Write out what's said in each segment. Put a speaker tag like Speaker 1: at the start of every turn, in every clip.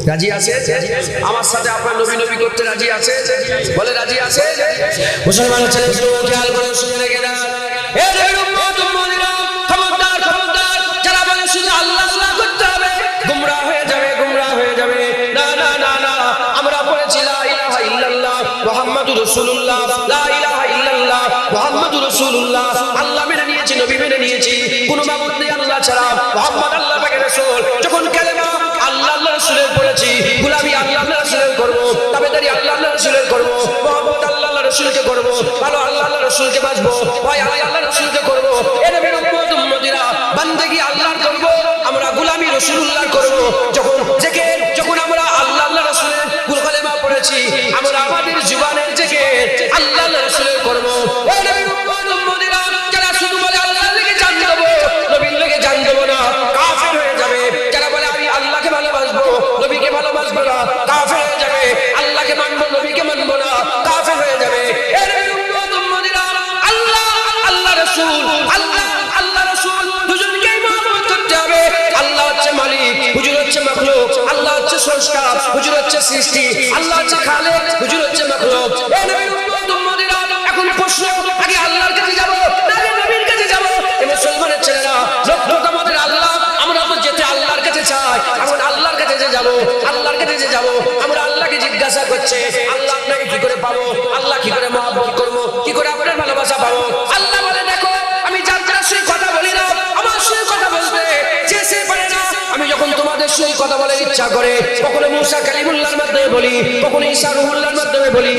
Speaker 1: রাজি আছে? আমার সাথে আপনার নবী নবী করতে রাজি আছে? বলে রাজি আছে? মুসলমান ছেলে খেয়াল করে শুনে রেখে দেন, এ নবীর উম্মত উম্মতিরা, খবরদার খবরদার, যারা বলে শুধু আল্লাহ আল্লাহ করতে হবে, গুমরাহ হয়ে যাবে, গুমরাহ হয়ে যাবে। না না না না, আমরা পড়েছি লা ইলাহা ইল্লাল্লাহ মুহাম্মাদুর রাসূলুল্লাহ, লা ইলাহা ইল্লাল্লাহ মুহাম্মাদুর রাসূলুল্লাহ। আল্লাহ মেনে নিয়েছি, নবী মেনে নিয়েছি, কোনো মাবুদ নেই আল্লাহ ছাড়া, মুহাম্মদ আল্লাহ পাকের রাসূল। যখন কালেমা আল্লাহ আল্লাহ রাসূলের পড়েছি, গোলামি আল্লাহ আল্লাহ রাসূলের করব, তাবেদারি আল্লাহ আল্লাহ রাসূলের করব, মুহাম্মদ আল্লাহ আল্লাহ রাসূলকে করব, ভালো আল্লাহ আল্লাহ রাসূলকে বাঁচবো, ভাই আল্লাহ আল্লাহ রাসূলকে করব। এ নবীর উম্মত উম্মতিরা, বান্দেগি আল্লাহর করব, আমরা গোলামি রাসূলুল্লাহর করব। যখন আমরা আল্লাহ আল্লাহ রাসূলের কালেমা পড়েছি, আমরা আমাদের জীবনের থেকে আল্লাহ আল্লাহ রাসূলের করব। এ নবীর উম্মত উম্মতিরা, যারা শুধু বলে আল্লাহর লেগে জান দেব, নবীর লেগে জান দেব না, কাফের হয়ে যাবে। যারা বলে আমি আল্লাহকে ভালোবাসবো, নবীকে ভালোবাসবো না, কাফের হয়ে যাবে। আল্লাহকে মানবো, নবীকে মানবো না, কাফের হয়ে যাবে। এ নবীর উম্মত উম্মতিরা, আল্লাহ আল্লাহ রাসূল, আল্লাহ আল্লাহ রাসূল দুজনকেই মহব্বত করতে হবে। আল্লাহ হচ্ছে মালিক, হুজুর হচ্ছে মাখলুক। আল্লাহ হচ্ছে স্রষ্টা, হুজুর হচ্ছে সৃষ্টি। আল্লাহ হচ্ছে খালেক, হুজুর হচ্ছে মাখলুক। এ নবীর উম্মত উম্মতিরা, এখন প্রশ্ন, আগে আল্লাহর কাছে যাব না নবীর কাছে যাব? এ মুসলমানের ছেলেরা, লক্ষ্যটা আমাদের আল্লাহ, আমরা তো যেতে আল্লাহর কাছে চাই। এখন আল্লাহর কাছে যে যাব, আল্লাহর কাছে যে যাব, আমরা আল্লাহকে জিজ্ঞাসা করছে, আল্লাহ আপনাকে কি করে পাবো, আল্লাহ কি করে মহব্বত করবো, কি করে আপনার ভালোবাসা পাবো? আল্লাহ বলে দেখো, আমি যার যার সঙ্গে কথা বলি না, আমার সঙ্গে কথা বলতে যে সে পারে না। আমি যখন তোমাদের সঙ্গে কথা বলার ইচ্ছা করে, কখনো মুসা কালিমুল্লাহর মাধ্যমে বলি, কখনো ঈসা রূহুল্লাহর মাধ্যমে বলি,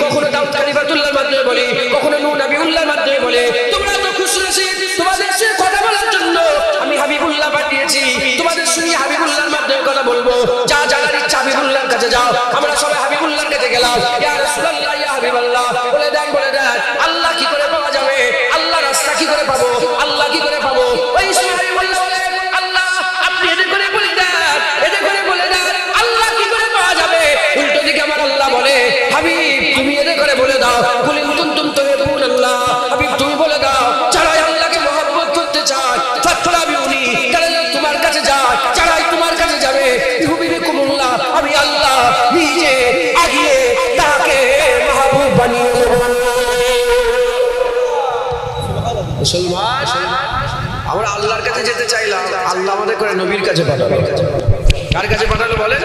Speaker 1: কখনো দাউদ কালিমাতুল্লাহর মাধ্যমে বলি, কখনো নূহ নবিউল্লাহর মাধ্যমে বলি। তোমরা তো খুশি হয়েছি, তোমাদের সঙ্গে কথা বলার জন্য আমি হাবিবুল্লাহ পাঠিয়েছি, তোমাদের সঙ্গে হাবিবুল্লাহর মাধ্যমে কথা বলবো। যা জানার ইচ্ছা হাবিবুল্লাহর কাছে যাও। আমরা সবাই হাবিবুল্লাহর কাছে গেলাম, ইয়া রাসূলুল্লাহ, ইয়া হাবিবাল্লাহ, বলে দেন আল্লাহ কি করে পাওয়া যাবে, আল্লাহ রাস্তা কি করে পাবো, আল্লাহ কি করে পাবো? ওই সময় হাবিবুল্লাহ বলে, আল্লাহ আপনি এদের করে বলে দেন, এদের করে বলে দেন আল্লাহ কি করে পাওয়া যাবে। উল্টো দিকে আমার আল্লাহ বলে, হাবিব তুমি এদের করে বলে দাও, কুল ইন কুনতুম তুহিব্বুনাল্লাহ, হাবিব তুমি বলে দাও, যারা আল্লাহকে মহব্বত করতে চায় ফাত্তাবিউনি, তারা তোমার কাছে যায়, যারাই তোমার কাছে যাবে ইউহিব্বুকুমুল্লাহ, আমি আল্লাহ নিজে আগিয়ে তাকে মাহবুব বানিয়ে দেব। মুসলমান, আমরা আল্লাহর কাছে যেতে চাইলাম, আল্লাহ আমাদের করে নবীর কাছে পাঠালো। কার কাছে পাঠালো বলে?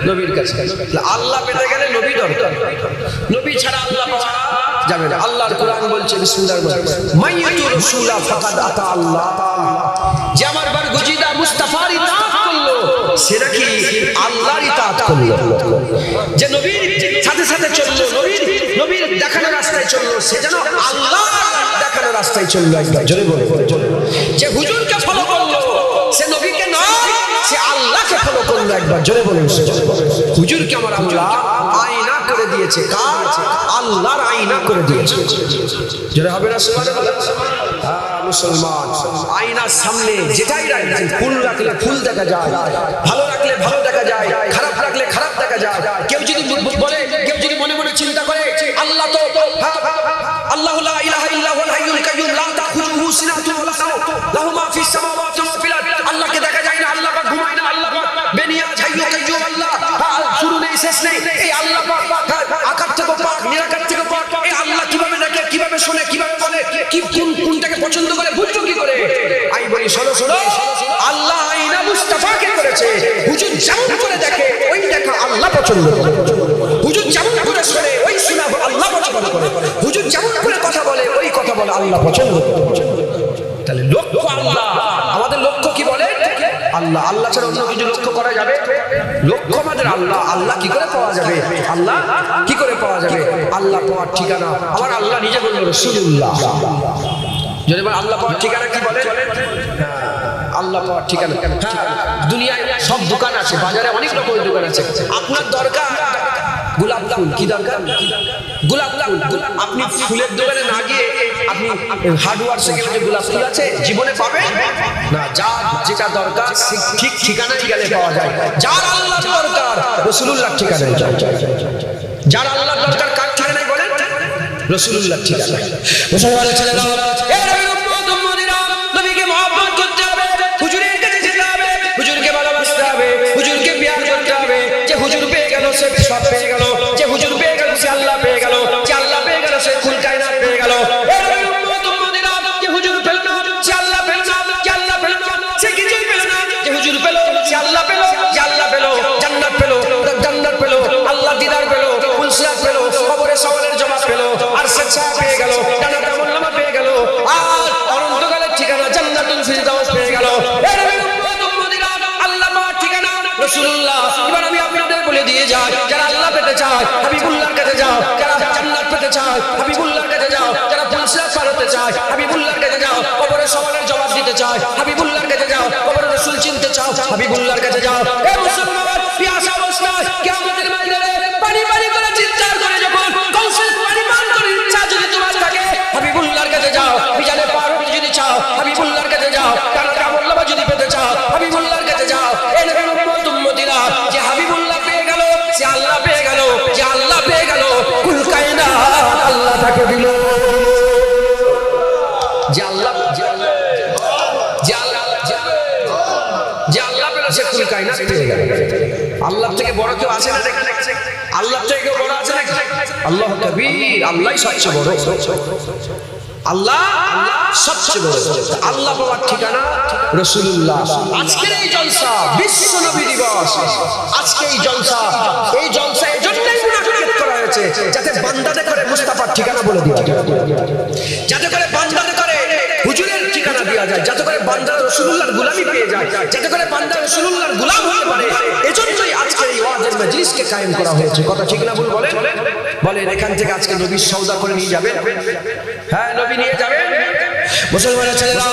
Speaker 1: নবীর কাছে। আল্লাহ পেতে গেলে নবী দরকার, নবী ছাড়া আল্লাহ পাওয়া যাবে না। আল্লাহর কোরআন বলছে বিসমিল্লাহির মাইয়াতুর রাসূলা ফাকাদ আতা আল্লাহ, যে আমার বরগুজিদা মুস্তাফার ইতাআত করলো, সে নাকি আল্লাহর ইতাআত করলো। যে নবীর সাথে সাথে চললো, নবীর দেখানো রাস্তায় চললো, সে যেন আল্লাহ দেখানো রাস্তায় চললো। একবার জোরে বলে। যে হুজুরকে ফলো করলো, সে নবীকে নয়, সে আল্লাহকে ফলো করলো। একবার জোরে বলে। হুজুরকে আমার আল্লাহ আয়না করে দিয়েছে, কার? আল্লাহর আয়না করে দিয়েছে। জোরে হবে না সুবহানাল্লাহ? মুসলমান, আয়নার সামনে যেটাই রাখবেন, ফুল রাখলে ফুল দেখা যায়, ভালো রাখলে ভালো দেখা যায়, খারাপ রাখলে খারাপ দেখা যায়। কেউ যদি বলে, কেউ যদি মনে মনে চিন্তা করে আল্লাহ তো আল্লাহু লা ইলাহা ইল্লা হুয়াল হাইয়ুল কাইয়্যুম লা তাখুযুহু সিনাতুন ওয়া লা নাওম লাহু মা ফিস সামাওয়াতি ওয়া ফিল আরদ। আল্লাহকে দেখা যায় না, আল্লাহ পাক ঘুমায় না, আল্লাহ পাক বেনিয়াজ হাইয়ুল কাইয়্যুম, আল্লাহ শুরু নেই শেষ নেই। এই আল্লাহ পাক আকার থেকে পাক, নিরাকার থেকে পাক। এই আল্লাহ কিভাবে দেখে, কিভাবে শুনে, কিভাবে বলে, কি কোনটাকে পছন্দ করে, বুঝছো কি করে? আমি বলি শোনো শোনো, আল্লাহ আয়না মুস্তাফাকে করেছে। হুজুর যেমন করে দেখে ওই দেখা আল্লাহ পছন্দ করে, হুজুর যেমন করে শুনে ওই শোনা আল্লাহ পছন্দ করে, হুজুর যেমন করে কথা বলে ওই কথা বলে আল্লাহ পছন্দ করে। তাহলে লক্ষ্য আল্লাহ, আমাদের লক্ষ্য কি বলে? আল্লাহ। আল্লাহ ছাড়া অন্য কিছু লক্ষ্য করা যাবে? লক্ষ্য আমাদের আল্লাহ। আল্লাহ কি করে পাওয়া যাবে? আল্লাহ কি করে পাওয়া যাবে? আল্লাহ পাওয়ার ঠিকানা আমার আল্লাহ নিজে বলল রাসূলুল্লাহ। যদি আল্লাহ পাওয়ার ঠিকানা কি বলে? আল্লাহ পাওয়ার ঠিকানা, দুনিয়ায় সব দোকান আছে, বাজারে অনেক রকমের দোকান আছে। আপনার দরকার গোলাপ ফুল, কি দরকার? গোলাপ ফুল। আপনি ফুলের দোকানে না গিয়ে আপনি হার্ডওয়্যার থেকে যে গোলাপ ফুল আছে জীবনে পাবেন না। যার যেটা দরকার ঠিক ঠিকানায় গেলে পাওয়া যায়। যার আল্লাহ দরকার রাসূলুল্লাহর ঠিকানায় যায়। যার আল্লাহ দরকার কার ঠিকানায় বলেন? রাসূলুল্লাহর ঠিকানায়। মুসলমানের ছেলেরা, এই নবীর উম্মত উম্মতিরা, নবীকে মহব্বত করতে হবে, হুজুরের কাছে যেতে হবে, হুজুরকে ভালোবাসতে হবে, হুজুরকে বিয়ার করতে হবে। রাসূলুল্লাহ এবার আমি আপনাদের বলে দিয়ে যাই যারা আল্লাহ পেতে চায় হাবিবুল্লাহর কাছে যাও যারা জান্নাত পেতে চায় হাবিবুল্লাহর কাছে যাও যারা পুরস্কার পার হতে চায় হাবিবুল্লাহর কাছে যাও কবরে সওয়ালের জবাব দিতে চায় হাবিবুল্লাহর কাছে যাও কবরে রাসূল চিনতে চাও হাবিবুল্লাহর কাছে যাও এ মুসলমান পিয়াসা অবস্থায় কিয়ামতের ময়দানে পানি পানি করে চিৎকার করে যখন কৌশল পানি পান করে ইচ্ছা যদি তোমার থাকে হাবিবুল্লাহর কাছে যাও মিজানে পার হতে যদি চাও হাবিবুল্লাহর কাছে যাও কারণ আমলনামা যদি পেতে চাও হাবিবুল্লাহর কাছে যাও এই নবীর উম্মত উম্মতিরা যে হাবিবুল্লাহ পেয়ে গেল সে আল্লাহ পেয়ে গেল যে আল্লাহ পেয়ে গেল কুল কায়নাত আল্লাহ তাকে দিল যে আল্লাহ সে কুল কায়নাত পেয়ে গেল আল্লাহ থেকে বড় কেউ আছে না দেখেন আল্লাহ থেকে কেউ বড় আছে না আল্লাহ কবীর আল্লাহই সবচেয়ে বড় আল্লাহ সবচেয়ে বড় আল্লাহ পাওয়ার ঠিকানা রাসূলুল্লাহ আজকের এই জলসা বিশ্ব নবী দিবস আজকে এই জলসা এজন্যই মুনাফিকাত করা হয়েছে যাতে বান্দাদের করে মুস্তাফার ঠিকানা বলে দেওয়া যায় যাতে করে বান্দাদের করে হুজুরের ঠিকানা দেওয়া যায় যাতে করে বান্দা রাসূলুল্লাহর গোলামি পেয়ে যায় যাতে করে বান্দা রাসূলুল্লাহর গোলাম হতে পারে এজন্যই আজকে এই ওয়াজের মজলিসকে কায়েম করা হয়েছে কথা ঠিক না ভুল বলেন বলেন এখান থেকে আজকে নবীর সওদা করে নিয়ে যাবেন হ্যাঁ নবী নিয়ে যাবেন মুসলমানের ছেলেরা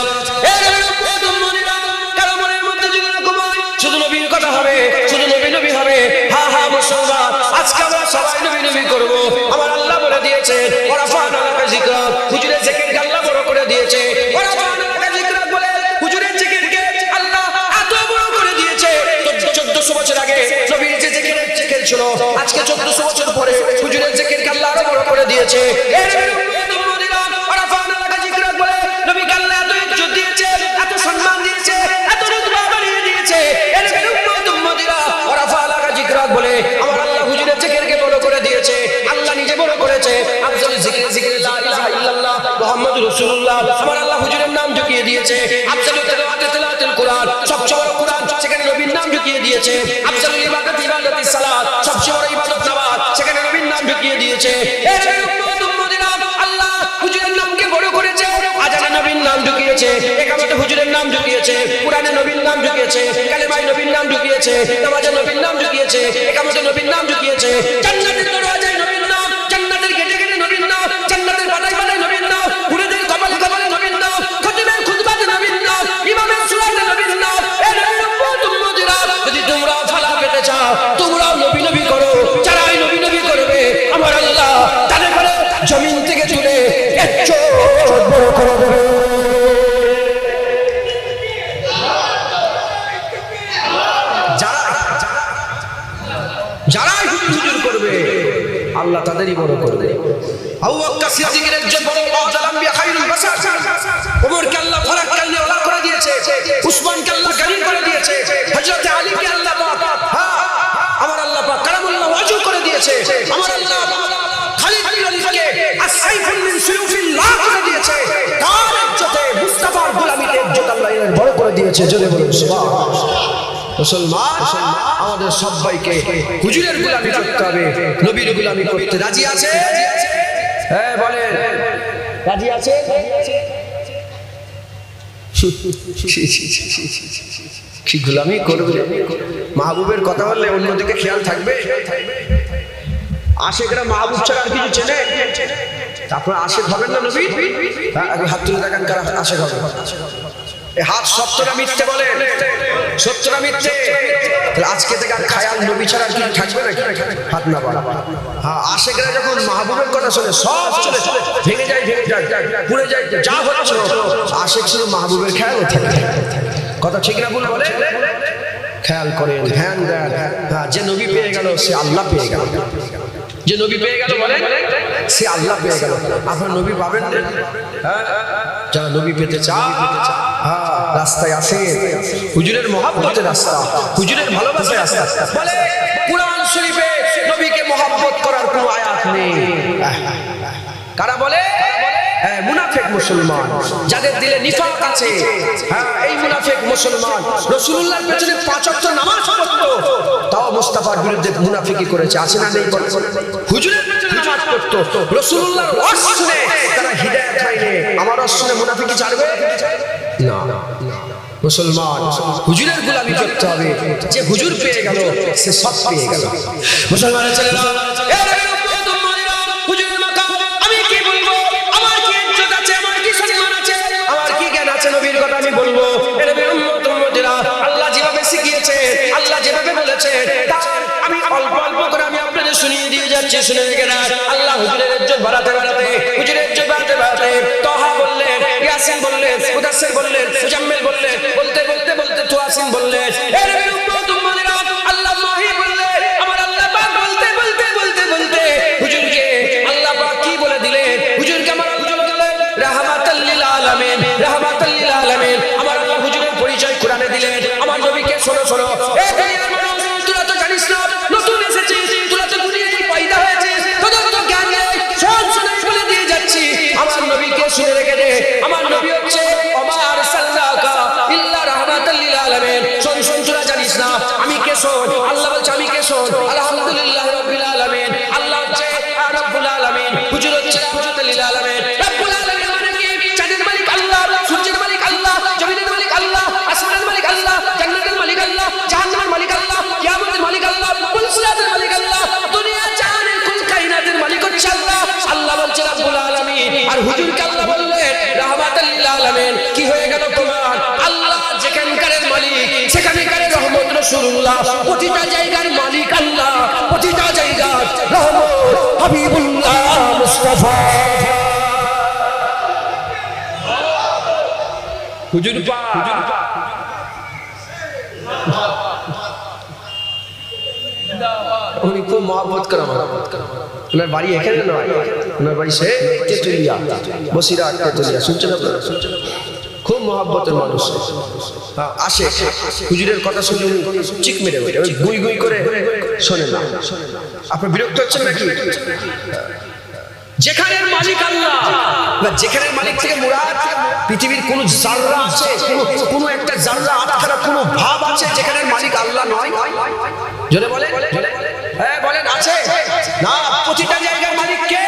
Speaker 1: এই নবীর উম্মতিরা কারো মনের মধ্যে যদি না ঘুমায় শুধু নবীর কথা হবে শুধু নবী হবে হ্যাঁ মুসলমান আজকে আমরা সবাই নবী করব আমার আল্লাহ বলে দিয়েছে ওরাফানা লাকা যিকরা হুজুরের জিকিরকে আল্লাহ বড় করে দিয়েছে ওরাফানা লাকা যিকরা বলে হুজুরের জিকিরকে আল্লাহ এত বড় করে দিয়েছে 1400 বছর আগে নবীর যে জিকির ছিল আজকে 1400 বছর পরে হুজুরের জিকিরকে আল্লাহ আরো বড় করে দিয়েছে এই বলে আমার আল্লাহ হুজুরের জিকিরকে বড় করে দিয়েছে আল্লাহ নিজে বড় করেছে আফজাল জিকির লা ইলাহা ইল্লাল্লাহ মুহাম্মাদুর রাসূলুল্লাহ আমার আল্লাহ হুজুরের নাম ঢুকিয়ে দিয়েছে আফজাল তিলাওয়াতুল কুরআন সবচেয়ে বড় কুরআন সেখানে নবীর নাম ঢুকিয়ে দিয়েছে আফজাল ইবাদাতিস সালাত সবচেয়ে বড় ইবাদত নামাজ সেখানে নবীর নাম ঢুকিয়ে দিয়েছে এই উম্মত উম্মতিরা আল্লাহ হুজুরের নামকে বড় করেছে আজানে নবীর নাম ঢুকিয়েছে ইকামতে হুজুরের নাম ঢুকিয়েছে কুরআনে নবীর নাম ঢুকিয়েছে কালেমায়ে নবীর নাম ঢুকিয়েছে নামাজে নবীর নাম ঢুকিয়েছে একামতে নবীর নাম ঢুকিয়েছে জান্নাতের দরওয়াজায় নবীর নাম জান্নাতের গেটে গেটে নবীর নাম জান্নাতের বাটায় বাটায় নবীর নাম হুরেদের কপালে কপালে নবীর নাম খতিবের খুতবাতে নবীর নাম ইমামের সুরাতে নবীর নাম এই নবীর উম্মত উম্মতিরা যদি তোমরা ফালা পেতে চাও তোমরা নবী করো যারাই নবী করবে আমার আল্লাহ তাদের করে জমিন থেকে তুলে এত বড় করে দেবে যারাই হুজুর করবে আল্লাহ তাদেরই বড় করবে আবু বকর সিদ্দিকের একজন বড় আফজাল আম্বিয়া খায়রুল বাশার ওমরকে আল্লাহ ফারাক কালনে ওলা করে দিয়েছে উসমানকে আল্লাহ গনি করে দিয়েছে হযরত আলীকে আল্লাহ পাক আমার আল্লাহ পাক কারামুল্লাহ ওয়াজু করে দিয়েছে আমার আল্লাহ খালিদ বিন ওয়ালিদকে আস-সাইফুন মিন সুয়ুফিল্লাহ করে দিয়েছে তার ইজ্জতে মুস্তাফার গোলামিতে ইজ্জত আল্লাহ এর বড় করে দিয়েছে জোরে বলুন সুবহানাল্লাহ মুসলমান আমাদের সবাইকে হুজুরের গোলামি করতে হবে নবীর গোলামি করতে রাজি আছে হ্যাঁ বলেন রাজি আছে কি গোলামি করবে মাহবুবের কথা বললে অন্যদিকে খেয়াল থাকবে আশেকরা মাহবুব ছাড়া আর কিছু চেনে আপনারা আশেক হবেন না নবী হাত তুলে দেখান কারা আশেক হবে হাত সত্যটা মিথ্যে বলে সত্যটা মিথ্যে আজকে থেকে আর খায়াল নবী ছাড়া আর কিছু থাকবে না হাত না বাড়া হ্যাঁ আশেকরা যখন মাহবুবের কথা শুনে সব চলে ভেঙে যায় পুড়ে যায় যা হচ্ছে আশেক শুধু মাহবুবের খেয়াল থাকে কথা ঠিক না বলে খেয়াল করেন ধ্যান দেন হ্যাঁ যে নবী পেয়ে গেল সে আল্লাহ পেয়ে গেল যে নবী পেয়ে গেল বলেন সে আল্লাহ পেয়ে গেল আপনার নবী পাবেন না হ্যাঁ যারা নবী পেতে চান হ্যাঁ রাস্তায় আসে হুজুরের মহব্বতের রাস্তা হুজুরের ভালোবাসার রাস্তা বলে কুরআন শরীফে নবীকে মহব্বত করার কোনো আয়াত নেই কারা বলে মুনাফিক মুসলমান যাদের দিলে নিফাক আছে হ্যাঁ এই মুনাফিক মুসলমান রাসূলুল্লাহর পেছনে 5 ওয়াক্ত নামাজ পড়তো তাও মুস্তাফার বিরুদ্ধে মুনাফিকি করেছে আছে না নেই বলে হুজুরের পেছনে নামাজ পড়তো রাসূলুল্লাহর ওয়াজ শুনে তারা হিদায়াত পায়নি আমার ওয়াজ শুনে মুনাফিকি ছাড়বে না মুসলমান হুজুরের গোলামি করতে হবে, যে হুজুর পেয়ে গেল সে সব পেয়ে গেল। মুসলমানের ছেলেরা, হুজুরের মাকাম আমি কি বলবো, আমার কি ইজ্জত আছে, আমার কি সম্মান আছে, আমার কি জ্ঞান আছে, নবীর কথা আমি বলবো। আল্লাহ যেভাবে শিখিয়েছে, আল্লাহ যেভাবে বলেছে, আমি অল্প অল্প করে আমি আপনাদের শুনিয়ে দিয়ে যাচ্ছি, শুনে গেলেন। আল্লাহ হুজুরের ইজ্জত বাড়াতে বাড়াতে, হুজুরের ইজ্জত বাড়াতে বাড়াতে তাহা বললেন, ইয়াসিন বললেন, মুদাসসির বললেন, মুজাম্মিল বললেন, বলতে বলতে বলতে তুয়াসিন বললেন, হে নবীর উম্মত উম্মতিরা, আল্লাহ মাহি বললেন, আমার আল্লাহ পাক বলতে বলতে বলতে বলতে হুজুরকে আল্লাহ পাক কি বলে দিলেন, হুজুরকে আমার হুজুর বললেন রাহমাতাল লিল আলামিন, রাহমাতাল লিল আলামিন। আমার আল্লাহ হুজুরের পরিচয় কোরআনে দিলেন। আমার নবীকে শোনো শোনো, এ দুনিয়ার মানুষ, তোরা তো জানিস না, নতুন এসেছিস, তোরা তো দুনিয়াতে পয়দা হয়েছিস, তোদের তো জ্ঞান নেই, সব শুনে বলে দিয়ে যাচ্ছি। আমার নবীকে শুনে রেখে দে, আমার নবী হচ্ছে ওমা আরসালনাকা ইল্লা রাহমাতাল লিল আলামিন। শোন শোন, তোরা জানিস না আমি কে, শোন। আল্লাহ বলছে আমি কে, শোন। আলহামদুলিল্লাহ রাব্বিল আলামিন, আল্লাহ হচ্ছে রাব্বুল আলামিন, হুজুর হচ্ছে রাহমাতাল লিল আলামিন। রাব্বুল আলামিন মানে কি? চাঁদের মালিক আল্লাহ, সূর্যের মালিক আল্লাহ, জমিনের মালিক আল্লাহ, আসমানের মালিক আল্লাহ, জান্নাতের মালিক আল্লাহ, জাহান্নামের মালিক আল্লাহ, কিয়ামতের মালিক আল্লাহ, পুলসিরাতের মালিক আল্লাহ, দুনিয়া জাহানের কুল কায়নাতের মালিক হচ্ছে আল্লাহ। আল্লাহ বলছে রাব্বুল আলামিন, আর হুজুরকে আল্লাহ বললেন রাহমাতাল লিল আলামিন। কি হয়ে গেল তোমার? আল্লাহ যেখানকারের মালিক সেখানকার রহমত রাসূলুল্লাহ, প্রতিটা জায়গার মালিক আল্লাহ, প্রতিটা জায়গার রহমত হাবিবুল্লাহ মুস্তাফা। হুজুর পাক উনি খুব মহব্বত করে আমার। ওনার বাড়ি এখানে নয়, ওনার বাড়ি সে তেতুলিয়া, বসিরহাট তেতুলিয়া। শুনছেন আপনারা? খুব মহব্বতের মানুষ। আসে হুজুরের কথা শুনে চিক মেরে ওঠে, গুই গুই করে শোনে না। আপনার বিরক্ত হচ্ছেন নাকি? যেখানের মালিক আল্লাহ, যেখানের মালিক থেকে মুরাদ পৃথিবীর কোন জাররা আছে, কোন একটা জাররা আটখানা কোন ভাব আছে যেখানের মালিক আল্লাহ নয়? জোরে বলেন, হ্যাঁ বলেন, আছে না? প্রতিটা জায়গার মালিক কে?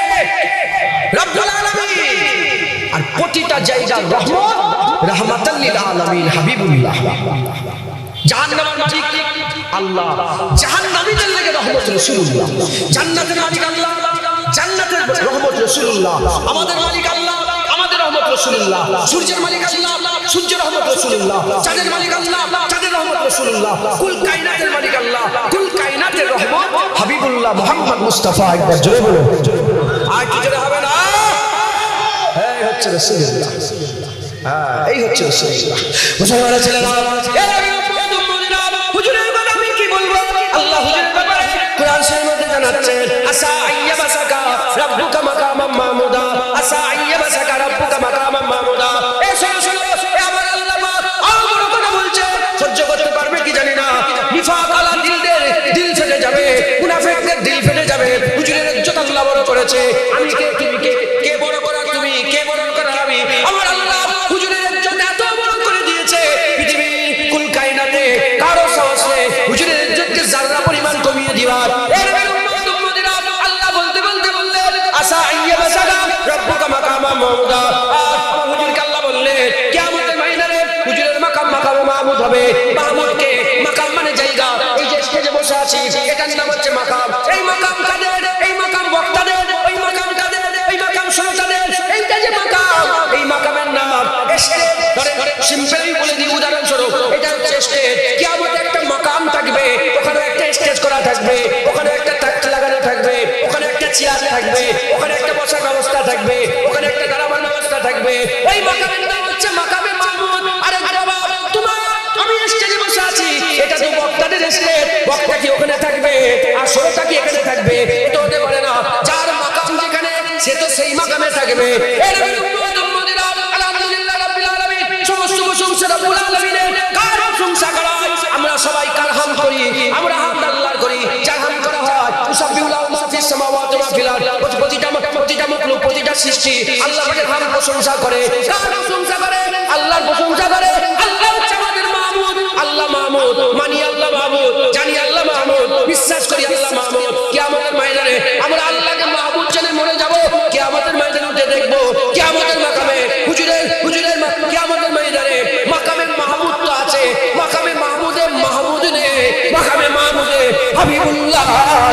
Speaker 1: রব্বুল আলামিন। আর প্রতিটা জায়গার রহমত রাহমাতাল লিল আলামিন হাবিবুল্লাহ। জাহান্নামের মালিক আল্লাহ, জাহান্নামীদের লাগি রহমত রাসূলুল্লাহ। জান্নাতের মালিক আল্লাহ, জান্নাতের রহমত রাসূলুল্লাহ। আমাদের মালিক আল্লাহ, আমাদের রহমত রাসূলুল্লাহ। সূর্যের মালিক আল্লাহ, সূর্যের রহমত রাসূলুল্লাহ। চাঁদের মালিক আল্লাহ, চাঁদের রহমত রাসূলুল্লাহ। কুল কায়নাতের মালিক আল্লাহ, কুল কায়নাতের রহমত হাবিবুল্লাহ মুহাম্মদ মুস্তাফা। একবার জোরে বলো, আর কি জোরে হবে না? এই হচ্ছে রাসূলুল্লাহ, হ্যাঁ এই হচ্ছে রাসূলুল্লাহ। মুসলমানের ছেলেরা, হুজুরের কথা আমি কি বলবো? আল্লাহ হুজুরের ব্যাপারে কোরআন শরীফের মধ্যে জানাচ্ছেন, আসা আইয়াবাসাকা রাব্বুকা মাকামাম মাহমুদা, আসা আইয়াবাসাকা রাব্বুকা মাকামাম মাহমুদা। এই শোনো শোনো, আমার আল্লাহ পাক আমার কথা বলছে, সহ্য করতে পারবে কি জানি না। নিফাক আলা দিলদের দিল ফেটে যাবে, মুনাফিকদের দিল ফেটে যাবে। হুজুরের ইজ্জত আল্লাহ বড় করেছে। আমি কে, তুমি কে? কে বড় করা তুমি, কে বড় করা আমি? আমার আল্লাহ হুজুরের ইজ্জত এত বড় করে দিয়েছে, পৃথিবীর কুল কায়নাতে কারো সাহস নেই হুজুরের ইজ্জতকে যারা পরিমাণ কমিয়ে দিবার। আল্লাহ বলতে বলতে বললেন আসা আইয়াবাসাকা রাব্বুকা মাকামাম মাহমুদা। আমার হুজুরকে আল্লাহ বললেন কিয়ামতের ময়দানে হুজুরের মাকাম মাকামে মাহমুদ হবে। মাহমুদ কে? মাকাম মানে জায়গা। এই যে স্টেজে বসে আছি এটার নাম হচ্ছে মাকাম। এই মাকাম কাদের? এই মাকাম বক্তাদের। ওই মাকাম কাদের? এই মাকাম শ্রোতাদের। এইটা যে মাকাম, এই মাকামের নাম স্টেজ। ধরে সিম্পলি বলে দিই উদাহরণস্বরূপ, এটা হচ্ছে স্টেজ। কিয়ামতে একটা মাকাম থাকবে, ওখানে একটা স্টেজ করা থাকবে, ওখানে একটা তাকত লাগানো থাকবে, ওখানে একটা চেয়ার থাকবে, ওখানে একটা বসার ব্যবস্থা থাকবে, ওখানে একটা দাঁড়াবার ব্যবস্থা থাকবে। ওই মাকামের নাম হচ্ছে মাকামে মাহমুদ। আরে বাবা, তোমার আমি স্টেজে বসে আছি, এটা তো বক্তাদের স্টেজ। বক্তা কি ওখানে থাকবে আর শ্রোতা কি এখানে থাকবে? এটা হতে পারে না। যার মাকাম যেখানে সে তো সেই মাকামে থাকবে। আলহামদুলিল্লাহ রাব্বিল আলামিন, সমস্ত প্রশংসা রব্বুল আলামিনের। কার প্রশংসা করা হয়? আমরা সবাই কার হামদ করি? আমরা হামদ আল্লাহর করি। যার হামদ করা হয় তুসাব্বিহুল্লাহু মা ফিস সামাওয়াতি ওয়া ফিল আরদ, প্রতিটা মাখলুক, প্রতিটা সৃষ্টি আল্লাহ পাকের হামদ প্রশংসা করে। কার প্রশংসা করে? আল্লাহর প্রশংসা করে। আল্লাহ হচ্ছে আমাদের মাহমুদ। আল্লাহ মাহমুদ, মানি আল্লাহ মাহমুদ, জানি আল্লাহ মাহমুদ, বিশ্বাস করি আল্লাহ মাহমুদ। কিয়ামতের ময়দানে আমরা আল্লাহকে মাহমুদ জেনে মরে যাব। কিয়ামতের ময়দানে উঠে দেখব কিয়ামতের মাকামে হুজুরের কিয়ামতের ময়দানে মাকামে মাহমুদ তো হাবিবুল্লাহ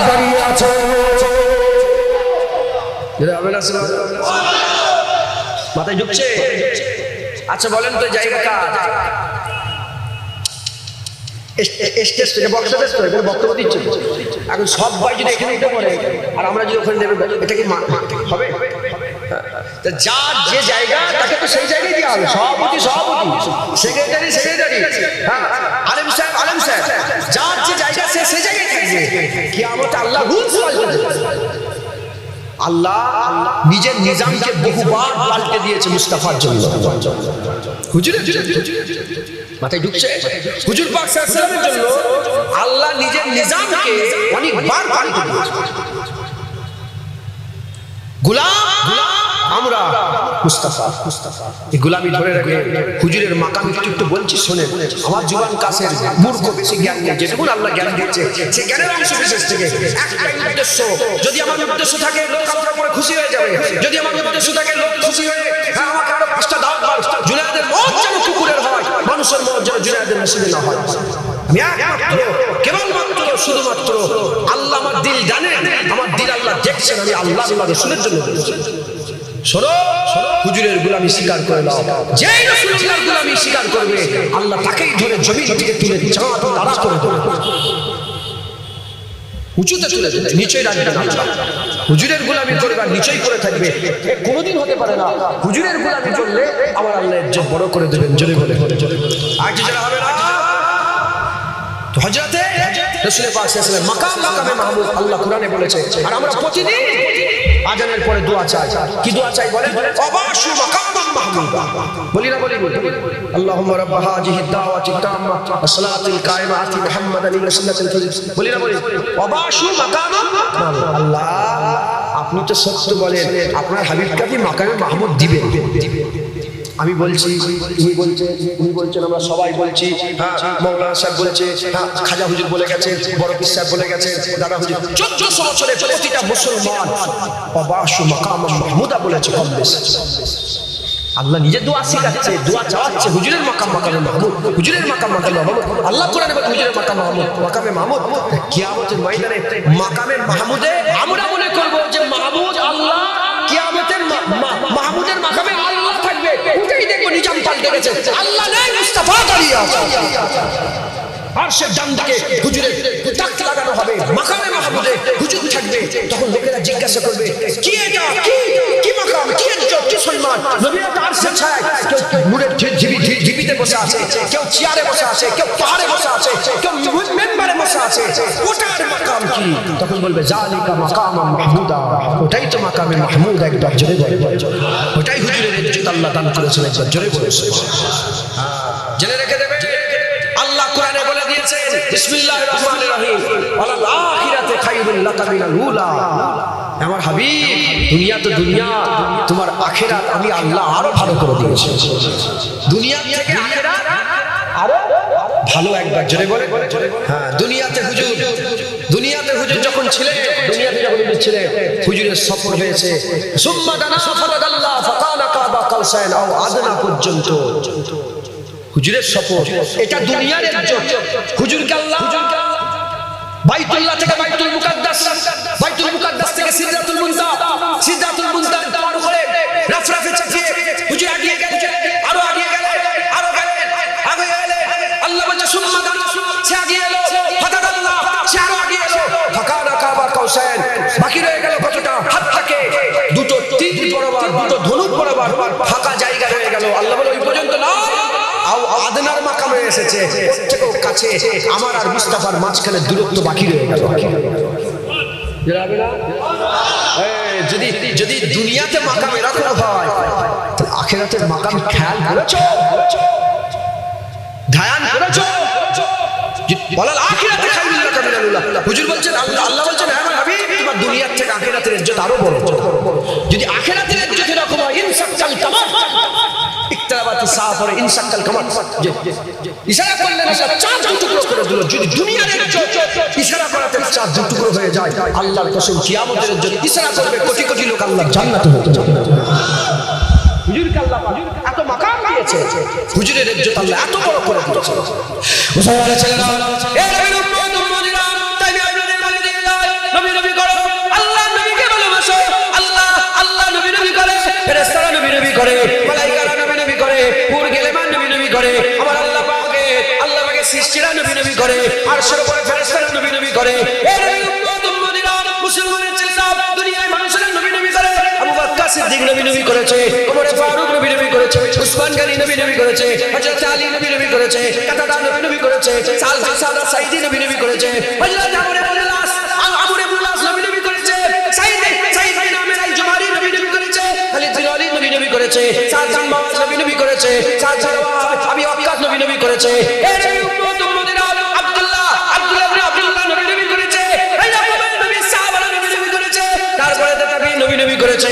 Speaker 1: দাঁড়িয়ে আছে। মাথায় ঢুকছে? আচ্ছা বলেন তো জায়গাটা স্টেজ থেকে বক্তব্য দিচ্ছে এখন সবাই যদি এখানে উঠে পড়ে আর আমরা যদি ওখানে দেবে এটা কি হবে? যার যে জায়গা তাকে তো সেই জায়গায় দেওয়া হবে। সভাপতি সেক্রেটারি আলেম সাহেব যার যে জায়গা সে জায়গায় থাকবে। কিয়ামত আল্লাহ রুলস পাল্টে দেবে। আল্লাহ নিজের নিজামকে বহুবার পাল্টে দিয়েছে মুস্তাফার জন্য। মাথায় ঢুকছে? হুজুর পাক সাল্লাল্লাহু আলাইহি ওয়াসাল্লামের জন্য আল্লাহ নিজের নিজামকে অনেকবার পাল্টে দিয়েছে। গোলাম আমরা মুস্তাফা এই গোলামি ধরে রাখে। হুজুরের মাকাম একটু বলছি শোনেন। আমার জুবান কাছের মূর্খ বেশি জ্ঞান নেই, যেটুকু আল্লাহ জ্ঞান দিয়েছে সে জ্ঞানের অংশ বিশেষ থেকে একটাই উদ্দেশ্য। যদি আমার উদ্দেশ্য থাকে লোক আমার উপরে খুশি হয়ে যাবে, যদি আমার উদ্দেশ্য থাকে লোক খুশি হয়ে আমাকে আরো 5টা দাও, জুনায়েদের মত যেন কুকুরের হয়, মানুষের মত যেন জুনায়েদের নসিবে না হয়। আমি একমাত্র কেবলমাত্র শুধুমাত্র আল্লাহ আমার দিল জানেন, আমার দিল আল্লাহ দেখছেন। আমি আল্লাহ রাসূলের জন্য বলছি শোনো, হুজুরের গোলামি স্বীকার করে নাও। যেই রাসূলুল্লাহর গোলামি স্বীকার করবে আল্লাহ তাকেই ধরে জমিন থেকে তুলে চাঁদ তারা করে দেবে, উঁচুতে তুলে দেবে, নিচেই রাখবে না। হুজুরের গোলামি করবে আর নিচেই করে থাকবে, কোনোদিন হতে পারে না। হুজুরের গোলামি করলে আমার আল্লাহ ইজ্জত বড় করে দেবেন। জোরে বলে আর কি যারা হবে না। তো হযরতে রাসূল পাক সাল্লাল্লাহু আলাইহি ওয়াসাল্লাম মাকামে মাহমুদ আল্লাহ কোরআনে বলেছে। আর আমরা প্রতিদিন আজানের পরে দোয়া চাই। কি দোয়া চাই বলেন? অবাশু মাকামান মাহমুদা। বলি না বলি আল্লাহুম্মা রাব্বা হাযিহি দাওয়াতি তাম্মা ওয়া সালাতিল কায়মা আতি মুহাম্মাদান রাসূলুল্লাহিল ফাজিল। বলি না বলি অবাশু মাকামান মাহমুদ। আল্লাহ আপনি তো সত্য বলেন, আপনার হাবিবকে আপনি মাকামে মাহমুদ দিবেন। আমি বলছি, উনি বলছেন, আমরা সবাই বলছি। হ্যাঁ, মাওলানা সাহেব বলেছে, হ্যাঁ, খাজা হুজুর বলে গেছে, বড় পীর সাহেব বলে গেছে, দাদা হুজুর 1400 বছরে প্রতিটা মুসলমান অবাশু মাকামান মাহমুদা বলেছে। কম বেশি আল্লাহ নিজে দোয়া শিখাচ্ছে, দোয়া চাওয়াচ্ছে। হুজুরের মাকামে মাহমুদ, হুজুরের মাকামে মাহমুদ। আল্লাহ কোরআনে বলে হুজুরের মাকামে মাহমুদ। কিয়ামতের ময়দানে মাকামে মাহমুদে আমরা মনে করব যে মাহমুদ আল্লাহ, কিয়ামতের মাহমুদের মাকামে আল্লাহ থাকবে। ওটাই দেখো নিজাম পাল্টে গেছে। আল্লাহ নেই, মুস্তাফা দাঁড়িয়ে আছে। আর সে ডান দিকে হুজুরের তাক লাগানো হবে, মাকামে মাহমুদে হুজুর থাকবে। তখন লোকেরা জিজ্ঞাসা করবে কি এটা, কি মাকাম, কি ইজ্জত, কি সম্মান। নবীরা তার সে ছায়, কেউ নূরের ঢিবিতে বসে আছে, কেউ চেয়ারে বসে আছে, কেউ পাহাড়ে বসে আছে, কেউ মেম্বারে বসে আছে। ওটার মাকাম কি? তখন বলবে জালিকা মাকামান মাহমুদা। ওটাই তো মাকামে মাহমুদ। একবার জোরে বলে ওটাই হুজুরের ইজ্জত আল্লাহ দান করেছেন। একবার জোরে বলে জেনে রেখে দেবে। আল্লাহ কোরআনে বলে দিয়েছে বিসমিল্লাহির রহমানির রহিম ওয়াল আখিরাতে খায়রুল লাকা মিনাল উলা। আমার হাবিব, দুনিয়া তো দুনিয়া, তোমার আখিরাত আমি আল্লাহ আরো ভালো করে দিয়েছি। দুনিয়া থেকে আখিরাত আরো ভালো। একবার জোরে বলে হ্যাঁ। দুনিয়াতে হুজুর যখন ছিলেন, হুজুরের সফর হয়েছে সুম্মা দানা ফাদাল্লাহ ফাকানা কাবা কাউসাইন আও আদনা পর্যন্ত হুজুরের সফর। এটা দুনিয়ার ইজ্জত। হুজুরকে আল্লাহ বাইতুল্লাহ থেকে বাইতুল মুকাদ্দাস, বাইতুল মুকাদ্দাস থেকে সিদরাতুল মুনতাহা পার করে রাফরাফে চাপিয়ে হুজুর আগিয়ে গেলেন, আরো আগিয়ে গেলেন, আরো গেলেন, আগে গেলেন। আল্লাহ বলছে সুম্মা দানা, সে আগিয়ে এলো, ফাদাল্লাহ, সে আরো আগিয়ে এলো, ফাকানা কাবা কাউসাইন। বাকি রয়ে গেল কতটা? হাত থেকে দুটো তীর বরাবর, দুটো ধনুক বরাবর ফাঁকা জায়গা রয়ে গেল। আল্লাহ বলে ওই পর্যন্ত না, আদনার মাকামে এসেছে, কাছে আমার আর মুস্তাফার মাঝখানে দূরত্ব বাকি রয়ে গেল। যদি দুনিয়াতে মাকাম এরকম হয়, আখিরাতের মাকাম খেয়াল করেছো, ধ্যান করেছো? বলাল আখিরাতে খায়রুল লাকা মিনাল উলা। হুজুর বলছেন, আল্লাহ বলছেন হ্যাঁ আমার হাবিব, তোমার দুনিয়ার থেকে আখিরাতের ইজ্জত আরো বড়। যদি আখিরাতের ইজ্জত এরকম হয়, ইনসাক্কাল কামার ইকতারাবাতি সাফারে ইনসাক্কাল কামার, ইশারা করলেন আল্লাহ চাঁদ টুকরো করে দিল। যদি দুনিয়ার ইজ্জত ইশারা করাতে চাঁদ টুকরো হয়ে যায়, আল্লাহর কসম কিয়ামতের ইজ্জত ইশারা করবে কোটি কোটি লোক আল্লাহর জান্নাতে হয়ে যাবে। হুজুরকে আল্লাহ এত মাকাম দিয়েছে, হুজুরের ইজ্জত আল্লাহ এত বড় করে দিয়েছে। মুসলমানের ছেলেরা, এ নবীর উম্মত উম্মতিরা, তাই আমি আপনাদের আরশের উপরে ফেরেশতারা নবী নবী করে। এর উম্মত উম্মতিরা মুসলমানের চেষ্টা দুনিয়ায় মানুষেরা নবী নবী করে। আবু বকর সিদ্দিক নবী নবী করেছে, ওমর ফারুক নবী নবী করেছে, উসমান গনি নবী নবী করেছে, হযরত আলী নবী নবী করেছে, কাতাদা নবী নবী করেছে, সাদ সাইদি নবী নবী করেছে, হযরত আমর ইবনে আস নবী নবী করেছে, সাইদ বিন আমির আল জুমারি নবী নবী করেছে, খালিদ বিন ওয়ালিদ নবী নবী করেছে, সাদ বিন মুআজ নবী নবী করেছে, সাদ বিন আবি ওয়াক্কাস নবী নবী করেছে। এর উম্মত উম্মতিরা আব্দুল্লাহ ইবনে আব্দুল্লাহ নবী নবী করেছে, এই রকমের নবী সাহাবারা নবী নবী করেছে। তারপরে তাবিঈন নবী নবী করেছে,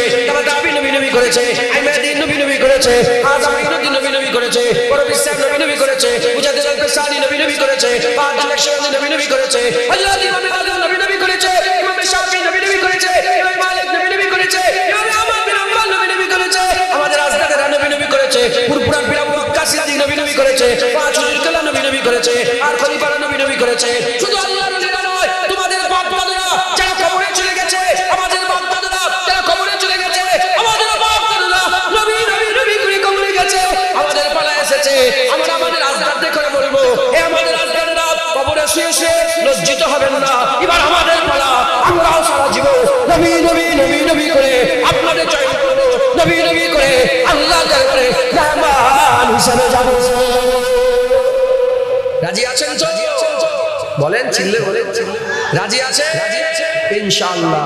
Speaker 1: তাবিঈন নবী নবী করেছে, আইমাদিন নবী নবী করেছে, আযামিন নবী নবী করেছে, পরবিশ্বাস নবী নবী করেছে, মুজাদ্দিদ আল-কাসানি নবী নবী করেছে, বাদুল আশরাফি নবী নবী করেছে, হযরত ইমাম আযম নবী নবী করেছে, ইমাম শাফিঈ নবী নবী করেছে, ইমাম মালিক নবী নবী করেছে, ইমাম আহমদ বিন হাম্বল নবী নবী করেছে, আমাদের আজদাদেরা নবী নবী করেছে, পুরপুরান বিন আবু বকর সিদ্দিক নবী নবী করেছে, পাঁচুল কালা নবী নবী করেছে, আর খলিফারা নবী নবী করেছে। শুধু আল্লাহর নবীরা নয়, তোমাদের বাপ দাদারা যারা কবরে চলে গেছে, আমাদের বাপ দাদারা যারা কবরে চলে গেছে, আমাদের বাপ দাদারা নবী নবী নবী করে কবরে গেছে, আমাদের পালা এসেছে। আমরা আমাদের আজদাদদের করে বলবো, এ আমাদের আজদাদেরা কবরে শুয়ে শুয়ে লজ্জিত হবেন না, এবার আমাদের পালা, আমরাও সারা জীবন নবী নবী নবী নবী করে আপনাদের চয়ন করবো, নবী নবী করে আল্লাহর দরবারে মেহমান হিসেবে যাব। রাজি আছেন তো? বলেন, চিল্লে বলেন, রাজি আছে? ইনশাআল্লাহ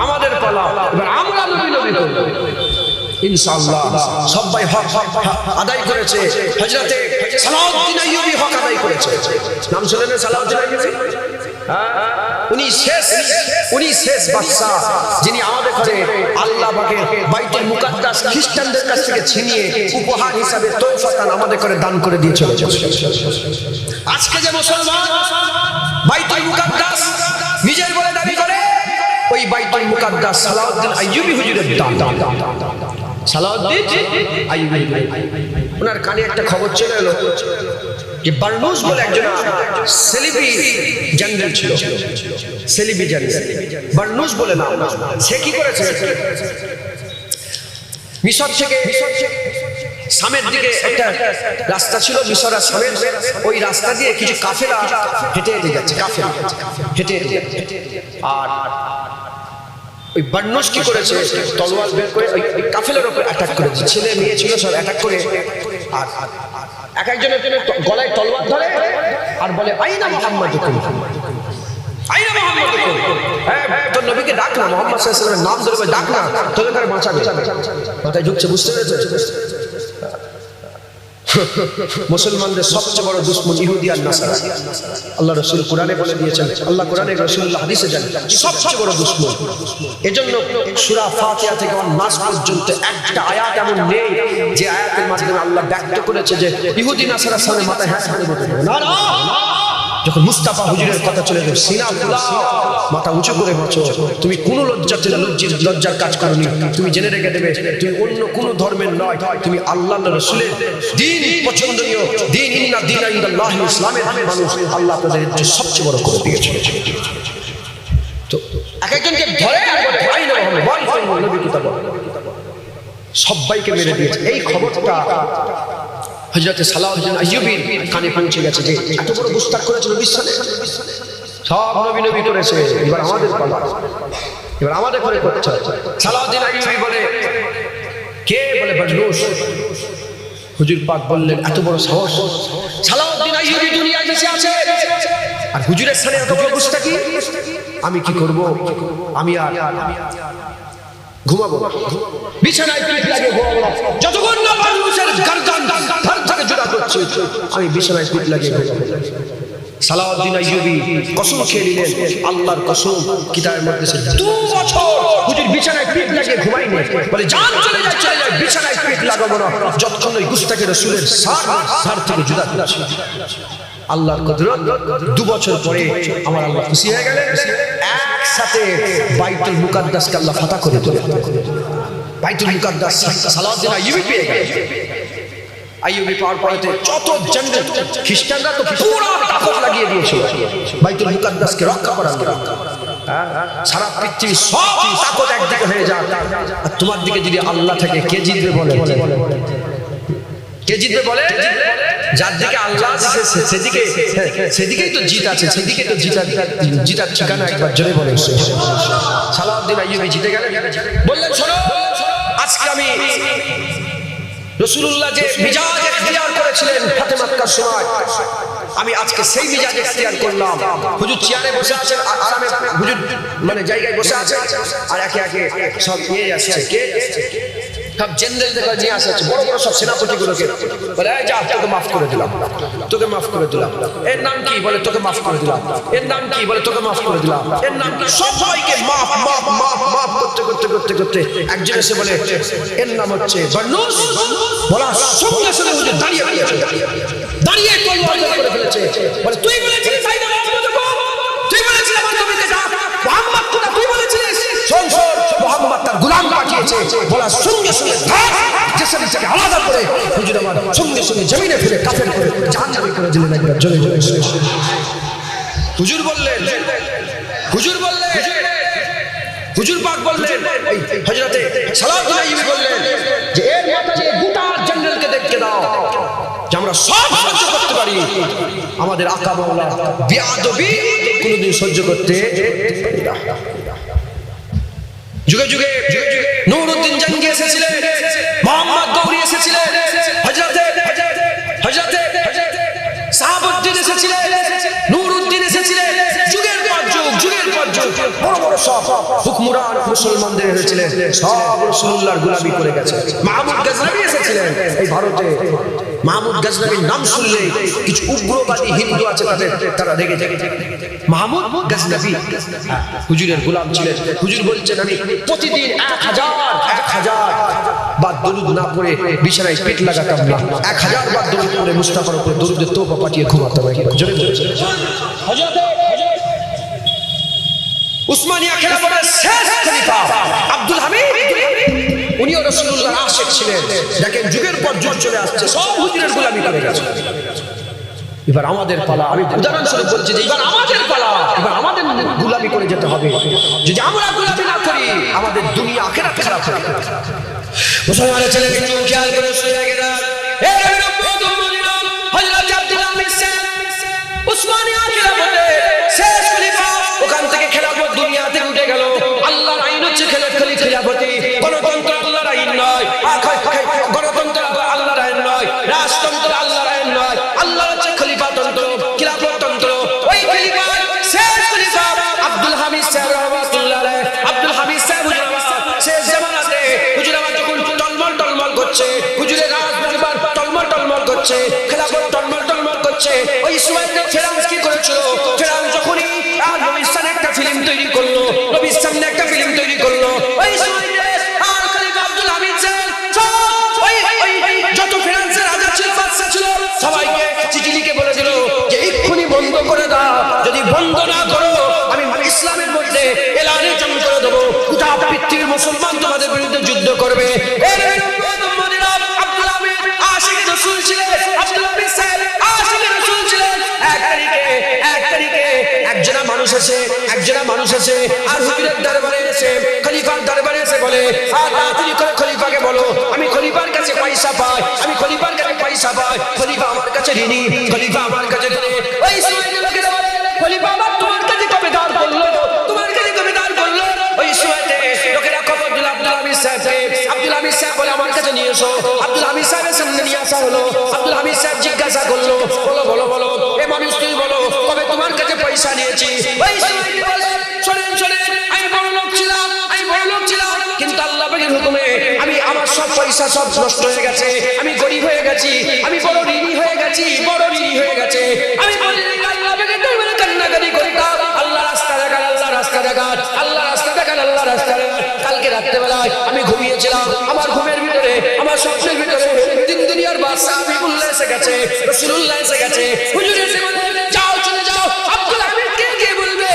Speaker 1: আমাদের পালা, এবার আমরা নবী নবী করব ইনশাআল্লাহ। সবাই হক আদায় করেছে, হযরতে সালাউদ্দিন আইয়ুবী হক আদায় করেছে। নাম শুনেন সালাউদ্দিন আইয়ুবী? উনি শেষ বাদশা যিনি আমাদের ঘরে আল্লাহ পাকের বাইতুল মুকাদ্দাস খ্রিস্টানদের কাছ থেকে ছিনিয়ে উপহার হিসাবে তোফাতান আমাদের ঘরে দান করে দিয়ে চলেছে। আজকে যে মুসলমান বাইতুল মুকাদ্দাস নিজের বলে দাবি করে, ওই বাইতুল মুকাদ্দাস সালাউদ্দিন আইয়ুবী হুজুরের দান। সালাউদ্দিন আইয়ুবী ওনার কানে একটা খবর চলে এলো যে বার্নুস বলে একজন সেলিবি জেনারেল ছিল, সেলিবি জেনারেল বার্নুস বলে নাম। সে কি করেছে, মিশর থেকে শামের দিকে একটা রাস্তা ছিল, মিশর আর শামের, ওই রাস্তা দিয়ে কিছু কাফেলা হেঁটে হেঁটে যাচ্ছে, কাফেলা হেঁটে হেঁটে যাচ্ছে। আর ওই বার্নুস কি করেছে, তলোয়ার বের করে ওই কাফেলার উপর অ্যাটাক করেছে। ছেলে মেয়ে ছিল সব অ্যাটাক করে, আর এক একজনের গলায় তলোয়ার ধরে আর বলে, আইনা মুহাম্মাদুকুম, আইনা মুহাম্মাদুকুম, তোর নবীকে ডাক না, মুহাম্মদ সাল্লাল্লাহু আলাইহি ওয়াসাল্লামের নাম ধরে ডাক না, তোদের করে বাঁচাবে। কথায় ঢুকছে, বুঝতে পেরেছো? মুসলমানদের সবচেয়ে বড় দুশমন ইহুদি আর নাসারা। আল্লাহ রাসূল কোরআনে বলে দিয়েছেন, আল্লাহ কোরআনে, রাসূলুল্লাহ হাদিসে জানেন সবচেয়ে বড় দুশমন। এজন্য সূরা ফাতিহা থেকে নাস পর্যন্ত একটা আয়াত এমন নেই যে আয়াতের মাধ্যমে আল্লাহ ব্যক্ত করেছে যে ইহুদি নাসারার সামনে মাথায় হাত দিয়ে বলবে না না। যখন মুস্তাফা হুজুরের কথা চলে যায়, সিনা ফুলাও, মাথা উঁচু করে বাঁচো, তুমি কোনো লজ্জার কাজ করনি, তুমি জেনে রেখে দেবে তুমি অন্য কোনো ধর্মের নয়, তুমি আল্লাহর রাসূলের দ্বীন পছন্দনীয় দ্বীন, ইন্না দীনা ইনদাল্লাহি ইসলামের মানুষ আল্লাহ আপনাদের সবচেয়ে বড় করে দিয়েছে। তো এক একজনকে ধরে আর বলে, আইনা মুহাম্মদ বল নবী কিতাব, সবাইকে মেরে দিয়েছে। এই খবরটা হযরত সালাউদ্দিন আইয়ুবীর কানে পৌঁছে গেছে যে এত বড় গুস্তাখ করেছিল বিশ্বাসে, সব নবী নবী করেছে, এবার আমাদের পালা, এবার আমাদের করে করছে। সালাউদ্দিন আইয়ুবী বলে, কে বলে? বার্নুস। হুজুর পাক বললেন, এত বড় সাহস, সালাউদ্দিন আইয়ুবী দুনিয়ায় বেঁচে আছে আর হুজুরের সামনে এত বড় গুস্তাখি, আমি কি করব? আমি আর ঘুমাবো না, বিছানায় পিঠ লাগিয়ে ঘুমাবো না, যতক্ষণ না বার্নুসের গর্দান ধর থেকে জোড়া করছে, আমি বিছানায় পিঠ লাগিয়ে ঘুমাবো। সালাউদ্দিন আইয়ুবী কসম খেয়ে নিলেন, আল্লাহর কসম, কিতাবের মধ্যে 2 বছর হুজুর বিছানায় পিঠ লাগিয়ে ঘুমাইনি, বলে জান চলে যায় চলে যায়, বিছানায় পিঠ লাগাবো না যতক্ষণ ওই গুস্তাখি রাসূলের সার থেকে জোড়া করছে। আল্লাহর কুদরত, 2 বছর পরে আমার আল্লাহ খুশি হয়ে গেলেন, একসাথে বাইতুল মুকাদ্দাসকে আল্লাহ ফাতা করে দিলেন। বাইতুল মুকাদ্দাস সালাউদ্দিন আইয়ুবী পেয়ে গেলেন। আইয়ুবী পাওয়ার পরেতে যত জেনারেল খ্রিস্টানরা তো পুরো তাকত লাগিয়ে দিয়েছিল বাইতুল মুকাদ্দাসকে রক্ষা করার জন্য। সারা পৃথিবী সব তাকত একদিকে হয়ে যাক, আর তোমার দিকে যদি আল্লাহ থাকে, কে জিতবে বলে? কে জিতবে বলে? যার দিকে আল্লাহ দিয়েছে সেদিকেই তো জিত আছে, সেদিকে তো জিতার ঠিকানা একবার জোরে বলে। সালাউদ্দিন আইয়ুবী জিতে গেলেন, বললেন শোনো আজকে আমি রাসূলুল্লাহ যে মিজাজ এখতিয়ার করেছিলেন ফাতে মক্কার সময়, আমি আজকে সেই মিজাজ এখতিয়ার করলাম। হুজুর চেয়ারে বসে আছেন, আরামে হুজুর মানে জায়গায় বসে আছেন, আর একে একে সব নিয়ে আসছে, কে সব জেনারেলদের নিয়ে আসছে, বড় বড় সব সেনাপতিগুলোকে বলে যা তোকে মাফ করে দিলাম, তোকে মাফ করে দিলাম, এর নাম কি বলে তোকে মাফ করে দিলাম, এর নাম কি বলে তোকে মাফ করে দিলাম, এর নাম কি, সবাইকে মাফ মাফ মাফ মাফ করতে করতে করতে করতে একজন এসে বলে এর নাম হচ্ছে বান্নুস। বলার সঙ্গে সঙ্গে হুজুর দাঁড়িয়ে দাঁড়িয়ে তলোয়ার বের করে ফেলেছে, বলে তুই বলেছিলিস তাই না, তুই বলেছিস আমার নবীকে ডাক, মুহাম্মদ কোথা, তুই বলেছিলিস শোন শোন মুহাম্মদ তার গোলাম পাঠিয়েছে। বলার সঙ্গে সঙ্গে জিসম থেকে আলাদা করে হুজুর আমার সঙ্গে সঙ্গে জমিনে ফেলে কাফের করে জাহান্নামে করে দিলেন একবার জোরে জোরে। হুজুর বললেন, হুজুর বললেন, হুজুর পাক বললেন, হযরতে সালাউদ্দিন আইয়ুবী বললেন যে এর মাথা দিয়ে গোটা জঙ্গলকে দেখতে দাও যে আমরা সব সহ্য করতে পারি, আমাদের আকা মাওলা বেয়াদবি কোনোদিন সহ্য করতে পারি না। যুগে যুগে নূরউদ্দিন জঙ্গি এসেছিলেন, মোহাম্মদ গৌরী এসেছিলেন, হযরতে সাহাবউদ্দিন এসেছিলেন, নূরউদ্দিন এসেছিলেন, যুগের পর যুগ বড় বড় সব হুকমরান মুসলমানদের এসেছিলেন, সব রাসূলুল্লাহর গোলামি করে গেছে। মাহমুদ গজনবী এসেছিলেন এই ভারতে। মাহমুদ গজনবীর নাম শুনলে কিছু উগ্রবাদী হিন্দু আছে তারা রেগে যায়। মাহমুদ গজনবী হুজুরের গোলাম ছিলেন। হুজুর বলছেন আমি প্রতিদিন 1000 বার দরুদ না পড়ে বিছানায় পিঠ লাগাতাম না, 1000 বার দরুদ পড়ে মুস্তাফার উপরে দরুদের তওবা পাঠিয়ে ঘুমাতাম। জোরে জোরে হযরত উসমানিয়া খেলাফতের শেষ খলিফা আব্দুল হামিদ, উনিও রাসূলুল্লাহর আশিক ছিলেন। দেখেন যুগের পর যুগ চলে আসছে, সব হুজুরের গোলামি করে গেছে। এবার আমাদের পালা, আমি উদাহরণস্বরূপ বলছি যে এবার আমাদের পালা, এবার আমাদের গোলামি করে যেতে হবে। যদি আমরা গোলামি না করি আমাদের দুনিয়া আখিরাত খারাপ হবে। মুসলমানের ছেলে কিন্তু খেয়াল করে শুনে গেরা হে রব্বুল মুমিনিন হযরত আব্দুল হামিদ উসমানিয়া খেলাফতে শেষ খলিফা, ওখান থেকে খেলাফত দুনিয়াতে উঠে গেল। আল্লাহর আইন হচ্ছে খেলাফতি, গণতন্ত্র আল্লাহর আইন নয়, গণতন্ত্র আল্লাহর আইন নয়, রাজতন্ত্র আল্লাহর আইন নয়, আল্লাহ হচ্ছে খলিফাতন্ত্র, খিলাফততন্ত্র। ওই খলিফার শেষ খলিফা আব্দুল হামিদ সাহেব রাহমাতুল্লাহ আলাইহি, আব্দুল হামিদ সাহেব হুজুর আমার শেষ জামানাতে হুজুর আমার যখন টলমল করছে, হুজুরের রাজ দরবার টলমল করছে, খেলাফত টলমল করছে, ওই সময়তে ফেরাউন কি করেছিল? ফেরাউন যখনই নবীর সামনে একটা ফিল্ম তৈরি করলো, নবীর সামনে একটা ফিল্ম তৈরি করলো, ওই সময়তে আর খলিফা আব্দুল হামিদ সাহেব ওই যত ফ্রান্সের রাজা ছিল, বাদশা ছিল, সবাইকে চিঠি লিখে বলে দিল যে এক্ষুনি বন্ধ করে দাও, যদি বন্ধ না করো আমি ইসলামের মধ্যে এলানে জং করে দেবো, গোটা পৃথিবীর মুসলমান তোমাদের বিরুদ্ধে যুদ্ধ করবে। আব্দুল হামিদ আশিক রাসূল ছিলেন, আব্দুল হামিদ সাহেব আশিক রাসূল ছিলেন। এক তারিখে একজনা মানুষ এসে আর হুজুরের দরবারে এসে, খলিফার দরবারে এসে বলে তাড়াতাড়ি করে খলিফাকে বলো আমি খলিফার কাছে পয়সা পাই, আমি খলিফার কাছে পয়সা পাই, খলিফা আমার কাছে ঋণী, খলিফা আমার কাছে ঋণী। ওই সময় লোকেরা বলে খলিফা আমার তোমার কাছে কবে দাঁড় করলো, তোমার কাছে কবে দাঁড় করলো? ওই সময়তে লোকেরা খবর দিল আব্দুল হামিদ সাহেবকে। আব্দুল হামিদ সাহেব বলে আমার কাছে নিয়ে এসো। আব্দুল হামিদ সাহেবের সামনে নিয়ে আসা হলো। আব্দুল হামিদ সাহেব জিজ্ঞাসা করলো, বলো বলো এ মানুষ তুমি বলো কবে তোমার কাছে পয়সা নিয়েছি? ওই সময়তে বলে শোনেন আমি বড় লোক ছিলাম, কিন্তু আল্লাহ পাকের হুকুমে আমি আমার সব পয়সা সব নষ্ট হয়ে গেছে, আমি গরিব হয়ে গেছি, আমি বড় ঋণী হয়ে গেছি। আমি বলি আল্লাহ পাকের দরবারে কান্নাকাটি করতাম, আল্লাহ রাস্তা দেখান, আল্লাহ রাস্তা দেখান, আল্লাহ রাস্তা দেখান, আল্লাহ রাস্তা দেখান। কালকে রাত্রেবেলায় আমি ঘুমিয়েছিলাম, আমার ঘুমের ভিতরে, আমার স্বপ্নের ভিতরে তিন দুনিয়ার বাদশা হাবিবুল্লাহ এসে গেছে, রাসূলুল্লাহ এসে গেছে, হুজুর এসে বলে যাও চলে যাও, আব্দুল হামিদকে গিয়ে বলবে,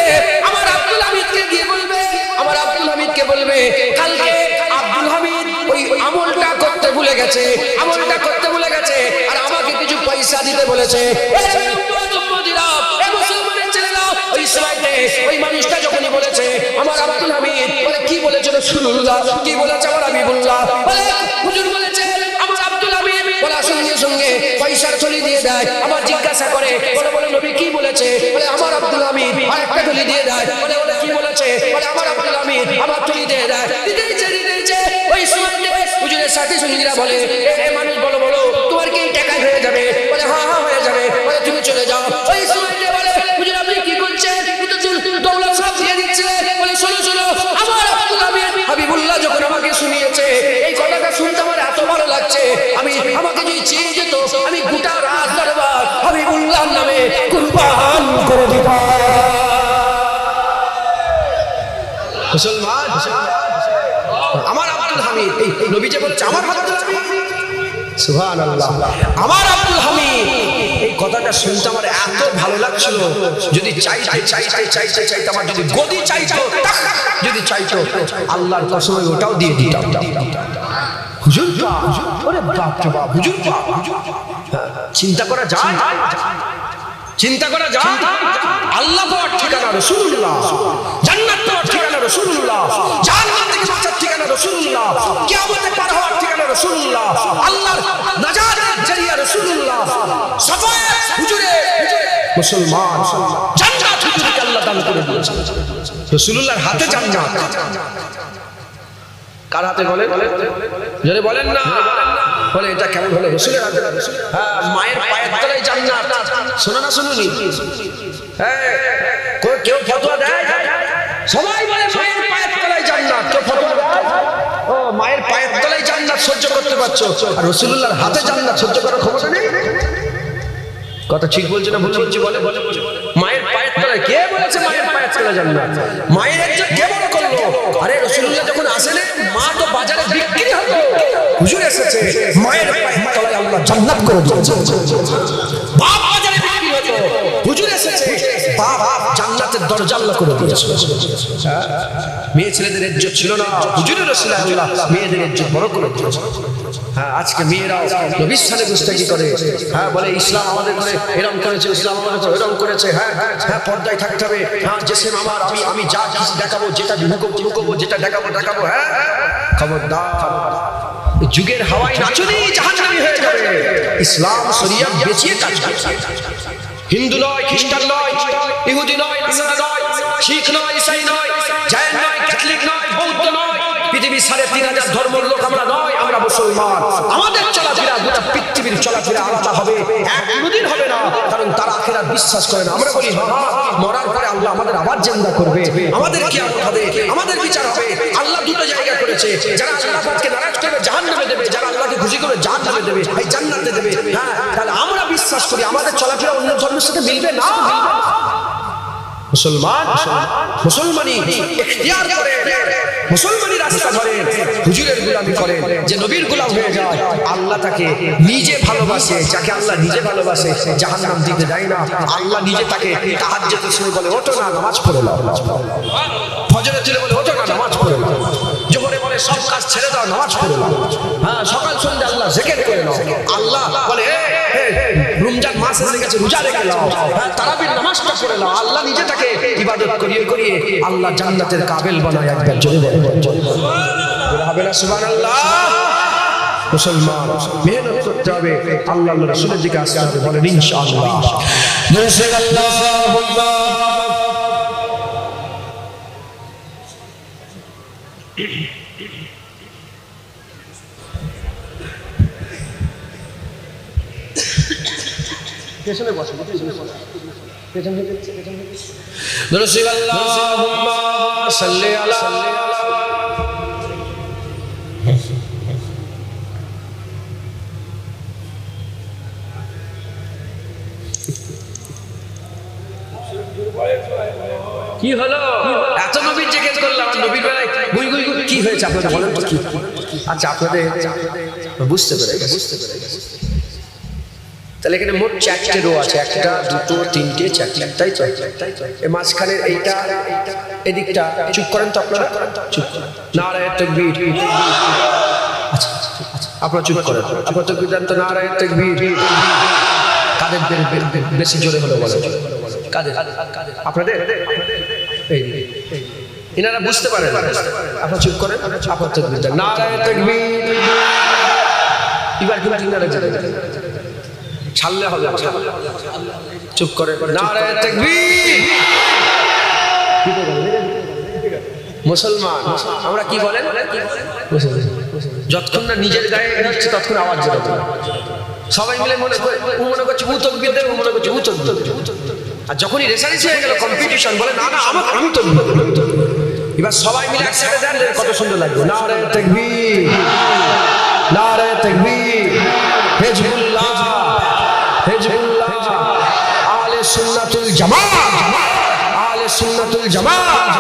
Speaker 1: আমার আব্দুল হামিদকে গিয়ে বলবে, আমার আব্দুল হামিদকে বলবে কালকে আব্দুল হামিদ ওই আমলটা করতে ভুলে গেছে, আর আমাকে কিছু পয়সা দিতে বলেছে। ওই সময়তে ওই মানুষটা যখনই বলেছে আমার আব্দুল হামিদ বলে কি বলেছে রাসূলুল্লাহ, কি বলেছে আমার হাবিবুল্লাহ, বলে হুজুর বলেছে আমার আব্দুল হামিদ বলার সঙ্গে সঙ্গে পয়সার থলি দিয়ে দেয়, আবার জিজ্ঞাসা করে, বলে বলে নবী কি বলেছে? বলে আমার আব্দুল হামিদ, আর একটা থলি দিয়ে দেয়। বলে বলে কি বলেছে? বলে আমার আব্দুল হামিদ, আমার থলি দিয়ে দেয়। দিতেইছে ওই সময়তে হুজুরের সাথী সঙ্গীরা বলে, এ মানুষ বলো বলো তোমার কি টাকা হয়ে যাবে? বলে হ্যাঁ হ্যাঁ হয়ে যাবে। বলে তুমি চলে যাও। ওই সময়তে বলে হুজুর আপনি কি করছেন? দৌলত সব দিয়ে দিচ্ছে। বলে শোনো শোনো, আমার আব্দুল হামিদ হাবিবুল্লাহ যখন আমাকে শুনিয়েছে, এই কথাটা শুনতে আমার এত ভালো লাগছে, আমাকে যদি চেয়ে যেত আমি গোটা রাত দরবার হাবিবুল্লাহর নামে কুরবান করে দিতাম। মুসলমান, আমার আব্দুল হামিদ, এই নবী যে বলেছে আমার আব্দুল হামিদ, সুবহানাল্লাহ, আমার আব্দুল হামিদ, এই কথাটা শুনতে আমার এত ভালো লাগছিল, যদি চাইতে আমার যদি গদি চাইতো, যদি চাইতো আল্লাহর কসমে ওটাও দিয়ে দিতাম। হুজুর ওরে বাপ রে বাপ, হুজুর চিন্তা করা যায়, চিন্তা করা যায়, আল্লাহ পাওয়ার ঠিকানা রাসূলুল্লাহ, জান্নাত পাওয়ার ঠিকানা রাসূলুল্লাহ, জাহান্নাম থেকে বাঁচার ঠিকানা রাসূলুল্লাহ, কিয়ামতে পার হওয়ার ঠিকানা রাসূলুল্লাহ, আল্লাহর নাজাতের জরিয়া রাসূলুল্লাহ, সাফায়ে হুজুরে মুসলমান, জান্নাত হুজুরকে আল্লাহ দান করে দিয়েছেন। রাসূলুল্লাহর হাতে জান্নাত, কার হাতে বলেন? যদি বলেন না, বলে এটা কেমন হলো? রাসূলের হাতে। হ্যাঁ, মায়ের পায়ের তলায় জান্নাত। শোনো না শুনুনি? হ্যাঁ, কেউ ফতোয়া দেয়? সবাই বলে মায়ের পায়ের তলায় জান্নাত। কেউ ফতোয়া দেয়? ও মায়ের পায়ের তলায় জান্নাত সহ্য করতে পারছো, আর রাসূলুল্লাহর হাতে জান্নাত সহ্য করার ক্ষমতা নেই? কথা ঠিক বলছে না ভুল বলছি? বলে মায়ের পায়ের তলায়, কে বলেছে মায়ের পায়ের তলায় জান্নাত? মায়ের একজন কে বড় করলো? আরে রাসূলুল্লাহ যখন আসেন মা তো বাজারে বিক্রি হতো, হুজুর এসেছে মায়ের পায়ের তলায় আল্লাহ জান্নাত করে দিয়েছে। বাপ বাজারে বিক্রি হতো, হুজুর এসেছে বাপ জান্নাতের দরজা আল্লাহ করে দিয়েছে। মেয়ে ছেলেদের ইজ্জত ছিল না, হুজুরের রাসূলুল্লাহ মেয়েদের ইজ্জত বড় করে দিয়েছে। হ্যাঁ, আজকে মেয়েরা নবীর সাথে গুস্তাখি করে। হ্যাঁ, বলে ইসলাম আমাদের করে এরকম করেছে, ইসলাম আমাদের করে এরকম করেছে। হ্যাঁ হ্যাঁ, পর্দায় থাকতে হবে। হ্যাঁ, জেসেম আমার, আমি যা কিছু দেখাবো, যেটা লুকাবো, যেটা দেখাবো। হ্যাঁ, খবরদার, যুগের হাওয়ায় নাচনি, জাহান্নামী হয়ে যাবে। ইসলাম শরিয়ত বেঁচিয়ে কাজ করছে। হিন্দু নয়, খ্রিস্টান নয়, ইহুদি নয়, নাসারা নয়, শিখ নয়, ইসাই নয়, জৈন নয়, ক্যাথলিক নয়, বৌদ্ধ নয়, পৃথিবীর ৩.৫০০ ধর্মের লোক আমরা নয়, আমরা মুসলমান। আমাদের চলাফেরা গোটা পৃথিবীর চলাফেরা আলাদা হবে, কোনোদিন হবে না, কারণ তারা আখিরাত বিশ্বাস করে না। আমরা বলি হ্যাঁ, মরার পরে আল্লাহ আমাদের আবার জিন্দা করবে, আমাদের কিয়ামত হবে, আমাদের বিচার হবে। আল্লাহ দুটো জায়গা করেছে, যারা আল্লাহ পাককে নারাজ করবে জাহান্নামে দেবে, যারা আল্লাহকে খুশি করবে জান্নাতে দেবে, এই জান্নাতে দেবে। হ্যাঁ, তাহলে আমরা বিশ্বাস করি আমাদের চলাফেরা অন্য ধর্মের সাথে মিলবে না। মুসলমান মুসলমানি ইখতিয়ার করে, মুসলমানি রাস্তা ধরে, হুজুরের গোলামি করে, যে নবীর গোলাম হয়ে যায় আল্লাহ তাকে নিজে ভালোবাসে। যাকে আল্লাহ নিজে ভালোবাসে জাহান্নাম দিতে দেয় না। আল্লাহ নিজে তাকে তাহাজ্জুদের সময় বলে ওঠো না নামাজ পড়ে নাও, ফজরের দিলে বলে ওঠো না নামাজ পড়ে নাও, জোহরে বলে সব কাজ ছেড়ে দাও নামাজ পড়ে নাও। হ্যাঁ, সকাল সন্ধ্যা আল্লাহ জিকির করে নাও। আল্লাহ বলে রমজান মাস এসে গেছে, রোজা রেখে নাও। হ্যাঁ, তারাবির নামাজটা পড়ে নাও। আল্লাহ নিজে তাকে ইবাদত করিয়ে করিয়ে আল্লাহ জান্নাতের কাবিল বানায়। একবার জোরে বলে হবে না সুবহানাল্লাহ? মুসলমান মেহনত করতে হবে, আল্লাহ রাসূলের দিকে আসতে হবে। বলেন ইনশাআল্লাহ। আল্লাহুম্মা পেছনে বসো, পেছনে দরুদ আল্লাহুম্মা সাল্লি আলা কি হলো? এত নবীর জিকির করলাম, নবীর বেলায় গুই গুই গুই কি হয়েছে আপনাদের বলেন তো? কি আচ্ছা, আপনাদের বুঝতে পেরে তাহলে এখানে মোট 4টে রো আছে, 1 2 3 4, তাই তো? এই মাঝখানের এইটা এদিকটা চুপ করেন তো আপনারা, চুপ করেন। নারায়ে তাকবীর। আচ্ছা আপনারা চুপ করেন, আপনারা তাকবীর দেন তো। নারায়ে তাকবীর। কাদের বেশি জোরে হলো বলেন? কাদের? আপনাদের? এই এনারা বুঝতে পারেন, আপনারা চুপ করেন, আপনারা তাকবীর দেন। নারায়ে তাকবীর। এবার কিন্তু এনারা ছাড়লে হবে, চুপ করে। নারায়ে তাকবীর। মুসলমান আমরা কি বলেন, যতক্ষণ না নিজের গায়ে দিচ্ছে ততক্ষণ আওয়াজ যেতে হবে। সবাই মিলে মনে করছে ও তকবীর দেবে, ও মনে করছে ও তকবীর দেবে। আর যখনই রেসারেসি হয়ে গেল, কম্পিটিশন, বলে না না আমি তকবীর দেব। এবার সবাই মিলে একসাথে দেন, কত সুন্দর লাগবে। নারায়ে তাকবীর, নারায়ে তাকবীর। হিজবুল্লাহ, হিজবুল্লাহ, আহলে সুন্নাতুল জামাত, আহলে সুন্নাতুল জামাত,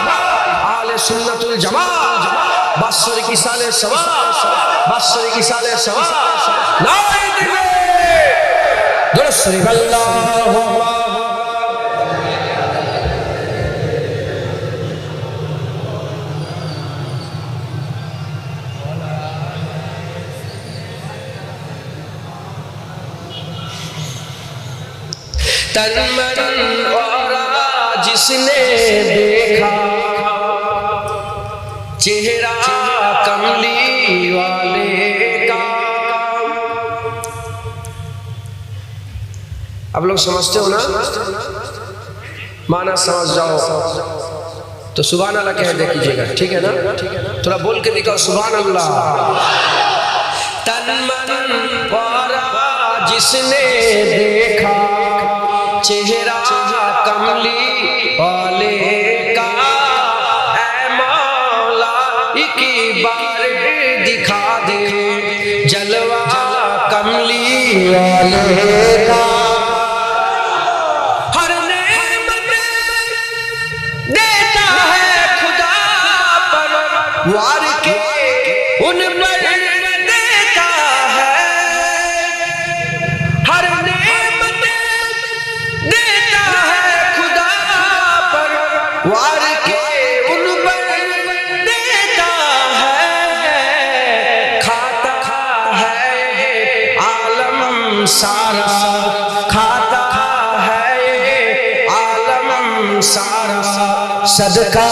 Speaker 1: আহলে সুন্নাতুল জামাত। বাৎসরিক ইসালে সওয়াব, বাৎসরিক ইসালে সওয়াব। নারায়ে তাকবীর। দুরূদ শরীফ। আল্লাহু तन मन औरा जिसने देखा चेहरा कमली वाले का। आप लोग समझते हो ना, माना समझ जाओ तो सुभान अल्लाह कह दे कीजिएगा, ठीक है ना? थोड़ा बोल के दिखाओ सुभान अल्लाह। तन मन औरा जिसने देखा चेहरा कमली वाले का, ऐ मौला एक बार दिखा दे जलवा कमली वाले का। हर नेमत देता है खुदा पर वार के उन पर देता है। हर वार के उन पर देता है। खाता है आलम सारा, खाता है आलम सारा, सदका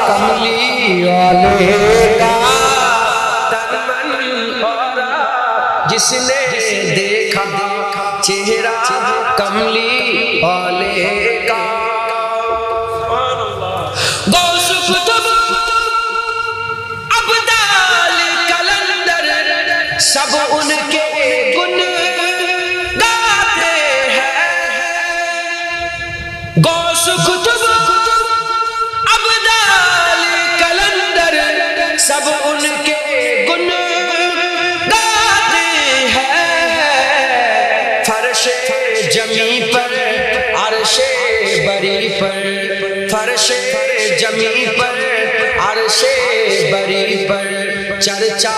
Speaker 1: कमली वाले का। तन मन औरा जिसने देखा चेहरा कमली वाले का। सब उनके गुण गाते हैं। गौस कुतुब अब्दाल कलंदर सब उनके गुण गाते हैं। फर्शे जमी पर अर्शे बरी पर, फर्शे जमी पर अर्शे बरी पर चर्चा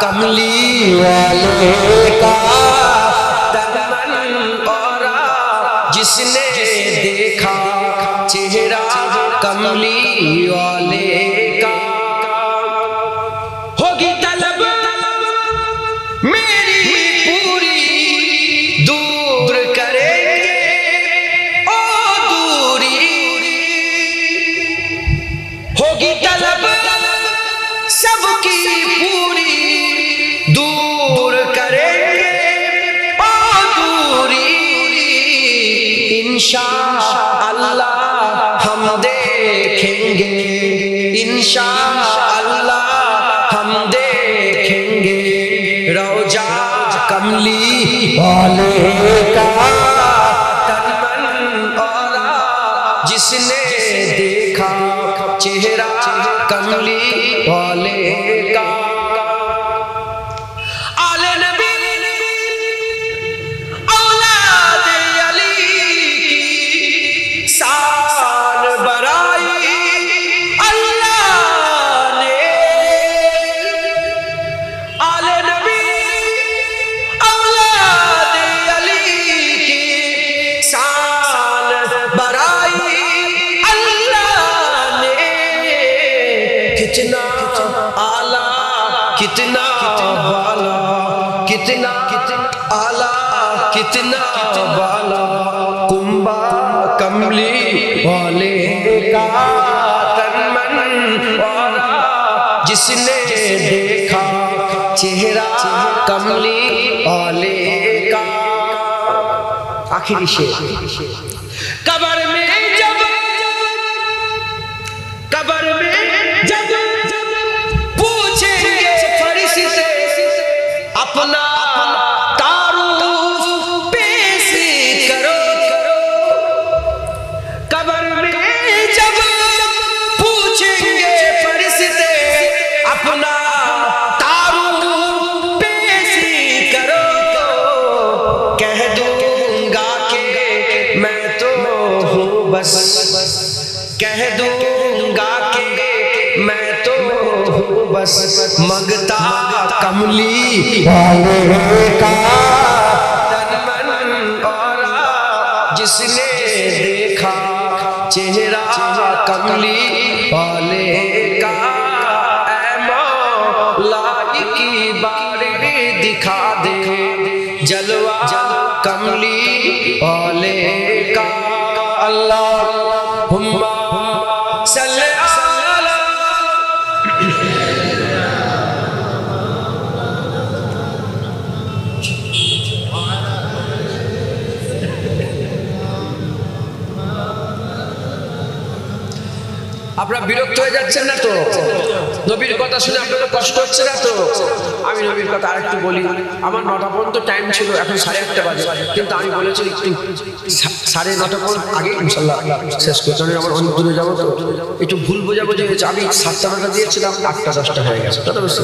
Speaker 1: कमली वाले का। तन मन औरा जिसने देखा चेहरा कमली वाले का। होगी तलब मेरी पूरी दूर करेंगे ओ दूरी। होगी तलब सबकी पूरी दूर करेंगे ओ दूरी। इंशाअल्लाह हम देखेंगे, इंशाअल्लाह हम देखेंगे रौजा कमली वाले का। तन मन औरा जिसने देखा चेहरा कमली वाले का। आले नबी औलाद अली की शान बराई अल्लाह ने। आले नबी औलाद अली की शान बराई अल्लाह ने। कितना आला कितना वाला, कितना आला कितना वाला कुंबा कमली वाले का। तन मन वाला जिसने देखा चेहरा कमली वाले का। आखिरी शेर कब्र में जब पूछेंगे फरिश्ते अपना तारुफ पेश करो कब्र में जब पूछेंगे फरिश्ते अपना तारुफ पेश करो कह दूंगा कि मैं तो हूँ बस कह दूंगा कि मैं तो हूँ बस मंगता कमली वाले का तन मन और जिसने देखा चेहरा कमली वाले का ऐ मौला की बारी दिखा दे जलवा कमली वाले का अल्लाहुम्मा सल्ली अला আপনারা বিরক্ত হয়ে যাচ্ছেন না তো নবীর কথা শুনে আপনাদের কষ্ট হচ্ছে না তো আমি নবীর কথা আরেকটু বলি আমার 9টা পর্যন্ত টাইম ছিল এখন 8:30 বাজে কিন্তু আমি বলেছি একটু 9:30 পর্যন্ত আগে ইনশাআল্লাহ শেষ করতে আমি আমার অনেক দূরে যাবো তো একটু ভুল বোঝাবুঝি হয়েছে আমি 7টা দিয়েছিলাম 8টা 10টা হয়ে গেছে কথা বুঝতে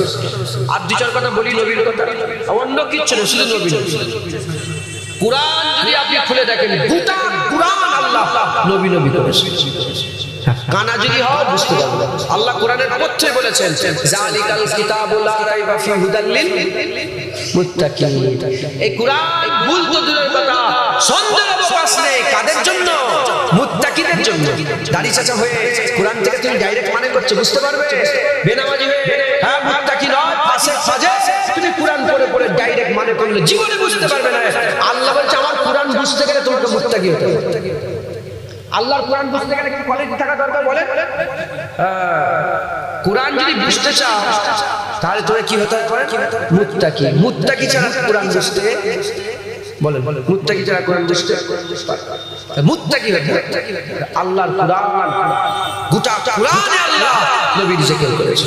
Speaker 1: আর দুই চার কথা বলি নবীর কথা অন্য কিছু না শুধু নবী কুরআন যদি আপনি খুলে দেখেন গোটা কুরআন আল্লাহ নবী নবী করেছে কানা যদি হয় বুঝতে পারবে আল্লাহ কোরআনের পথে বলেছেন জালিকাল কিতাবুল লা রাইবা ফি হুদাল লিল মুত্তাকিন এই কোরআন ভুল তো দূরের কথা সন্দেহ অবকাশ নেই কাদের জন্য মুত্তাকিদের জন্য দাড়ি চাচা হয়ে কোরআন থেকে তুমি ডাইরেক্ট মানে করছো বুঝতে পারবে বেনামাজি হয়ে হ্যাঁ মুত্তাকি নয় ফাসিক ফাজে তুমি কোরআন পড়ে ডাইরেক্ট মানে করলে জীবনে বুঝতে পারবে না আল্লাহ বলছে আমার কোরআন বুঝতে গেলে তোমাকে মুত্তাকি হতে হবে আল্লাহর কোরআন বুঝতে গেলে কি কোয়ালিটি থাকা দরকার বলে কোরআন যদি বুঝতে চাও তাহলে তোরে কি হতে হবে মুত্তাকি মুত্তাকি ছাড়া কোরআন বুঝতে বলেন মুত্তাকি ছাড়া কোরআন বুঝতে মুত্তাকি হতে আল্লাহর কোরআন গোটা কোরআনে আল্লাহ নবীর জিকির করেছে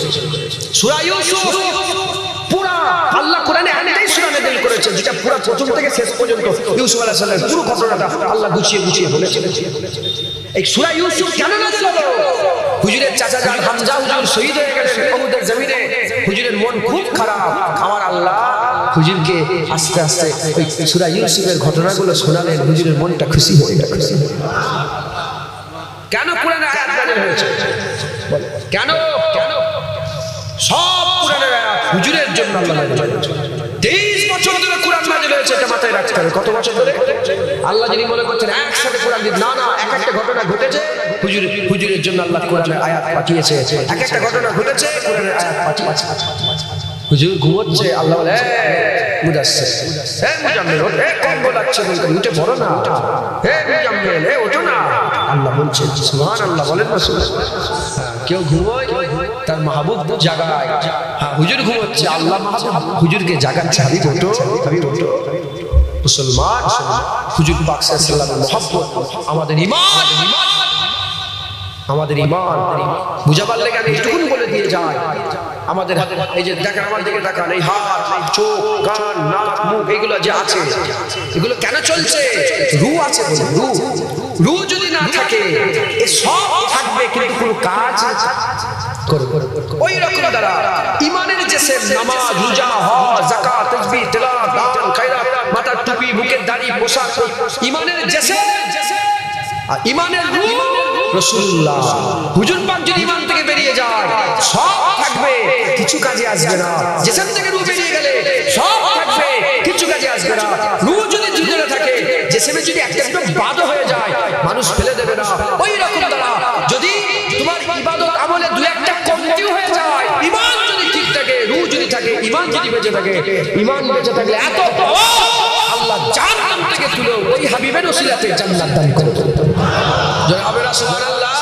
Speaker 1: সূরা ইউসুফ পুরা আল্লাহ কোরআনে একটাই সূরা নাযিল করেছে যেটা পুরো প্রথম থেকে শেষ পর্যন্ত ইউসুফ আলাইহিস সালামের পুরো ঘটনাটা আল্লাহ গুছিয়ে বলেছেন এই সূরা ইউসুফ কেন নাযিল হলো হুজুরের চাচা জান হামজা হুজুর শহীদ হয়ে গেলেন উহুদের জমিনে হুজুরের মন খুব খারাপ আমার আল্লাহ হুজুরকে আস্তে আস্তে ওই সূরা ইউসুফের ঘটনাগুলো শোনালেন হুজুরের মনটা খুশি হয়ে গেল কেন কোরআনে আয়াত নাযিল হয়েছে কেন সব কোরআনের আয়াত হুজুরের জন্য আল্লাহ নাযিল করেছেন 23 বছর ধরে কোরআন নাযিল হয়েছে এটা মাথায় রাখতে হবে কত বছর ধরে আল্লাহ যদি মনে করছেন একসাথে কোরআন দিন না এক একটা ঘটনা ঘটেছে হুজুরের জন্য আল্লাহ কোরআনের আয়াত পাঠিয়েছে এক একটা ঘটনা ঘটেছে কোরআনের আয়াত পাঠিয়েছে হুজুর ঘুমোচ্ছে আল্লাহ বলে মুদাসসির হে মুজাম্মিল ওঠে কম বলাচ্ছে বলতে উঠে পড়ো না হে মুজাম্মিল ওঠো না আল্লাহ বলছে সুবহানাল্লাহ বলেন না কেউ ঘুমোয় তার মাহবুব জাগায় হ্যাঁ হুজুর ঘুমোচ্ছে আল্লাহ মাহবুব হুজুরকে জাগাচ্ছে হাবিব ওঠো মুসলমান হুজুর পাক সাল্লাল্লাহু আলাইহি ওয়াসাল্লামের মহব্বত আমাদের ঈমান বুঝাবার লেগে আমি একটুকুন বলে দিয়ে যাই আমাদের এই যে দেখেন আমার দিকে তাকান এই হাত চোখ কান নাক মুখ এগুলো যে আছে এগুলো কেন চলছে রূহ আছে রূহ যদি না থাকে এ সব থাকবে কিন্তু কোনো কাজ করবে ওই রকম দ্বারা ঈমানের যে নামাজ রোজা হজ যাকাত তাসবিহ তিলাওয়াত দান খায়রাত মাথার টুপি বুকের দাড়ি পোশাক ঈমানের আর ঈমানের রূহ রাসূলুল্লাহ হুজুর পাক যদি ঈমান থেকে বেরিয়ে যায় সব থাকবে কিছু কাজে আসবে না জিসম থেকে রূহ বেরিয়ে গেলে সব থাকবে কিছু কাজে আসবে না রূহ যদি ভিতরে থাকে জিসমে যদি একটা বাদ হয়ে যায় মানুষ ফেলে দেবে না ওই রকম দ্বারা যদি তোমার ইবাদত আমলে দুই একটা কমতি হয়ে যায় ঈমান যদি ঠিক থাকে রূহ যদি থাকে ঈমান যদি বেঁচে থাকে ঈমান বেঁচে থাকলে এত আল্লাহ জান্নাত থেকে তুলে ওই হাবিবের ওসিলাতে জান্নাত দান করে জয় হবে না সুবহানাল্লাহ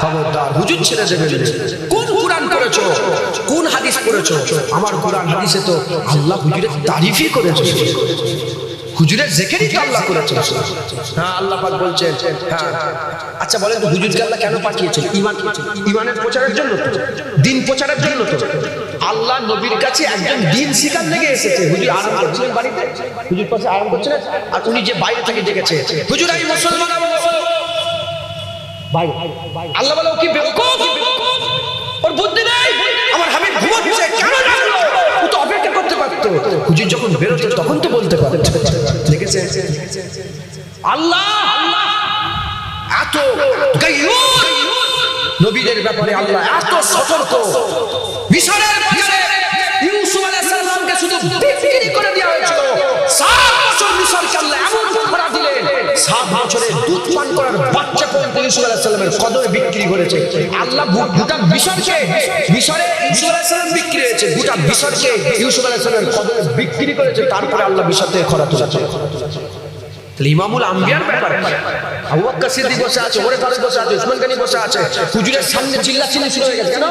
Speaker 1: খবরদার হুজুর ছেড়ে দেবেন কোন কুরআন পড়েছো কোন হাদিস পড়েছো আমার কুরআন হাদিসে তো আল্লাহ হুজুরের তারিফই করেছে হুজুরের জিকিরই তো আল্লাহ করেছেন। হ্যাঁ, আল্লাহ পাক বলছেন। হ্যাঁ, আচ্ছা বলেন তো হুজুরকে আল্লাহ কেন পাঠিয়েছেন? ঈমানের প্রচারের জন্য তো, দিন প্রচারের জন্য তো। আল্লাহ নবীর কাছে একজন দিন শিখার লেগে এসেছে। হুজুর আরাম করছিলেন বাড়িতে, হুজুর পাশে আরাম করছিলেন, আর উনি যে বাইরে থেকে ডেকেছে, হুজুর আমি মুসলমান হব। আল্লাহ বলে ও কি বেওকুফ, ওর বুদ্ধি নেই, আমার হাবিব ঘুমাচ্ছে, কেন জানলো? ও তো অপেক্ষা করতে পারতো। হুজুর যখন বেরোতো তখন তো বলতে পারতো। দেখেছে আল্লাহ এত গায়ুস, নবীদের ব্যাপারে আল্লাহ এত সতর্ক। মিশরের বাজারে ইউসুফ আলাইহিস সালামকে শুধু বিক্রি করে দেওয়া হয়েছিল। 7 বছর মিশরকে আল্লাহ এমন খরা দিলেন, 7 বছরের দুধ পান করার বাচ্চা পর্যন্ত ইউসুফ আলাইহিস সালামের কদমে বিক্রি করেছে আল্লাহ। গোটা মিশরকে, মিশরে ইউসুফ আলাইহিস সালাম বিক্রি হয়েছে, গোটা মিশরকে ইউসুফ আলাইহিস সালামের কদমে বিক্রি করেছে। তারপরে আল্লাহ মিশর থেকে খরা তুলেছে। ইমামুল আম্বিয়ার ব্যাপারে আবু বকর সিদ্দিক বসে আছে, ওমর ফারুক বসে আছে, উসমান গনি বসে আছে, হুজুরের সামনে চিল্লাচিল্লি শুরু হয়ে গেছে। কেন?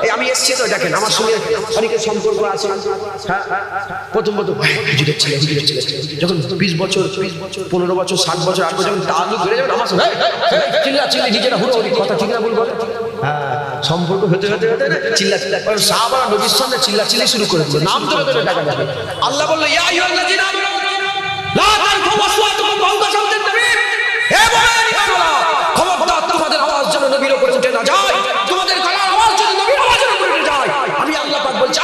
Speaker 1: এই আমি এসেছি তো, দেখেন আমার সঙ্গে অনেকের সম্পর্ক আছে। হ্যাঁ, প্রথম হুজুরের ছেলে, হুজুরের ছেলে, যখন 20 বছর 15 বছর 7 বছর 8 বছর যখন তালুক ধরে যাবেন আমার সঙ্গে চিল্লাচিল্লি, নিজেরা হুড়োহুড়ি, কথা ঠিক না ভুল বলে। হ্যাঁ, সম্পর্ক হতে হতে হতে চিল্লাচিল্লি, সাহাবারা নবীর সামনে চিল্লাচিল্লি শুরু করে দিল, নাম ধরে ধরে ডাকা যাবে। আল্লাহ বলল ইয়া আইয়ুহাল্লাযীনা আমানু লা তারফাউ আসওয়াতাকুম ফাওকা সাওতিন নবী, হে মুমিনরা, খবরদার তোমাদের আওয়াজ যেন নবীর উপরে উঠে না যায়, তোমাদের গলার আওয়াজ যেন নবীর আওয়াজের উপরে উঠে যায়। আমি আল্লাহ পাক বলছি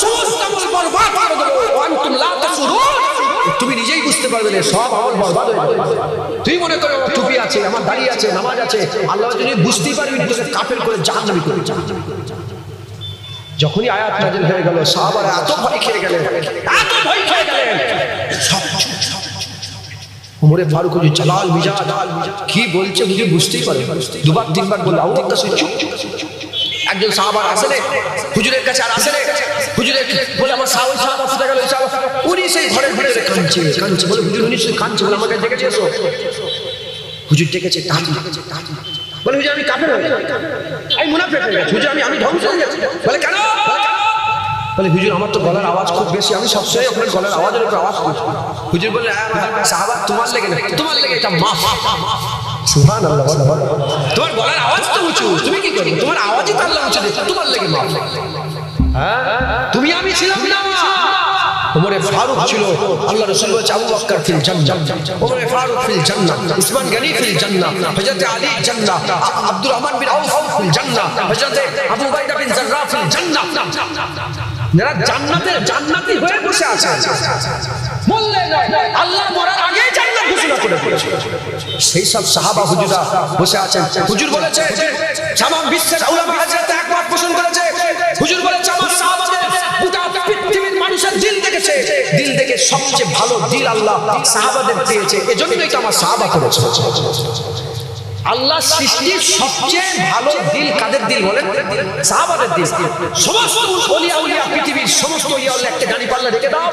Speaker 1: সমস্ত আমল বরবাদ করে দেব, ওয়া আনতুম লা তাসুরুন, তুমি নিজেই বুঝতে পারবে না, সব আমল বরবাদ হয়ে যাবে। তুই মনে করো টুপি আছে, আমার দাড়ি আছে, নামাজ আছে, আল্লাহ যদি বুঝতেই পারবি তোকে কাফের করে জাহান্নামী করে দিবে। যখনই আয়াত নাযিল হয়ে গেল সাহাবারা এত ভয় খেয়ে গেলেন, এত ভয় খেয়ে গেলেন, ওমর ফারুক হুজুর জালাল মিজাজ কি বলছে হুজুর বুঝতেই পারে, দুবার তিনবার বলল আবু বকর চুপ। একজন সাহাবা আসলে হুজুরের কাছে আর আসলে হুজুরের বলে আমার সাহাবা ফুটে গেল, উনি সেই ঘরের ভিতরে কাঁদছে কাঁদছে, বলে হুজুর উনি কাঁদছে, বলে আমাকে ডেকেছে এসো। হুজুর ডেকেছে, বলে হুজুর আমি কাফের হয়ে গেছি, আমি মুনাফিক হয়ে গেছি, হুজুর আমি ধ্বংস হয়ে গেছি। বলে কেন? বলে হুজুর আমার তো গলার আওয়াজ খুব বেশি, আমি সবসময় আপনার গলার আওয়াজের উপর আওয়াজ করছি। হুজুর বলে সাহাবা তোমার লেগে না, তোমার লেগে এটা মাফ। সুবহানাল্লাহ, তোমার গলার আওয়াজ তো উঁচু, তুমি কি করবে? তোমার আওয়াজই তো আল্লাহ উঁচু দিয়েছে, তোমার লেগে মাফ। হ্যাঁ, তুমি আমি ছিলাম না, ওমরে ফারুক ছিল। আল্লাহ রাসূল বলেছে আবু বকর ফিল জান্নাহ, ওমরে ফারুক ফিল জান্নাহ, উসমান গনি ফিল জান্নাহ, হযরত আলী জান্নাহ, আব্দুর রহমান বিন আউফ ফিল জান্নাহ, হযরত আবু উবাইদা বিন জাররাহ ফিল জান্নাহ। যারা জান্নাতি হয়ে বসে আছে, বললে আল্লাহ মরার আগে জান্নাত ঘোষণা করে দিয়েছে। সেই সব সাহাবা হুজুরা বসে আছেন। হুজুর বলেছে তামাম বিশ্বের উলামা হযরত একমত পোষণ করেছে। হুজুর বলেছে আমার সাহাবাদের গোটা পৃথিবীর মানুষের দিল দেখেছে, দিল দেখে সবচেয়ে ভালো দিল আল্লাহ সাহাবাদের দিয়েছে, এজন্যই তো আমার সাহাবা করেছে। আল্লাহ সৃষ্টির সবচেয়ে ভালো দিল কাদের দিল বলেন? সাহাবাদের দিল। সমস্ত ওলিয়া উলিয়া পৃথিবীর সমস্ত ওলিয়া উলিয়া একটা গাড়ি পাল্লা রেখে দাও,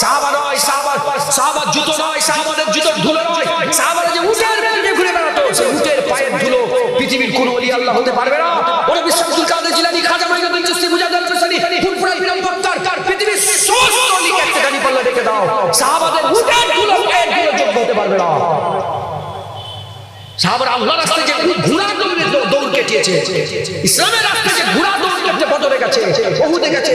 Speaker 1: সাহাবা নয়, সাহাবার জুতো নয়, সাহাবাদের জুতোর ধুলো নয়, সাহাবারা যে উটের পিঠে ঘুরে বেড়াতো সেই উটের পায়ের ধুলো পৃথিবীর কোন ওলিয়া আল্লাহ হতে পারবে না। ওরা বিশ্বাসুল কাদের জিলানী, খাজা মাইনুদ্দিন চিশতি, মুজাদ্দিদ ফিসানি, ফুরফুরা ইবনে বক্তার, পৃথিবীর সমস্ত ওলিকে একটা গাড়ি পাল্লা রেখে দাও, সাহাবাদের উটের ধুলো পায়ের ধুলো যোগ্য হতে পারবে না। সাহাবারা আল্লাহর রাস্তায় যে ঘোড়া দৌড় কেটেছে, ইসলামের রাস্তায় যে ঘোড়া দৌড় কেটে বদরে গেছে, উহুদে গেছে,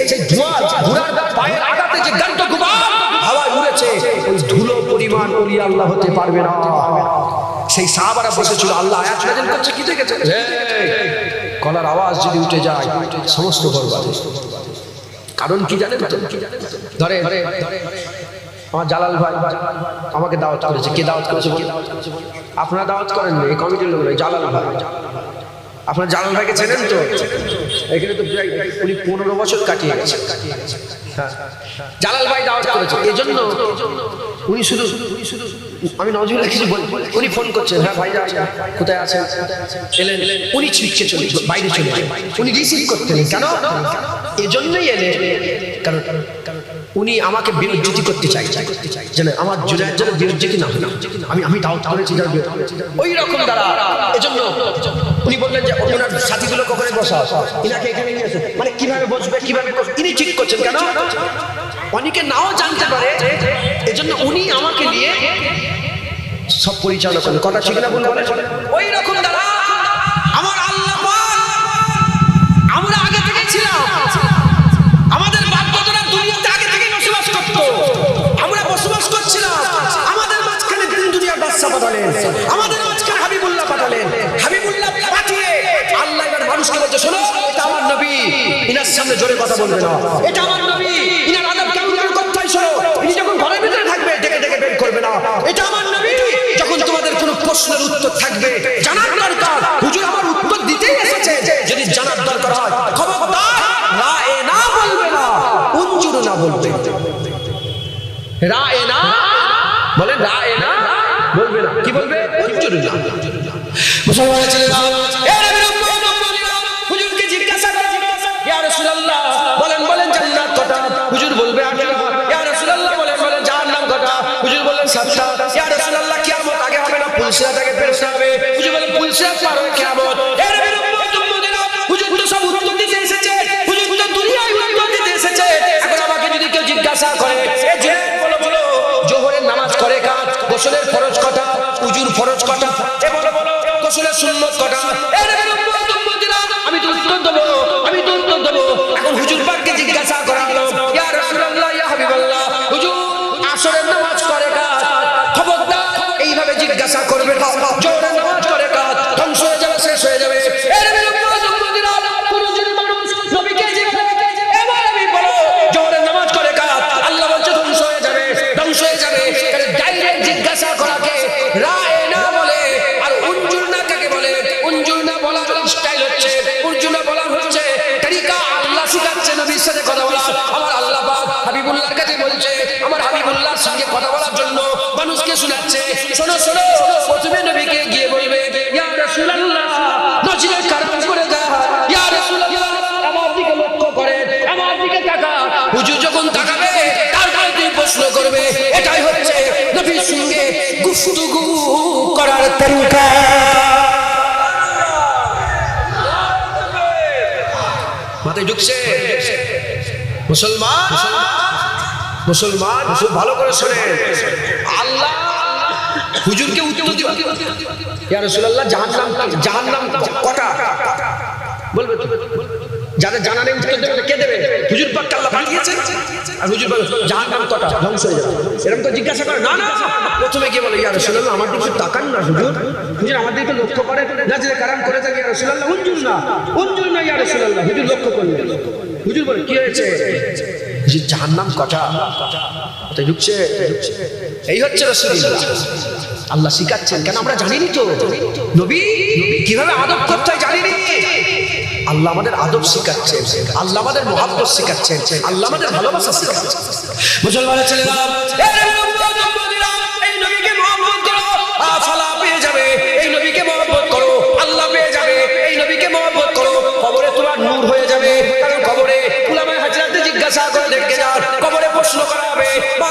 Speaker 1: সেই ধোঁয়া ঘোড়ার পায়ের আঘাতে যে গন্ধ গুবাল হাওয়ায় উড়েছে, ওই ধুলো পরিমাণ ওলিয়া আল্লাহ হতে পারবে না। সেই সাহাবারা বসেছিল, আল্লাহ আয়াত নাযিল করছে, কি দেখেছে? গলার আওয়াজ যদি উঠে যায় সমস্ত বরবাদ। কারণ কি জানেন তো? ধরে আমার জালাল ভাই আমাকে দাওয়াত করেছে। কে দাওয়াত করেছে? আপনারা দাওয়াত করেন না, এই কমিটির লোক নয়, জালাল ভাই। আপনার জালাল ভাইকে চেনেন তো? এখানে তো উনি 15 বছর কাটিয়ে গেছে। জালাল ভাই দাওয়াত করেছে, এজন্য উনি শুধু আমি নজরুল কিছু বলি, উনি ফোন করছেন, হ্যাঁ ভাই কোথায় আছেন, এলেন, উনি ছিটকে চলে বাইরে চলে যায়, উনি রিসিভ করতেন। কেন? এজন্যই এলেন, কারণ উনি আমাকে বিরোধিতা করতে চাই, যেন আমার জুনায়েদ যেন বিরোধিতা না হয়, আমি দাওয়াত করেছি যার ওই রকম দ্বারা। এজন্য উনি বললেন যে ওনার সাথীগুলো কখনো বসা, ইনাকে এখানে নিয়ে আসো, মানে কিভাবে বসবে কিভাবে ইনি ঠিক করছেন। কেন? অনেকে নাও জানতে পারে, এজন্য উনি আমাকে নিয়ে সব পরিচালনা করেন। কথা ঠিক না বলে ওই রকম দ্বারা আমার আল্লাহ আমরা আগে থেকে ছিলাম, আমাদের বাপ-দাদারা দুনিয়াতে আগে থেকে বসবাস করত, আমরা বসবাস করছিলাম, আমাদের মাঝখানে দিন দুনিয়ার বাদশা পাঠালেন, আমাদের মাঝখানে হাবিবুল্লাহ পাঠালেন, হাবিবুল্লাহ পাঠিয়ে আল্লাহ এবার মানুষকে বলছে শোনো এটা আমার নবী, ইনার সামনে জোরে কথা বলবে না, এটা আমার নবী, ইনার আদব কেমন করে করতে হয় শোনো, ইনি যখন ঘরের ভিতরে থাকবে ডেকে ডেকে বের করবে না, এটা আমার নবী, যখন তোমাদের কোনো প্রশ্নের উত্তর থাকবে জানার দরকার, হুজুর আমার উত্তর দিতেই এসেছে, যদি জানার দরকার হয় খবরদার রায়ে না বলবে না, উনজুর না বলবে, রায়ে না বলে, রায়ে না বলবে না, কি বলবে? উনজুর না। মুসলমান ছেলেরা, এ নবীর উম্মত উম্মতিরা, হুজুরকে জিজ্ঞাসা করা হলো, ইয়া রাসূলুল্লাহ বলেন জান্নাত কটা? হুজুর বলবে 8টা। ইয়া রাসূলুল্লাহ বলেন জাহান্নাম কটা? হুজুর বললেন 7টা। ইয়া রাসূলুল্লাহ কিয়ামত আগে হবে না পুলসিরাত আগে পেরেশা হবে? হুজুর বলেন পুলসিরাত পার হয়ে কিয়ামত। এ নবীর উম্মত উম্মতিরা, হুজুর তো সব উত্তর দিতে এসেছে, হুজুর তো দুনিয়ায় উত্তর দিতে এসেছে, এখন আমাকে যদি কেউ জিজ্ঞাসা করে এ যে বলো জোহরের নামাজ করে কাজ, গোসলের ফরজ কটা, উজুর ফরজ কটা, এ বলো গোসলের সুন্নাত কটা, এ নবীর উম্মত উম্মতিরা, আমি তো উত্তর দেবো। এখন হুজুর পাককে জিজ্ঞাসা করা হলো, ইয়া রাসূলুল্লাহ ইয়া হাবিবাল্লাহ, হুজুর আসরের নামাজ করে কাজ, খবরদার এইভাবে জিজ্ঞাসা করবে না, জোহরের নামাজ করে কাজ, ধ্বংস হয়ে যাবে, শেষ হয়ে যাবে। এ নবীর উম্মত উম্মতিরা, কোন যদি মানুষ নবীকে জিজ্ঞাসা করে এবার আমি বলো জোহরের নামাজ করে কাজ, আল্লাহ বলছে ধ্বংস হয়ে যাবে। তাহলে ডাইরেক্ট জিজ্ঞাসা করাকে রায়ে না বলে, আর উনজুর না কাকে বলে? উনজুর না বলা স্টাইল হচ্ছে, উনজুর না বলা হচ্ছে তরিকা, আল্লাহ শিখাচ্ছে নবীর সাথে কথা বলা। আমার আল্লাহ পাক হাবিবুল্লাহর কাছে বলছে, আমার হাবিবুল্লাহর সঙ্গে কথা বলার জন্য মানুষকে শোনাচ্ছে, শোনো প্রথমে নবীকে গিয়ে বলবে ইয়া রাসূলুল্লাহ নজরে কারাম করে দাও, ইয়া রাসূলুল্লাহ আমার দিকে লক্ষ্য করেন, আমার দিকে তাকা। হুজুর যখন তাকাবে তারপরে তুই প্রশ্ন করবে, এটাই হচ্ছে নবীর সঙ্গে গুফতগু করার তরিকা। মাথায় ঢুকছে? মুসলমান ভালো করে শোনে, আল্লাহ হুজুরকে উত্তর দিবে, ইয়া রাসূলুল্লাহ জাহান্নাম কটা বলবে, যাদের জানা নেই উত্তর দেবে, কে দেবে? হুজুর পাক আল্লাহ পাঠিয়েছেন, আর হুজুর বলে জাহান্নাম কটা, ধ্বংস হয়ে যাবে। এরকম তো জিজ্ঞাসা করে না, প্রথমে গিয়ে বলে ইয়া রাসূলুল্লাহ আমার দিকে তাকান না, হুজুর আমার দিকে লক্ষ্য করে, নাজরে কারাম করে থাকে, ইয়া রাসূলুল্লাহ উনজুর না ইয়া রাসূলুল্লাহ। হুজুর লক্ষ্য করলেন, হুজুর বলে কি হয়েছে? হুজুর জাহান্নাম কটা? তো ঢুকছে, এই হচ্ছে রাসূলুল্লাহ, আল্লাহ শিখাচ্ছেন। কেন আমরা জানিনি তো নবী কিভাবে আদব করতে হয়, জানিনি। আল্লাহ আমাদের আদব শিখাচ্ছেন, আল্লাহ আমাদের মহব্বত শিখাচ্ছেন, আল্লাহ আমাদের ভালোবাসা শিখাচ্ছেন। মুসলমানের ছেলেরা, এই নবীকে মহব্বত করো, আফালা পেয়ে যাবে, এই নবীকে মহব্বত করো, আল্লাহ পেয়ে যাবে, এই নবীকে মহব্বত করো, কবরে তোমার নূর হয়ে যাবে। কারণ কবরে উলামায়ে হাজরাতে জিজ্ঞাসা করে দেখে যান, কবরে প্রশ্ন করা হবে মা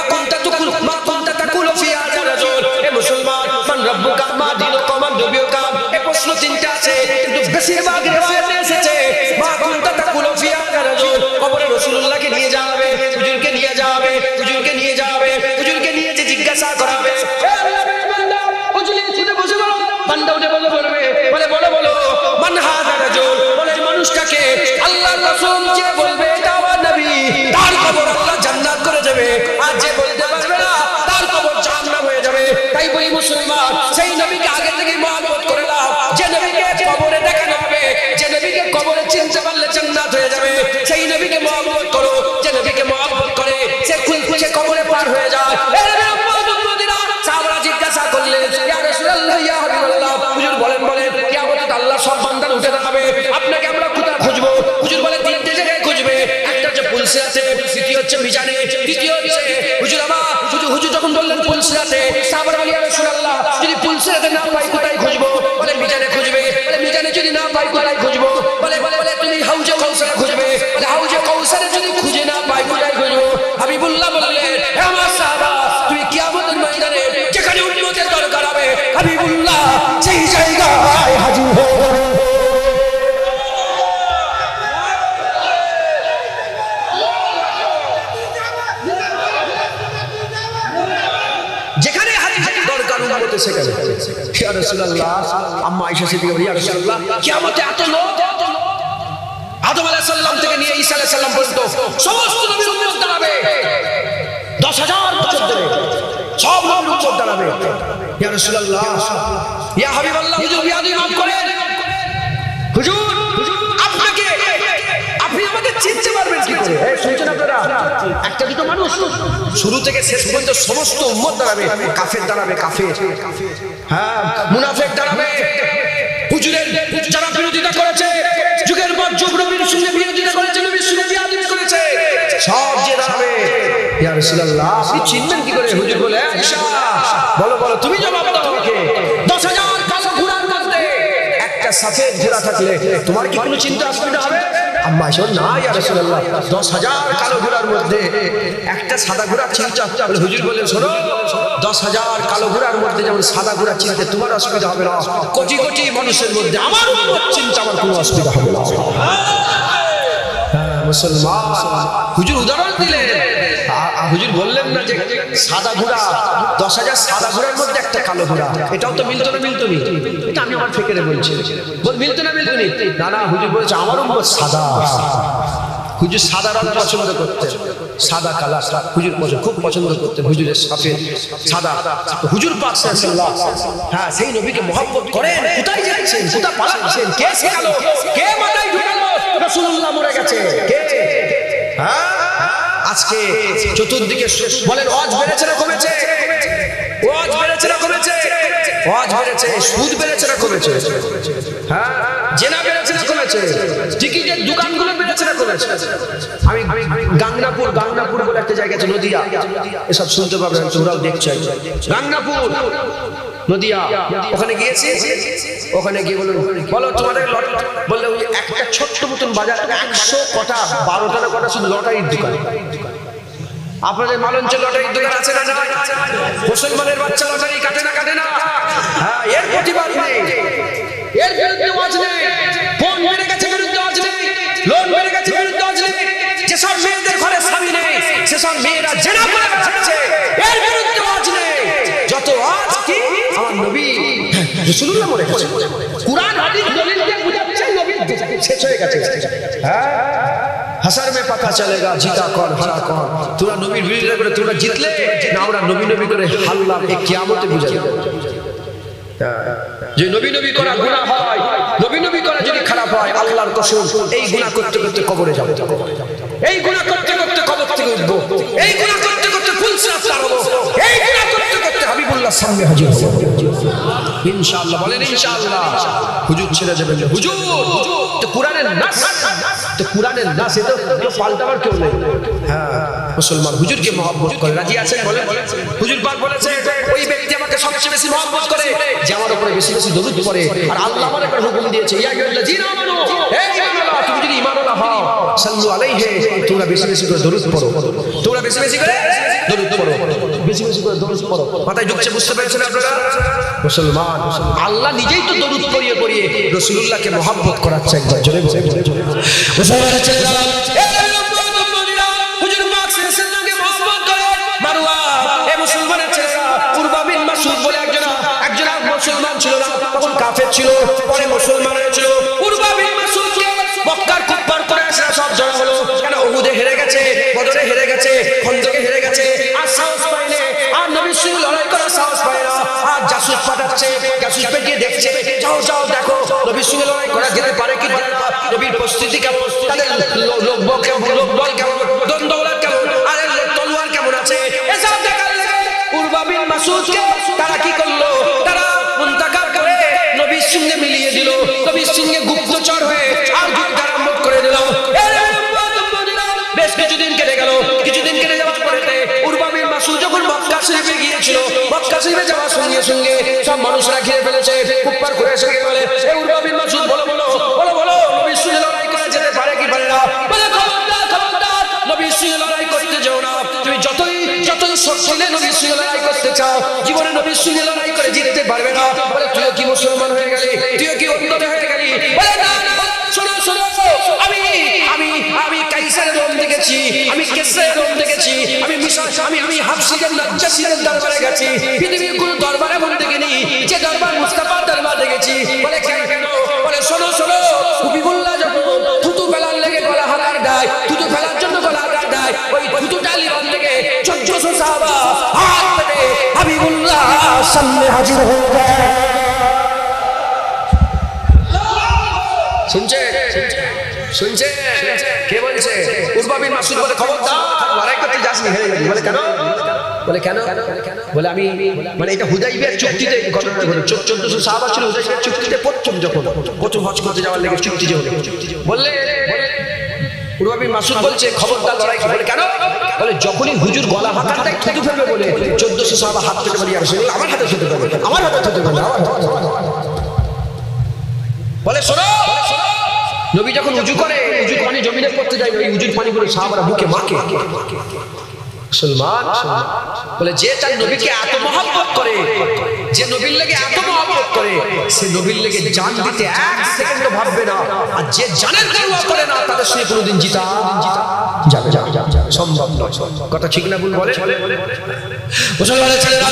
Speaker 1: কুনতা তাকুলু ফি হাযা রাজুল, এ মুসলমান মান রাব্বুকা মা দীনুকা মান নবিয়ুকা, এই প্রশ্ন তিনটা আছে, কিন্তু বেশিরভাগ রিওয়ায়াতে এসেছে মা কুনতা তাকুলু ফি হাযা রাজুল, কবরে রাসূলুল্লাহকে নিয়ে যাবে, হুজুরকে নিয়ে যাবে, হুজুরকে নিয়ে যে জিজ্ঞাসা করা হবে, এ আল্লাহর বান্দা হুজুরের সাথে বসে বলো, বান্দা উঠে বলে বলো মান হাযা রাজুল, বলে এই মানুষটাকে। আল্লাহর কসম যে বলবে এটা আমার নবী, তার কবর আল্লাহ জান্নাত করে দেবে, আর যে বলতে পারবে না তার কবর জাহান্নাম হয়ে যাবে। তাই বলি মুসলমান, সেই নবীকে আগে থেকে মহব্বত করে নাও, যে নবীকে কবরে দেখানো হবে, যে নবীকে কবরে চিনতে পারলে জান্নাত হয়ে যাবে, সেই নবীকে মহব্বত করো, যে নবীকে মহব্বত করে সে খুঁজে কবরে পার হয়ে যায়। সাহাবারা জিজ্ঞাসা করলেন ইয়া রাসূলুল্লাহ ইয়া হাবিবাল্লাহ, হুজুর বলেন কিয়ামতে আল্লাহ সব বান্দার উঠে দাঁড়াবে, আপনাকে আমরা কোথায় খুঁজবো? হুজুর বলে তিনটে জায়গায় খুঁজবে, একটা হচ্ছে পুলসিরাতে, দ্বিতীয় হচ্ছে মিজানে, তৃতীয় হচ্ছে হুজুর যখন বললেন পুলসিরাতে, সাহাবারা বলে ইয়া রাসূলুল্লাহ যদি পুলসিরাতে না পাই কোথায় খুঁজবো? বলে মিজানে খুঁজবে। বলে মিজানে যদি না পাই কোথায় খুঁজবো? বলে তুমি হাউজে কাউসারে খুঁজবে। বলে হাউজে কাউসারে যদি খুঁজে না পাই কোথায় খুঁজবো? হাবিবুল্লাহ বললেন হে আমার সাহাবা, তুমি কিয়ামতের ময়দানে যেখানে উম্মতের দরকার হবে, হাবিবুল্লাহ সেই জায়গায় হাজির হয়ে যাবে। রাসূলুল্লাহ। আম্মা আয়েশা সিদ্দিকা বলে, ইয়া রাসূলুল্লাহ, কিয়ামতে এত লোক, আদম আলাইহিস সালাম থেকে নিয়ে ঈসা আলাইহিস সালাম পর্যন্ত সমস্ত নবীর উম্মত দাঁড়াবে 10,000 বছর ধরে, সব নবীর উম্মত দাঁড়াবে। ইয়া রাসূলুল্লাহ, ইয়া হাবিবাল্লাহ, হুজুর বিয়াদি মাফ করেন। হুজুর, আপনাকে, আপনি আমাকে চিনতে পারবেন কি করে? এই শুনছেন আপনারা? একটা দুটো মানুষ, শুরু থেকে শেষ পর্যন্ত সমস্ত উম্মত দাঁড়াবে। কাফের দাঁড়াবে, কাফের, হ্যাঁ, মুনাফিক দাঁড়াবে। হুজুরের যারা বিরোধিতা করেছে, যুগের পর যুগ নবীর সঙ্গে বিরোধিতা করেছে, নবীর সঙ্গে বিয়াদি করেছে, সব যে দাঁড়াবে। ইয়া রাসূলুল্লাহ, আপনি চিনবেন কি করে? হুজুর বলে, আয়েশা, বলো বলো, তুমি জবাব দাও আমাকে। 10,000 কালো ঘোড়ার মধ্যে একটা সফেদ ঘোড়া থাকলে তোমার কি কোনো চিন্তা অসুবিধা হবে? আম্মা আয়েশা, না ইয়া রাসূলুল্লাহ, 10,000 কালো ঘোড়ার মধ্যে একটা সাদা ঘোড়া চিন্তা। হুজুর বলেন, শোনো, 10,000 কালো ঘোড়ার মধ্যে যেমন সাদা ঘোড়া চিনতে তোমার অসুবিধা হবে না, কোটি কোটি মানুষের মধ্যে আমার চিন্তা আমার কোনো অসুবিধা হবে না। মুসলমান, হুজুর উদাহরণ দিলেন। হুজুর বললেন না যে সাদা ঘোড়া, 10,000 সাদা ঘোড়ার মধ্যে একটা কালো ঘোড়া, এটাও তো মিলতো না, মিলতো নি? এটা আমি আমার ফেকেরে বলছি, মিলতো না, মিলতো নি? না না, হুজুর বলেছে আমার উম্মত সাদা। হুজুর সাদা রং পছন্দ করতেন, সাদা কালার হুজুর খুব পছন্দ করতেন। হুজুরের সাথে সাদা, হুজুর পাক সাল্লাল্লাহু আলাইহি ওয়াসাল্লাম, হ্যাঁ, সেই নবীকে মহব্বত করেন। কোথায় যাচ্ছেন, কোথায় পালাচ্ছেন? কে শেখালো, কে মাথায় ঢুকালো রাসূলুল্লাহ মরে গেছে? কে? হ্যাঁ, আজকে চতুর্দিকে বলেন, ওয়াজ বেড়েছে না কমেছে? ওয়াজ বেড়েছে না কমেছে? ওয়াজ বেড়েছে। সুদ বেড়েছে না কমেছে? হ্যাঁ, জেনা বেড়েছে না কমেছে? টিকিটের দোকানগুলো বেড়েছে না কমেছে? আমি গাংনাপুর বলে একটা জায়গা আছে, নদিয়া, এসব শুনতে পাবেন, তোমরাও দেখছো। গাংনাপুর, নদিয়া, ওখানে গিয়েছি। ওখানে গিয়ে বলো তোমাদের বললে ওই একটা ছোট্ট মতন বাজার, 100 কটা, 12টা না কটা শুধু লটারির দোকান। আপনাদের মালঞ্চে লটারির দোকান আছে না? মুসলমানের বাচ্চা লটারি কাটে না, কাটে না? হ্যাঁ, এর প্রতিবাদ নেই, এর বিরুদ্ধে ওয়াজ নেই। ফোন মেরে গেছে, বিরুদ্ধে ওয়াজ নেই। লোন মেরে গেছে, বিরুদ্ধে ওয়াজ নেই। যেসব মেয়েদের ঘরে স্বামী নেই, সেসব মেয়েরা জেনা করে বেড়াচ্ছে, এর বিরুদ্ধে ওয়াজ নেই। যত ওয়াজ কি আমার নবী রাসূলুল্লাহ মরে গেছে, কুরআন হাদিস দলিল দিয়ে বুঝাচ্ছে নবী শেষ হয়ে গেছে। হ্যাঁ, হাসার মে পাতা চলেগা জিতা কর হারা কর। তোমরা নবীর বিরোধিতা করে তোমরা জিতলে না, আমরা নবী নবী করে হারলাম, এই কিয়ামতে বুঝাই। যে নবী নবী করা গুনাহ হয়, নবী নবী করা যদি খারাপ হয়, আল্লাহর কসম এই গুনাহ করতে করতে কবরে যাব, এই গুনাহ করতে করতে কবর থেকে উঠবো, এই গুনাহ করতে করতে ফুলসিরাত পার হবো, এই গুনাহ করতে করতে হাবিবুল্লাহ সামনে হাজির হবো ইনশাআল্লাহ। বলেন ইনশাআল্লাহ। হুজুর ছেড়ে যাবেন, হুজুর তো কোরআনের নাস, তো কোরআনের নাস, এটা পাল্টাবার কেউ নেই। হ্যাঁ, মুসলমান হুজুরকে মহব্বত করে, রাজি আছেন? বলেন। হুজুর পাক বলেছে, ওই ব্যক্তি আমাকে সবচেয়ে বেশি মহব্বত করে যে আমার উপরে বেশি বেশি দরুদ পড়ে। আর আল্লাহ আমার একটা হুকুম দিয়েছে, ইয়া আইয়ুহাল্লাযীনা আমানু, হে ঈমানওয়ালা, তুমি যদি ঈমানওয়ালা হও, সাল্লু আলাইহি, তোমরা বেশি বেশি করে দরুদ পড়ো, তোমরা বেশি বেশি করে দরুদ পড়ো, বেশি বেশি করে দরুদ পড়ো। মাথায় ঢুকছে, বুঝতে পেরেছেন আপনারা? মুসলমান, আল্লাহ নিজেই তো দরুদ পড়িয়ে পড়িয়ে রাসূলুল্লাহকে মহব্বত করাচ্ছে। একবার জোরে বলে মুসলমান ছেলে দাঁড়াও, হুজুর পাক সাল্লাল্লাহু মহব্বত করে মারওয়া। এ মুসলমানের ছেলেরা, উরওয়া বিন মাসউদ বলে একজন মুসলমান ছিল না, তখন কাফের ছিল, পরে মুসলমান হয়েছিল। উরওয়া বিন মাসউদকে মক্কার কুফার কুরাইশরা সব জড়ো হলো, কেন উহুদে হেরে গেছে, বদরে হেরে গেছে, খন্দকে হেরে গেছে, আর সাহস পায়নি, আর নবীর সঙ্গে লড়াই করার সাহস পায় না। আর জাসুস পাঠাচ্ছে, জাসুস পেটিয়ে দেখছে, যাও যাও দেখো নবীর সঙ্গে লড়াই করা যেতে পারে কি পারে না, নবীর প্রস্তুতি কেমন, তাদের লোকবল কেমন, দণ্ডওয়ালা কেমন, আর তলোয়ার কেমন আছে, এসব দেখার লাগে উরওয়া বিন মাসউদকে তারা কি করলো, তারা মুনতাকাব করে নবীর সঙ্গে মিলিয়ে দিল, নবীর সঙ্গে গুপ্তচর হয়ে আর যুদ্ধ আরম্ভ করে দিল। বেশ কিছুদিন কেটে গেল, কিছুদিন কেটে যাওয়ার পরে উরওয়া বিন মাসউদ যখন মক্কা শরীফে গিয়েছিল, মক্কা শরীফে যাওয়ার সঙ্গে সঙ্গে সব মানুষরা ঘিরে ফেলেছে, কুফার কুরাইশ গিয়ে বলে, এই উরওয়া বিন মাসউদ বলো বলো বলো বলো, নবীর সঙ্গে লড়াই করা যেতে পারে কি পারে না? বলে খবরদার খবরদার, নবীর সঙ্গে লড়াই করতে যাও না, তুমি যতই শক্তিলে নবীর সঙ্গে লড়াই করতে চাও, জীবনে নবীর সঙ্গে লড়াই করে জিততে পারবে না। বলে তুইও কি মুসলমান হয়ে গেলি, তুইও কি অন্ধ হয়ে গেলি? বলে না না, শোনো শোনো, আমি আমি আমি কাইসারের রোম দেখেছি, আমি কেসরের রোম দেখেছি, আমি আমি হাফসিদের নাজ্জাসীদের দরবারে গেছি, পৃথিবীর কোন দরবারে এমন দেখিনি যে দরবার মুস্তাফা করছি। বলে কেন? বলে শোনো শোনো, হাবিবুল্লাহ যখন থুতু ফেলার লেগে গলা হাঁকার দেয়, থুতু ফেলার জন্য গলা হাঁকার দেয়, ওই থুতুটা লিবান থেকে 1400 সাহাবা হাত পেতে হাবিবুল্লাহ সামনে হাজির হয়ে যায়। শুনছে শুনছে কে বলছে? উরওয়া বিন মাসউদ বলে খবরদার লড়াই করতে যাসনি, হেরে যাবি। বলে কেন? বলে কেন? বলে আমি মানে এটা হুদাইবিয়ার চুক্তিতে ঘটনা ঘটে। 1400 সাহাবা ছিল হুদাইবিয়ার চুক্তিতে প্রথম হজ করতে যাওয়ার লেগে চুক্তি যে হলো। বললে উরওয়া বিন মাসউদ বলছে খবরদার লড়াই। বলে কেন? বলে যখনই হুজুর গলা হাঁকার দেয় থুতু ফেলবে বলে 1400 সাহাবা হাত থেকে বলি আমার হাতে থুতু ফেলবে, আমার হাতে থুতু ফেলবে। বলে শোনো, নবী যখন উজু করে, উজুর পানি জমিনে পড়তে যায়, ওই উজুর পানিগুলো সাহাবারা বুকে মাকে। মুসলমান বলে যে তার নবীকে এত মহব্বত করে, যে নবীর লেগে এত মহব্বত করে, সে নবীর লেগে জান দিতে এক সেকেন্ড ভাববে না। আর যে জানের পরোয়া করে না, তাদের সঙ্গে কোনোদিন জিতা যাবে সম্ভব নয়। কথা ঠিক না ভুল বলে? মুসলমানের ছেলেরা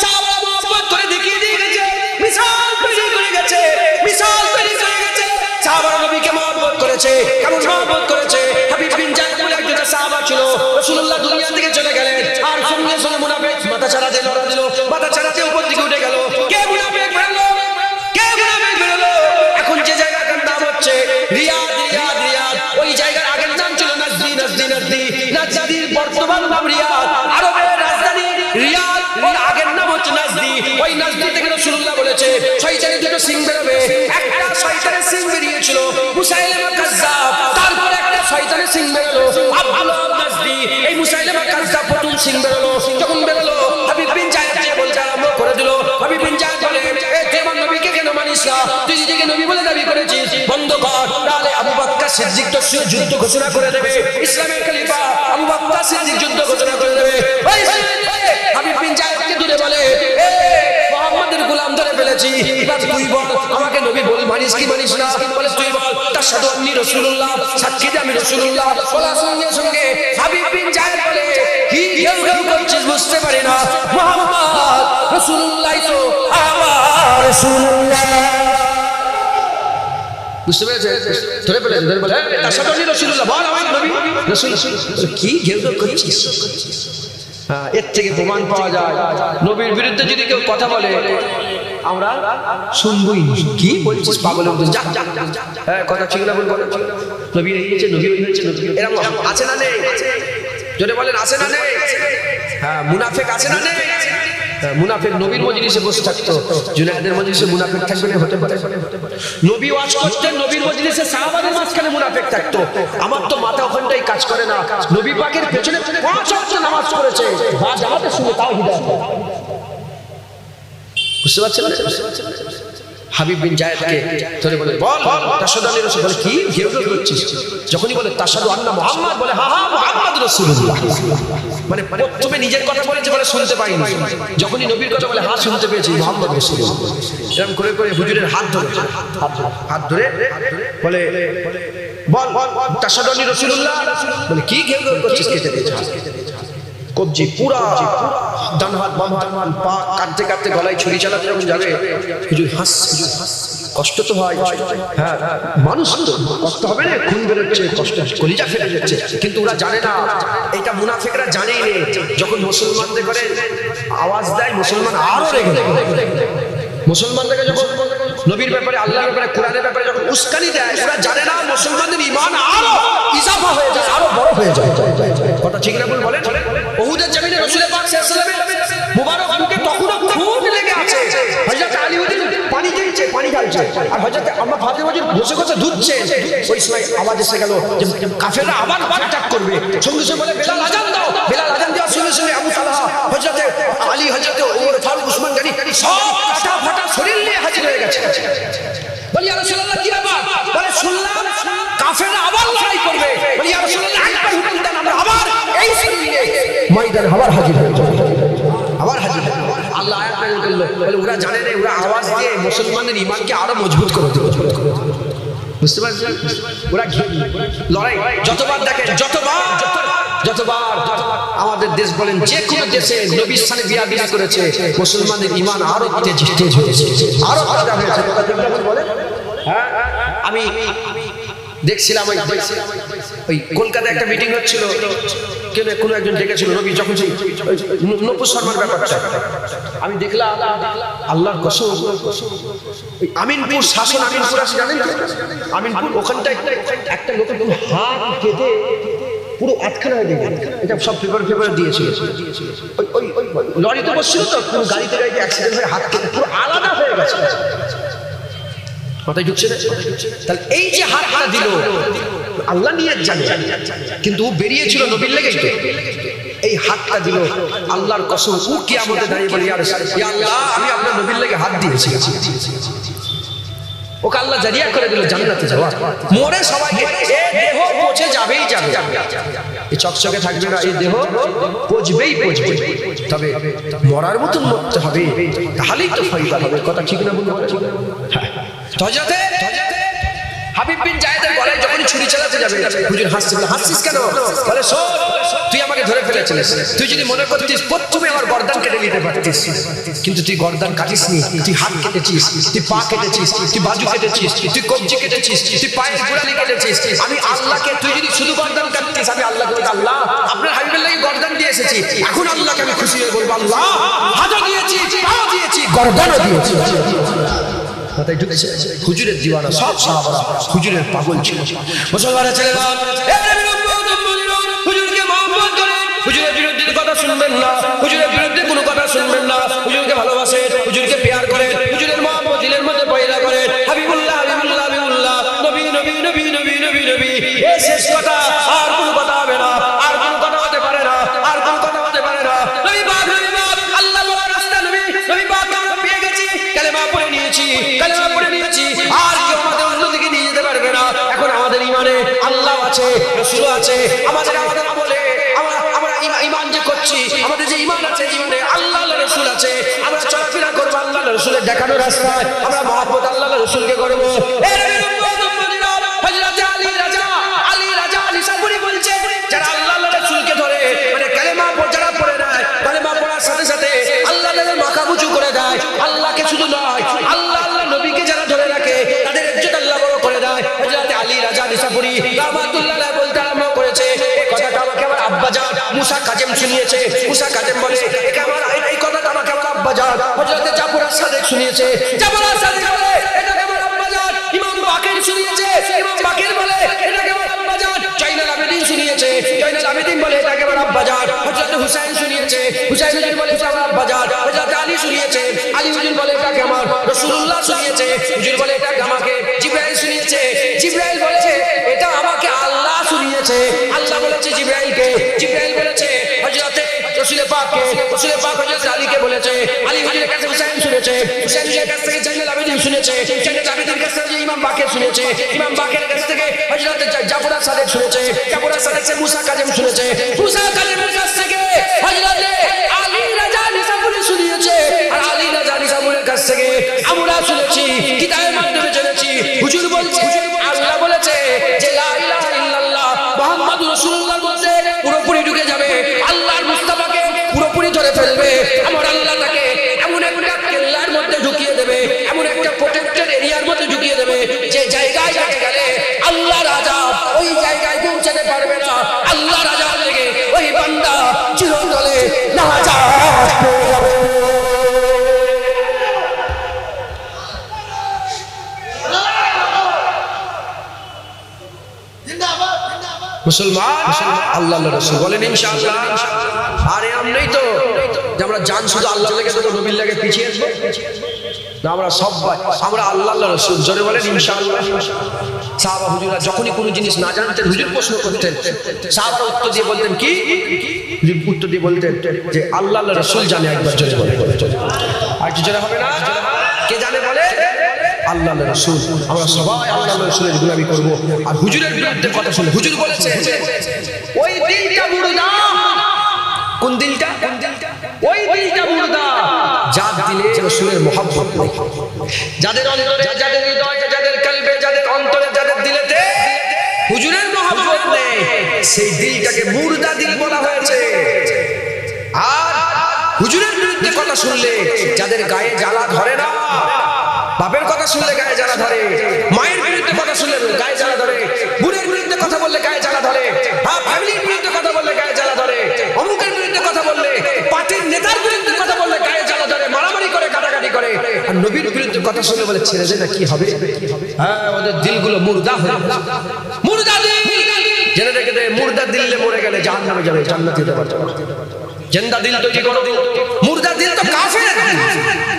Speaker 1: সাহাবারা মহব্বত করে দেখিয়ে দিয়ে গেছে, মিসাল তৈরি করে গেছে, মিসাল তৈরি করে গেছে। সাহাবারা নবীকে মহব্বত করেছে। কেমন মহব্বত করেছে? হাবিব বিন জায়েদ বলে একজন সাহাবা ছিল, রাসূলুল্লাহ দুনিয়া থেকে চলে গেলেন, আর সঙ্গে সঙ্গে মুনাফিক মাথা ছাড়া দিয়ে লড়া দিল, মাথা ছাড়া দিয়ে উপর দিকে উঠে গেল। কে মুনাফিক বেরোলো? কে মুনাফিক বেরোলো? এখন যে জায়গাটার নাম হচ্ছে রিয়াদ, রিয়াদ, রিয়াদ, ওই জায়গার আগের নাম ছিল নাজদি, নাজদি, নাজদি, নাজদির বর্তমান নাম রিয়াদ। আরবের রাজধানী রিয়াদ, ওর আগের নাম হচ্ছে নাজদি। ওই নাজদি থেকে রাসূলুল্লাহ বলেছে শয়তানের দুটো সিং বেরোবে। একটা শয়তানের সিং বেরিয়েছিল মুসাইলিমা কাজ্জাব, তারপর একটা শয়তানের সিং বেরোলো আব্দুল্লাহ নাজদি। এই মুসাইলিমা কাজ্জাব প্রথম সিং বেরোলো। যখন বেরোলো হাবিব বিন জায়েদ বলতে আরম্ভ করে দিল। হাবিব বিন জায়েদ বলে তুই আমার নবীকে কেন মানিস না? তুই নিজেকে নবী বলে দাবি করেছিস, বন্ধ কর, তাহলে আবু বকর সিদ্দিক তো যুদ্ধ ঘোষণা করে দেবে, ইসলামের খলিফা আবু বকর সিদ্দিক যুদ্ধ ঘোষণা করে দেবে। হাবিব বিন জায়েদকে দূরে বলে মুহাম্মাদের গোলাম ধরে ফেলেছি, এবার তুই বল আমাকে নবী বল মানিস কি মানিস না? বলে তুই বল তাশহাদু আন্নী রাসূলুল্লাহ, সাক্ষী দে আমি রাসূলুল্লাহ। বলার সঙ্গে সঙ্গে হাবিব বিন জায়েদ বলে কি কেউ করছিস বুঝতে পারি না, মুহাম্মদ রাসূলুল্লাহ তো আমার রাসূলুল্লাহ। বুঝতে পেরেছেন? ধরে ফেলেছেন, ধরে বলে তাশহাদু আন্নী রাসূলুল্লাহ, বল আমার নবী রাসূল। কি কেউ করছিস? এর থেকে প্রমাণ পাওয়া যায় নবীর বিরুদ্ধে যদি কেউ কথা বলে আমরা শুনবই না। কি বলছিস পাগলের মতো? হ্যাঁ কথা ঠিক না বলবো। নবী এই হয়েছে, নবী ওই হয়েছে, নবী এরকম আছে না নেই? যদি বলেন আছে না নেই? হ্যাঁ মুনাফিক আছে না নেই? মুনাফিক নবীর মজলিসে বসে থাকতো, জুনায়েদের মজলিসে মুনাফিক থাকবে না? হতে পারে। নবী ওয়াজ করতেন, নবীর মজলিসে সাহাবাদের মাঝখানে মুনাফিক থাকতো। আমার তো মাথা ওখানটাই কাজ করে না। নবী পাকের পেছনে 5 ওয়াক্ত নামাজ পড়েছে, বা জামাতের সঙ্গে তাও হিদায়াত। বুঝতে পারছেন? হাবিব বিন জায়েদকে ধরে বলে বল তাশহাদু আন্নী রাসূল। বলে কি কেউ করছিস? যখনই বলে তাশহাদু আন্না মুহাম্মদ, বলে হ্যাঁ হ্যাঁ মুহাম্মদ রাসূলুল্লাহ। মানে প্রথমে নিজের কথা বলেছে, বলে শুনতে পাইনি। যখনই নবীর কথা বলে হ্যাঁ শুনতে পেয়েছি মুহাম্মদ রাসূলুল্লাহ। এরকম করে করে হুজুরের হাত ধরে বলে বল তাশহাদু আন্নী রাসূলুল্লাহ। বলে কি কেউ করছিস? কেটে দিয়েছে কবজি পুরা, ডান হাত বাম হাত পা কাটতে কাটতে গলায় ছুরি চালাতে যখন যাবে হুজুর হাসছে। কষ্ট তো হয়, হ্যাঁ মানুষ তো কষ্ট হবে না, খুন বেরোচ্ছে, কষ্ট কলিজা ফেটে যাচ্ছে। কিন্তু ওরা জানে না, এটা মুনাফিকরা জানেই না। যখন মুসলমানদের করে আওয়াজ দেয় মুসলমান আরো রেগে যায়। মুসলমানদেরকে যখন নবীর ব্যাপারে, আল্লাহর ব্যাপারে, কোরআনের ব্যাপারে যখন উস্কানি দেয়, ওরা জানে না মুসলমানদের ঈমান আরো ইজাফা হয়ে যায়, আরো বড় হয়ে যায়। কথা ঠিক না ভুল বলেন? উহুদের জমিনে রাসূল পাক সাল্লাল্লাহু আলাইহি ওয়াসাল্লামের মুবারক মুখে তখনও খুন লেগে আছে। হযরত আলী ওদিন পানি দিচ্ছে, পানি ঢালছে, আর হযরত আম্মা ফাতেমা বসে বসে ধুচ্ছে। ওই সময় আওয়াজ এসে গেল যে কাফেররা আবার অ্যাটাক করবে। সঙ্গে সঙ্গে বলে বেলাল আযান দাও। বেলাল আযান দেওয়ার সঙ্গে সঙ্গে আবু তালহা, হযরত আলী, হযরত ওমর ফারুক, উসমান গনি সব কাটা ফাটা শরীর নিয়ে হাজির হয়ে গেছে। বলি ইয়া রাসূলুল্লাহ কি ব্যাপার? বলে শুনলাম কাফেররা আবার লড়াই করবে। বলি ইয়া রাসূলুল্লাহ একবার হুকুম দেন, আমরা আবার এই শরীর নিয়ে ময়দানে আবার হাজির হয়ে যাব, আবার হাজির। আল্লাহ আয়াত নাযিল করলো, বলে ওরা জানে না, ওরা আওয়াজ দিয়ে মুসলমানদের ঈমানকে আরো মজবুত করে দেবে। বুঝতে পারছেন? ওরা লড়াই যতবার দেখেন, যতবার যতবার আমাদের দেশ বলেন যে কোনো দেশে নবীর স্থানে বিয়া করেছে, মুসলমানদের ঈমান আরো তেজ হয়েছে, আরো তাজা হয়েছে। কথা ঠিক না বলেন? হ্যাঁ, আমি দেখছিলাম ওই কলকাতায় একটা মিটিং হচ্ছিল, কোনো একজন ডেকেছিল নবী যখন সেই নপুর শর্মার ব্যাপারটা আমি দেখলাম, আল্লাহর কসম আমিনপুর শাসন, আমিনপুর আছে জানেন তো? আমিনপুর ওখানটায় একটা লোকের হাত কেটে পুরো আটখানা হয়ে গেছে। এটা সব পেপারে দিয়েছিল। ওই লরিতে বসছিল তো, পুরো গাড়িতে অ্যাক্সিডেন্ট হয়ে হাত কেটে পুরো আলাদা হয়ে গেছে। কথাই ঢুকছে না? তাহলে এই যে হাতটা দিল আল্লাহ নিয়ে জানে, কিন্তু ও বেরিয়েছিল নবীর লেগেই তো। এই হাতটা দিল আল্লাহর কসম, ও কিয়ামতে দাঁড়িয়ে বলে, ইয়া আল্লাহ আমি আপনার নবীর লেগে হাত দিয়েছি। ওকে আল্লাহ জারিয়া করে দিল জান্নাতে যাওয়া। মরে সবাইকে এই দেহ পচে যাবেই যাবে, এই চকচকে থাকবে না, এই দেহ পচবেই পচবে, তবে মরার মতন মরতে হবে, তাহলেই তো ফায়দা হবে। কথা ঠিক না বলুন? হযরতে হাবিব বিন জায়েদের গলায় যখন ছুরি চালাতে যাবে, হুজুর হাসছে, বলে হাসছিস কেন? বলে শোন, তুই আমাকে ধরে ফেলেছিস, তুই যদি মনে করতিস প্রথমে আমার গর্দান কেটে নিতে পারতিস, কিন্তু তুই গর্দান কাটিসনি, তুই হাত কেটেছিস, তুই পা কেটেছিস, তুই বাজু কেটেছিস, তুই কবজি কেটেছিস, তুই পায়ের গোড়ালি কেটেছিস। আমি আল্লাহকে, তুই যদি শুধু গর্দান কাটতিস, আমি আল্লাহকে বলছি, আল্লাহ আপনার হাবিবের লাগি গর্দান দিয়ে এসেছি, এখন আল্লাহকে আমি খুশি হয়ে বলবো, আল্লাহ হাতও দিয়েছি, পাও দিয়েছি, গর্দানও দিয়েছি। কথাই ঢুকেছে? হুজুরের দিওয়ানা সব সাহাবারা হুজুরের পাগল ছিল। মুসলমানের ছেলেরা হুজুরকে মহব্বত করেন, হুজুরের বিরুদ্ধে কথা শুনবেন না, হুজুরের বিরুদ্ধে কোনো কথা শুনবেন না, হুজুরকে ভালোবাসেন, হুজুরকে প্যার করেন, হুজুরের মহব্বত দিলের মধ্যে পয়দা করেন। হাবিবুল্লাহ হাবিবুল্লাহ হাবিবুল্লাহ, নবী নবী নবী নবী নবী নবী, এই শেষ কথা, আর কোনো কথা হবে না, আর কোনো কথা হতে পারে না, আর কোনো কথা হতে পারে না। নবী পাক আল্লাহ বলার রাস্তা, নবী পাক আমরা পেয়ে গেছি, কালেমা পড়ে নিয়েছি, কালেমা পড়ে নিয়েছি, আর কেউ আমাদের অন্যদিকে নিয়ে যেতে পারবে না। এখন আমাদের ঈমানে আল্লাহ আছে, রাসূল আছে, আমাদের বলে আমরা ঈমান যে করছি, আমাদের যে ঈমান আছে, জীবনে আল্লাহ রাসূল আছে, আমরা চলাফেরা করব আল্লাহ রাসূলের দেখানো রাস্তায়, আমরা মহব্বত আল্লাহ রাসূলকে করব। এই হযরত আলী রাজা নিসাপুরি বলছে, যারা আল্লাহ রাসূলকে ধরে, মানে কালেমা যারা পড়ে নেয়, কালেমা পড়ার সাথে সাথে আল্লাহ তাদের মাথা উঁচু করে দেয়, আল্লাহকে শুধু নয়, আল্লাহ নবীকে যারা ধরে রাখে তাদের ইজ্জত আল্লাহ বড় করে দেয়। হযরত আলী রাজা নিসাপুরি রাহমাতুল্লাহ আলাইহি বলতে আরম্ভ করেছে, এই কথাটা আমাকে আমার আব্বাজান মুসা কাজেম শুনিয়েছে। মুসা কাজেম বলে, এই কথাটা আমাকে আমার আব্বাজান হযরত জাফর আস-সাদিক শুনিয়েছে। জাফর আস-সাদিক বলে, এটাকে আমার আব্বাজান ইমাম বাকির শুনিয়েছে। ইমাম বাকির বলে, এটাকে আমার আব্বাজান জয়নুল আবেদিন শুনিয়েছে। জয়নুল আবেদিন বলে, এটাকে আমার আব্বাজান হযরত হুসাইন শুনিয়েছে। হুসাইন হুজুর বলে, এটা আমার আব্বাজান হযরত আলী শুনিয়েছে। আলী হুজুর বলে, এটাকে আমার রাসূলুল্লাহ শুনিয়েছে। হুজুর বলে, এটাকে আমাকে জিবরাইল শুনিয়েছে। জিবরাইল বলে, এটা আমাকে আল্লাহ শুনিয়েছে। আল্লাহ বলেছে জিবরাইলকে, জিবরাইল বলেছে হযরতে রাসূল পাককে, রাসূল পাক হযরত আলীকে বলেছে। আলী হুজুরের কাছে হুসাইন শুনেছে, হুসাইন হুজুরের কাছ থেকে জয়নুল আবেদিন শুনেছে, জয়নুল আবেদিনের কাছ থেকে ইমাম বাকির শুনেছে, ইমাম বাকিরের কাছ থেকে হযরত জাফর আস-সাদিক শুনেছে, জাফর আস-সাদিক থেকে মুসা কাজেম শুনেছে, মুসা কাজেমের কাছ থেকে হযরত আলী রাজা নিসাপুরি শুনিয়েছে, আর আলী রাজা নিসাপুরের কাছ থেকে আমরা শুনেছি, কিতাবের মাধ্যমে জেনেছি। হুজুর বলছে, আল্লাহ বলেছে যে লা ইলাহা ইল্লাল্লাহ মুহাম্মাদুর রাসূলুল্লাহর মধ্যে পুরোপুরি ঢুকে যাবে, আল্লাহর মুস্তাফাকে পুরোপুরি ধরে ফেলবে, আমার আল্লাহ তাকে এমন একটা কেল্লার মধ্যে ঢুকিয়ে দেবে, এমন একটা প্রোটেক্টেড এরিয়ার মধ্যে ঢুকিয়ে দেবে, যে জায়গায় গেলে আল্লাহ রাজা ওই জায়গায় পৌঁছাতে পারবে না। আল্লাহ রাজা থেকে ওই বান্দা চিরতরে নাজাত পেয়ে যাবে। মুসলমান আল্লাহর রাসূল বলেন ইনশাআল্লাহ। আর এরকম নেই তো যে আমরা জান শুধু আল্লাহর লেগে দেবো, নবীর লেগে পিছিয়ে আসবো না, আমরা সবাই আমরা আল্লাহর রাসূল। জোরে বলেন ইনশাআল্লাহ। সাহাবা হুজুররা যখনই কোনো জিনিস না জানতেন, হুজুর প্রশ্ন করতেন, সাহাবারা উত্তর দিয়ে বলতেন কি? হুজুর উত্তর দিয়ে বলতেন যে আল্লাহর রাসূল জানে। একবার জোরে বলেন, আর কি জোরে হবে না? কে জানে বলে? আল্লাহর রাসূল। আমরা সবাই আল্লাহর রাসূলের গোলামি করব, আর হুজুরের বিরুদ্ধে কথা শুনে। হুজুর বলেছে ওই দিলটা মুর্দা। কোন দিলটা? ওই দিলটা মুর্দা যার দিলে রাসূলের মহব্বত নেই, যাদের অন্তরে, যাদের হৃদয়ে, যাদের কলবে, যাদের অন্তরে, যাদের দিলেতে হুজুরের মহব্বত নেই, সেই দিলটাকে মুর্দা দিল বলা হয়েছে। আর হুজুরের বিরুদ্ধে কথা শুনলে যাদের গায়ে জ্বালা ধরে না, বাপের কথা শুনলে গায়ে জ্বালা ধরে, মায়ের বিরুদ্ধে কথা শুনলে গায়ে জ্বালা ধরে, বোনের বিরুদ্ধে কথা বললে গায়ে জ্বালা ধরে, ফ্যামিলির বিরুদ্ধে কথা বললে গায়ে জ্বালা ধরে, অমুকের বিরুদ্ধে কথা বললে, পার্টির নেতার বিরুদ্ধে কথা বললে গায়ে জ্বালা ধরে, মারামারি করে, কাটাকাটি করে। আর নবীর বিরুদ্ধে কথা শুনলে বলে ছেড়ে দে না, কি হবে? ওদের দিলগুলো মুর্দা হয়ে গেছে। মুর্দা দিল জেনে রেখে দে, মুর্দা দিলে মরে গেলে জাহান্নামে যাবে, জান্নাত যেতে পারবে না। জিন্দা দিল তৈরি করো। মুর্দা দিল তো কাফেরের দিল,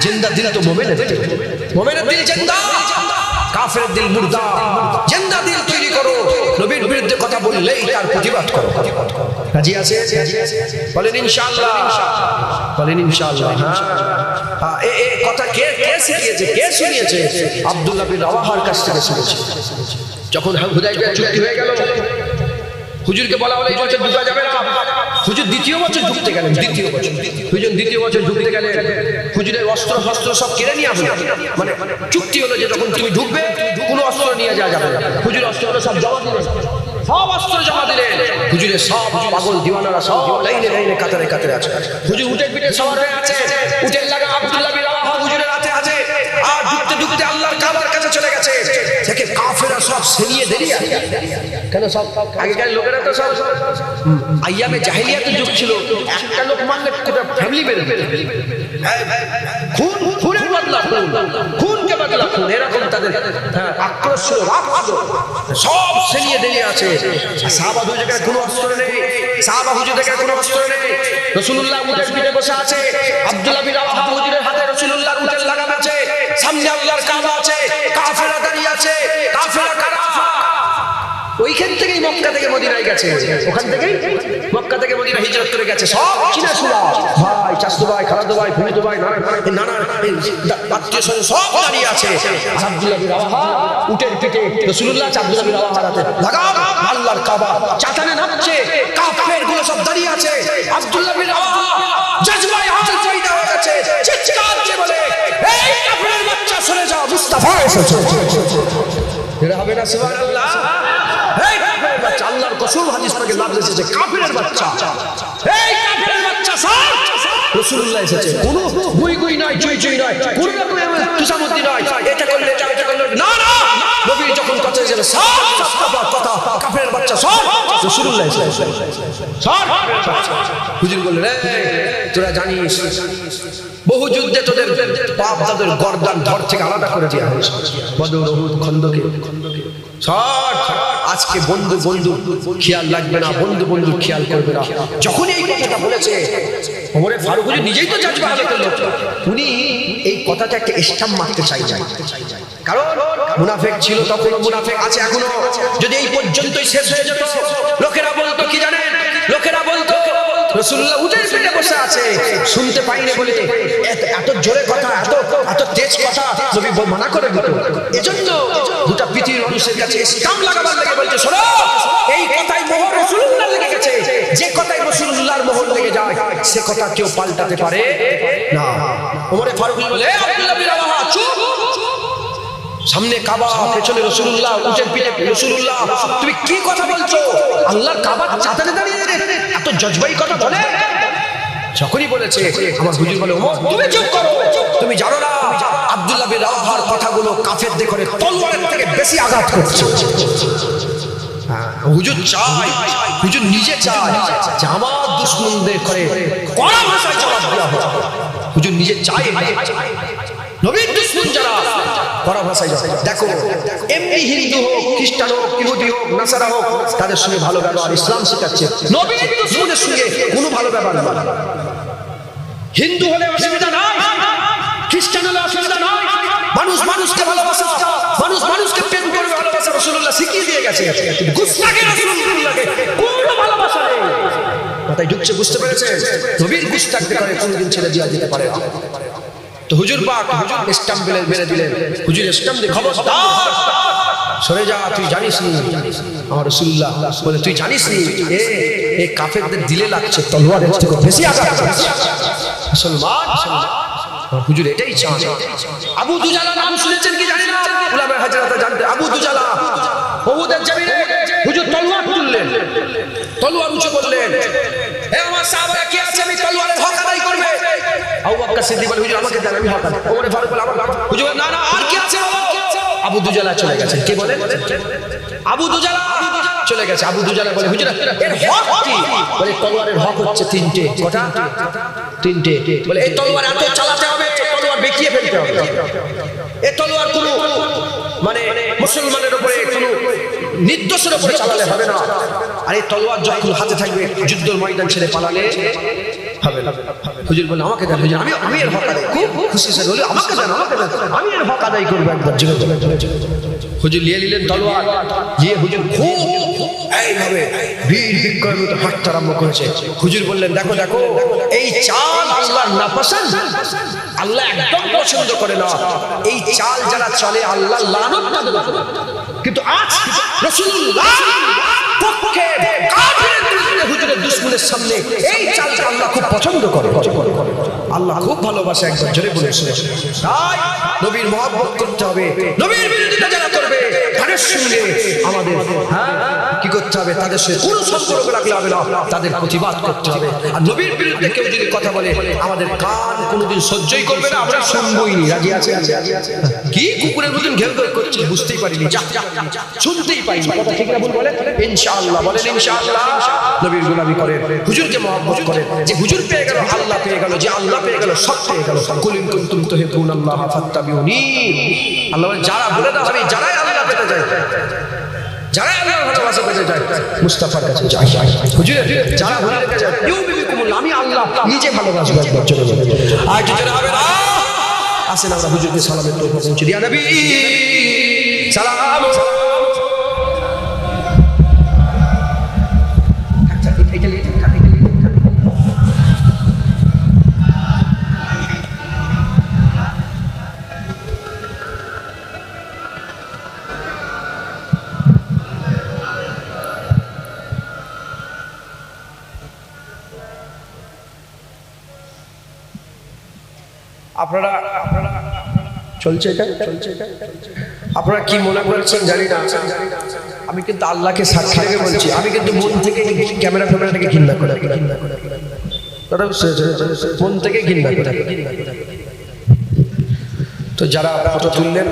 Speaker 1: জিন্দা দিল তো মুমিনের দিল। মুমিনের দিল জিন্দা, কাফেরের দিল মুর্দা। জিন্দা দিল তৈরি করো। নবীর বিরুদ্ধে কথা বললেই তার প্রতিবাদ করো। রাজি আছে? বলেন ইনশাআল্লাহ, বলেন ইনশাআল্লাহ। হ্যাঁ, এই কথা কে শিখিয়েছে, কে শুনিয়েছে? আব্দুল্লাহ বিন রাওয়াহার কাছ থেকে শুনেছে। যখন হুদায়বিয়া চুক্তি হয়ে গেল, হুজুরকে বলা হলো এই বছর ঢুকা যাবে না। হুজুর দ্বিতীয় বছর ঢুকতে গেলেন, দ্বিতীয় বছর ঢুকতে গেলেন। হুজুরের অস্ত্র শস্ত্র সব কেড়ে নিয়ে আসলো। মানে চুক্তি হলো যে যখন তুমি ঢুকবে কোনো অস্ত্র নিয়ে যাওয়া যাবে না। হুজুর অস্ত্রগুলো সব জমা দিলেন, সব অস্ত্র জমা দিলেন। হুজুরের সব পাগল দিওয়ানারা সব লাইনে লাইনে কাতারে কাতারে আছে। হুজুর উটের পিঠে সওয়ার হয়ে আছে, উটের লাগা আব্দুল্লাহ বিন রাওয়াহা হুজুরের হাতে আছে। আর ঢুকতে ঢুকতে আল্লাহর কাবার কাছে চলে গেছে। দেখে কাফেররা সব সেনিয়ে দেরিয়ে আছে। কেন সব আগেকার লোকেরা তো সব আইয়ামে জাহেলিয়াতের যুগ ছিল, একটা লোক মারলে গোটা ফ্যামিলি মেরে ফেলে। খুন খুনের বদলা খুন, খুনকে বদলা খুন, এরকম তাদের আক্রোশ ছিল, রাগ ছিল। সব সেনিয়ে দেরিয়ে আছে। সাহাবা হুজুরের কোনো অস্ত্র নেই, সাহাবা হুজুরের কোনো অস্ত্র নেই। রাসূলুল্লাহ উটের পিঠে বসে আছে, আব্দুল্লাহ বিন রাওয়াহা হুজুরের হাতে রাসূলুল্লাহর উটের লাগাম আছে, সামনে আল্লাহর কাবা আছে, কাফেররা দাঁড়িয়ে আছে। কাফেররা কারা? ওইখান থেকেই মক্কা থেকে মদিনায় গেছে, ওখান থেকেই মক্কা থেকে মদিনা হিজরত করে গেছে। সব চিনা শুনা ভাই, চাচতো ভাই, খালাতো ভাই, ফুফাতো ভাই, নানা আত্মীয় স্বজন সব দাঁড়িয়ে আছে। আব্দুল্লাহ বিন রাওয়াহা উটের পিঠে, রাসূলুল্লাহ আব্দুল্লাহ বিন রাওয়াহার হাতে লাগাম, আল্লাহর কাবা চাতানে নাচছে, কাফেরগুলো সব দাঁড়িয়ে আছে। আব্দুল্লাহ বিন রাওয়াহা জজবায় হাত পয়দা হয়ে গেছে, চিৎকার দিয়ে বলে, এই কাফেরের বাচ্চা সরে যাও, মুস্তাফা এসেছে। এরা হবে না সুবহানাল্লাহ? এই কাফেরের বাচ্চা, আল্লাহর কসম হাদিস পাকে লাফজ এসেছে, কাফেরের বাচ্চা, এই কাফেরের বাচ্চা সব রাসূলুল্লাহ এসেছে। কোনো গুই গুই নয়, চুই চুই নয়, কোনো রকমের তুসামতি নয়, এটা করলে এটা করলে না না। নবী যখন কথা এসেছে সব কথা কাফেরের বাচ্চা সব রাসূলুল্লাহ এসেছে। সব হুজুর বললেন, তোরা জানিস বহু যুদ্ধে তোদের পাপ তাদের গর্দান ধর থেকে আলাদা করে দেওয়া হয়েছে, বদর, উহুদ, খন্দকে। আজকে বন্ধু বন্ধু খেয়াল লাগবে না, বন্ধু বন্ধু খেয়াল করবে না। যখন এই কথাটা বলেছে ওমরে ফারুক হুজুর নিজেই তো জাজবা হাজতের লোক, উনি এই কথাটা একটা স্টাম্প মারতে চাইছেন। কারণ মুনাফিক ছিল তখনও, মুনাফিক আছে এখনো। যদি এই পর্যন্তই শেষ হয়ে যেত, লোকেরা বলতো কি জানেন? লোকেরা বলতো রাসূলুল্লাহ উটের পিঠে বসে আছে, শুনতে পাইনি বলে এত জোরে কথা, এত তেজ কথা নবী মানা করে দিত। এজন্য গোটা পৃথিবীর মানুষের কাছে ইসলাম লাগাবার লেগে বলছে, শোনো, এই কথাই মোহর রাসূলুল্লাহ লেগে গেছে। যে কথাই রাসূলুল্লাহর মোহর লেগে যায় সে কথা কেউ পাল্টাতে পারে না। ওমরে ফারুক বলে, আব্দুল্লাহ বিন রাওয়াহা চুপ। সামনে কাবা, পেছনে রাসূলুল্লাহ, উটের পিঠে রাসূলুল্লাহ, তুমি কি কথা বলছো? আল্লাহর কাবার চাতানে দাঁড়িয়ে এত জজবাই কথা বলে? যখনই বলেছে আমার হুজুর বলে, ওমর তুমি চুপ করো, তুমি জানো না আব্দুল্লাহ বিন রাওয়াহার কথাগুলো কাফেরদের করে তলোয়ারের থেকে বেশি আঘাত করছে। হুজুর চাই, হুজুর নিজে চায় যে আমার দুশমনদের করে কড়া ভাষায় জবাব দেওয়া হোক। হুজুর নিজে চায় নবীর দুশমন যারা কড়া ভাষায় জবাব। দেখো, এমনি হিন্দু হোক, খ্রিস্টান হোক, ইহুদি হোক, নাসারা হোক, তাদের সঙ্গে ভালো ব্যবহার ইসলাম শেখাচ্ছে। নবীর দুশমনের সঙ্গে কোনো ভালো ব্যবহার না। হিন্দু হলে অসুবিধা নাই, খ্রিস্টান হলে অসুবিধা নাই, মানুষ মানুষকে ভালোবাসা, মানুষ মানুষকে প্রেম করে ভালোবাসা রাসূলুল্লাহ শিখিয়ে দিয়ে গেছে। গুস্তাখে রাসূলুল্লাহকে কোনো ভালোবাসা নেই। কথাই ঢুকছে, বুঝতে পেরেছেন? নবীর গুস্তাখকে করে কোনদিন ছেড়ে দেওয়া যেতে পারে না। তো হুজুর পাক স্টাম্প মেরে দিলেন। হুজুর স্টাম্প দিয়ে, খবরদার সরে যা, তুই জানিস নি আমার রাসূলুল্লাহ বলে, তুই জানিস নি এই কাফেরদের দিলে লাগছে তলোয়ারের থেকে বেশি আঘাত। মুসলমান হুজুর এটাই চান। আবু দুজালা নাম শুনেছেন কি জানেন না? উলামায়ে হাজরাতে জানতে, আবু দুজালা উহুদের জমিনে হুজুর তলোয়ার তুললেন, তলোয়ার উঁচু করলেন। হে আমার সাহাবারা, কে আছে আমি তলোয়ারের হক আদায় করবে? আবু বকর সিদ্দিক বলে, হুজুর আমাকে দেন, আমি হক আদায়। ওমর ফারুক বলে, হুজুর না না, আর কে আছে? আবু দুজালা চলে গেছেন। কে বলেন? আবু দুজালা চলে গেছে। আবু দুজালা বলে, হুজুর এর হক কি? বলে তলোয়ারের হক হচ্ছে তিনটে। কটা? তিনটে। বলে এই তলোয়ার এত চালাতে হবে, তলোয়ার বেঁকিয়ে ফেলতে হবে। এই তলোয়ার কোনো মানে মুসলমানের উপরে কোনো নির্দোষের উপরে চালালে হবে না। আর এই তলোয়ার যখন হাতে থাকবে, যুদ্ধের ময়দান ছেড়ে পালালে হবে না। হুজুর বলে, আমাকে দেন হুজুর, আমি এর হক আদায়। খুব খুশি সে বলে, আমাকে দেন, আমি এর হক আদায় করবো একবার। হুজুর নিয়ে নিলেন তলোয়ার। গিয়ে হুজুর খুব এইভাবে বীর বিক্রয়ের মতো হাঁটতে আরম্ভ করেছে। হুজুর বললেন, দেখো দেখো, এই চাল আল্লাহর নাপসন্দ, আল্লাহ একদম পছন্দ করে না। এই চাল যারা চলে আল্লাহ লানত দেবে। কিন্তু আজ রাসূলুল্লাহ পক্ষে কাফিরের বিরুদ্ধে হুজুরের দুশমনের সামনে এই চালটা আল্লাহ খুব পছন্দ করে, আল্লাহ খুব ভালোবাসে। একবার জোরে বলেছে। তাই নবীর মহব্বত করতে হবে। নবীর বিরোধিতা যারা করবে তাদের সঙ্গে আমাদের কি করতে হবে? তাদের সাথে কোনো সম্পর্ক রাখলে হবে না, তাদের প্রতিবাদ করতে হবে। আর নবীর বিরুদ্ধে কেউ যদি কথা বলে, আমাদের কান কোনোদিন সহ্যই করবে না, আমরা শুনবই নি। রাজি আছে? কি কুকুরের মতন ঘেউ ঘেউ করছে, বুঝতেই পারিনি, শুনতেই পাইনি। কথা ঠিক না ভুল বলে? ইনশাআল্লাহ বলেন, ইনশাআল্লাহ নবীর গোলামি করেন, হুজুরকে মহব্বত করেন। যে হুজুর পেয়ে গেল, আল্লাহ পেয়ে গেল। যে আল্লাহ পেয়ে গেল, সব পেয়ে গেল। কুল ইন কুনতুম তুহিব্বুনাল্লাহ ফাত্তাবিউনি। আল্লাহ বলেন, যারা বলে দাও আমি, যারাই আল্লাহ পেতে যায়, যারাই আল্লাহর ভালোবাসা পেতে যায়, মুস্তাফার কাছে যায়। হুজুর যারা হুজুরের কাছে যায়, ইউবিকুমুল্লাহ, আমি আল্লাহ নিজে ভালোবাসবো। একবার চলে যাবে। আর কিছু হবে না। আসেন আমরা হুজুরকে সালামের তোফা পৌঁছে দিই। নবী সালাম। আপনারা চলছে এটা, আপনারা কি মনে করছেন জানি না। আমি কিন্তু আল্লাহকে সাক্ষী রেখে বলছি, আমি কিন্তু মন থেকে ক্যামেরাটাকে ঘৃণা করে, মন থেকে ঘৃণা করে। তো যারা ফটো তুললেন,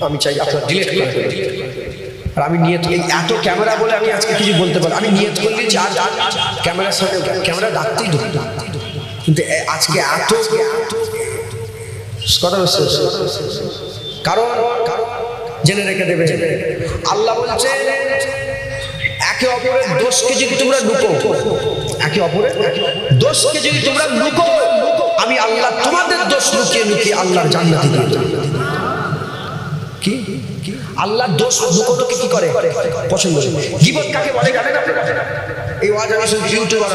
Speaker 1: আমি চাই আপনারা ডিলিট করে দেবেন। আর আমি নিয়ত, এই এত ক্যামেরা বলে আমি আজকে কিছু বলতে পারি, আমি নিয়ত করলি যে আর ক্যামেরার সামনে ক্যামেরা ডাকতেই ঢুকতো। কিন্তু আজকে এত কথা হচ্ছে, কারণ জেনে রেখে দেবে, আল্লাহ বলছে একে অপরের দোষকে যদি তোমরা লুকো, একে অপরের দোষকে যদি তোমরা লুকো, আমি আল্লাহ তোমাদের দোষ লুকিয়ে লুকিয়ে আল্লাহর জান্নাতে দিয়ে দেব। কি আল্লাহর দোষ লুকোনোকে কি করে? পছন্দ করে। গীবত কাকে বলে জানেন আপনারা? এই ওয়াজ আমি শুধু ইউটিউবার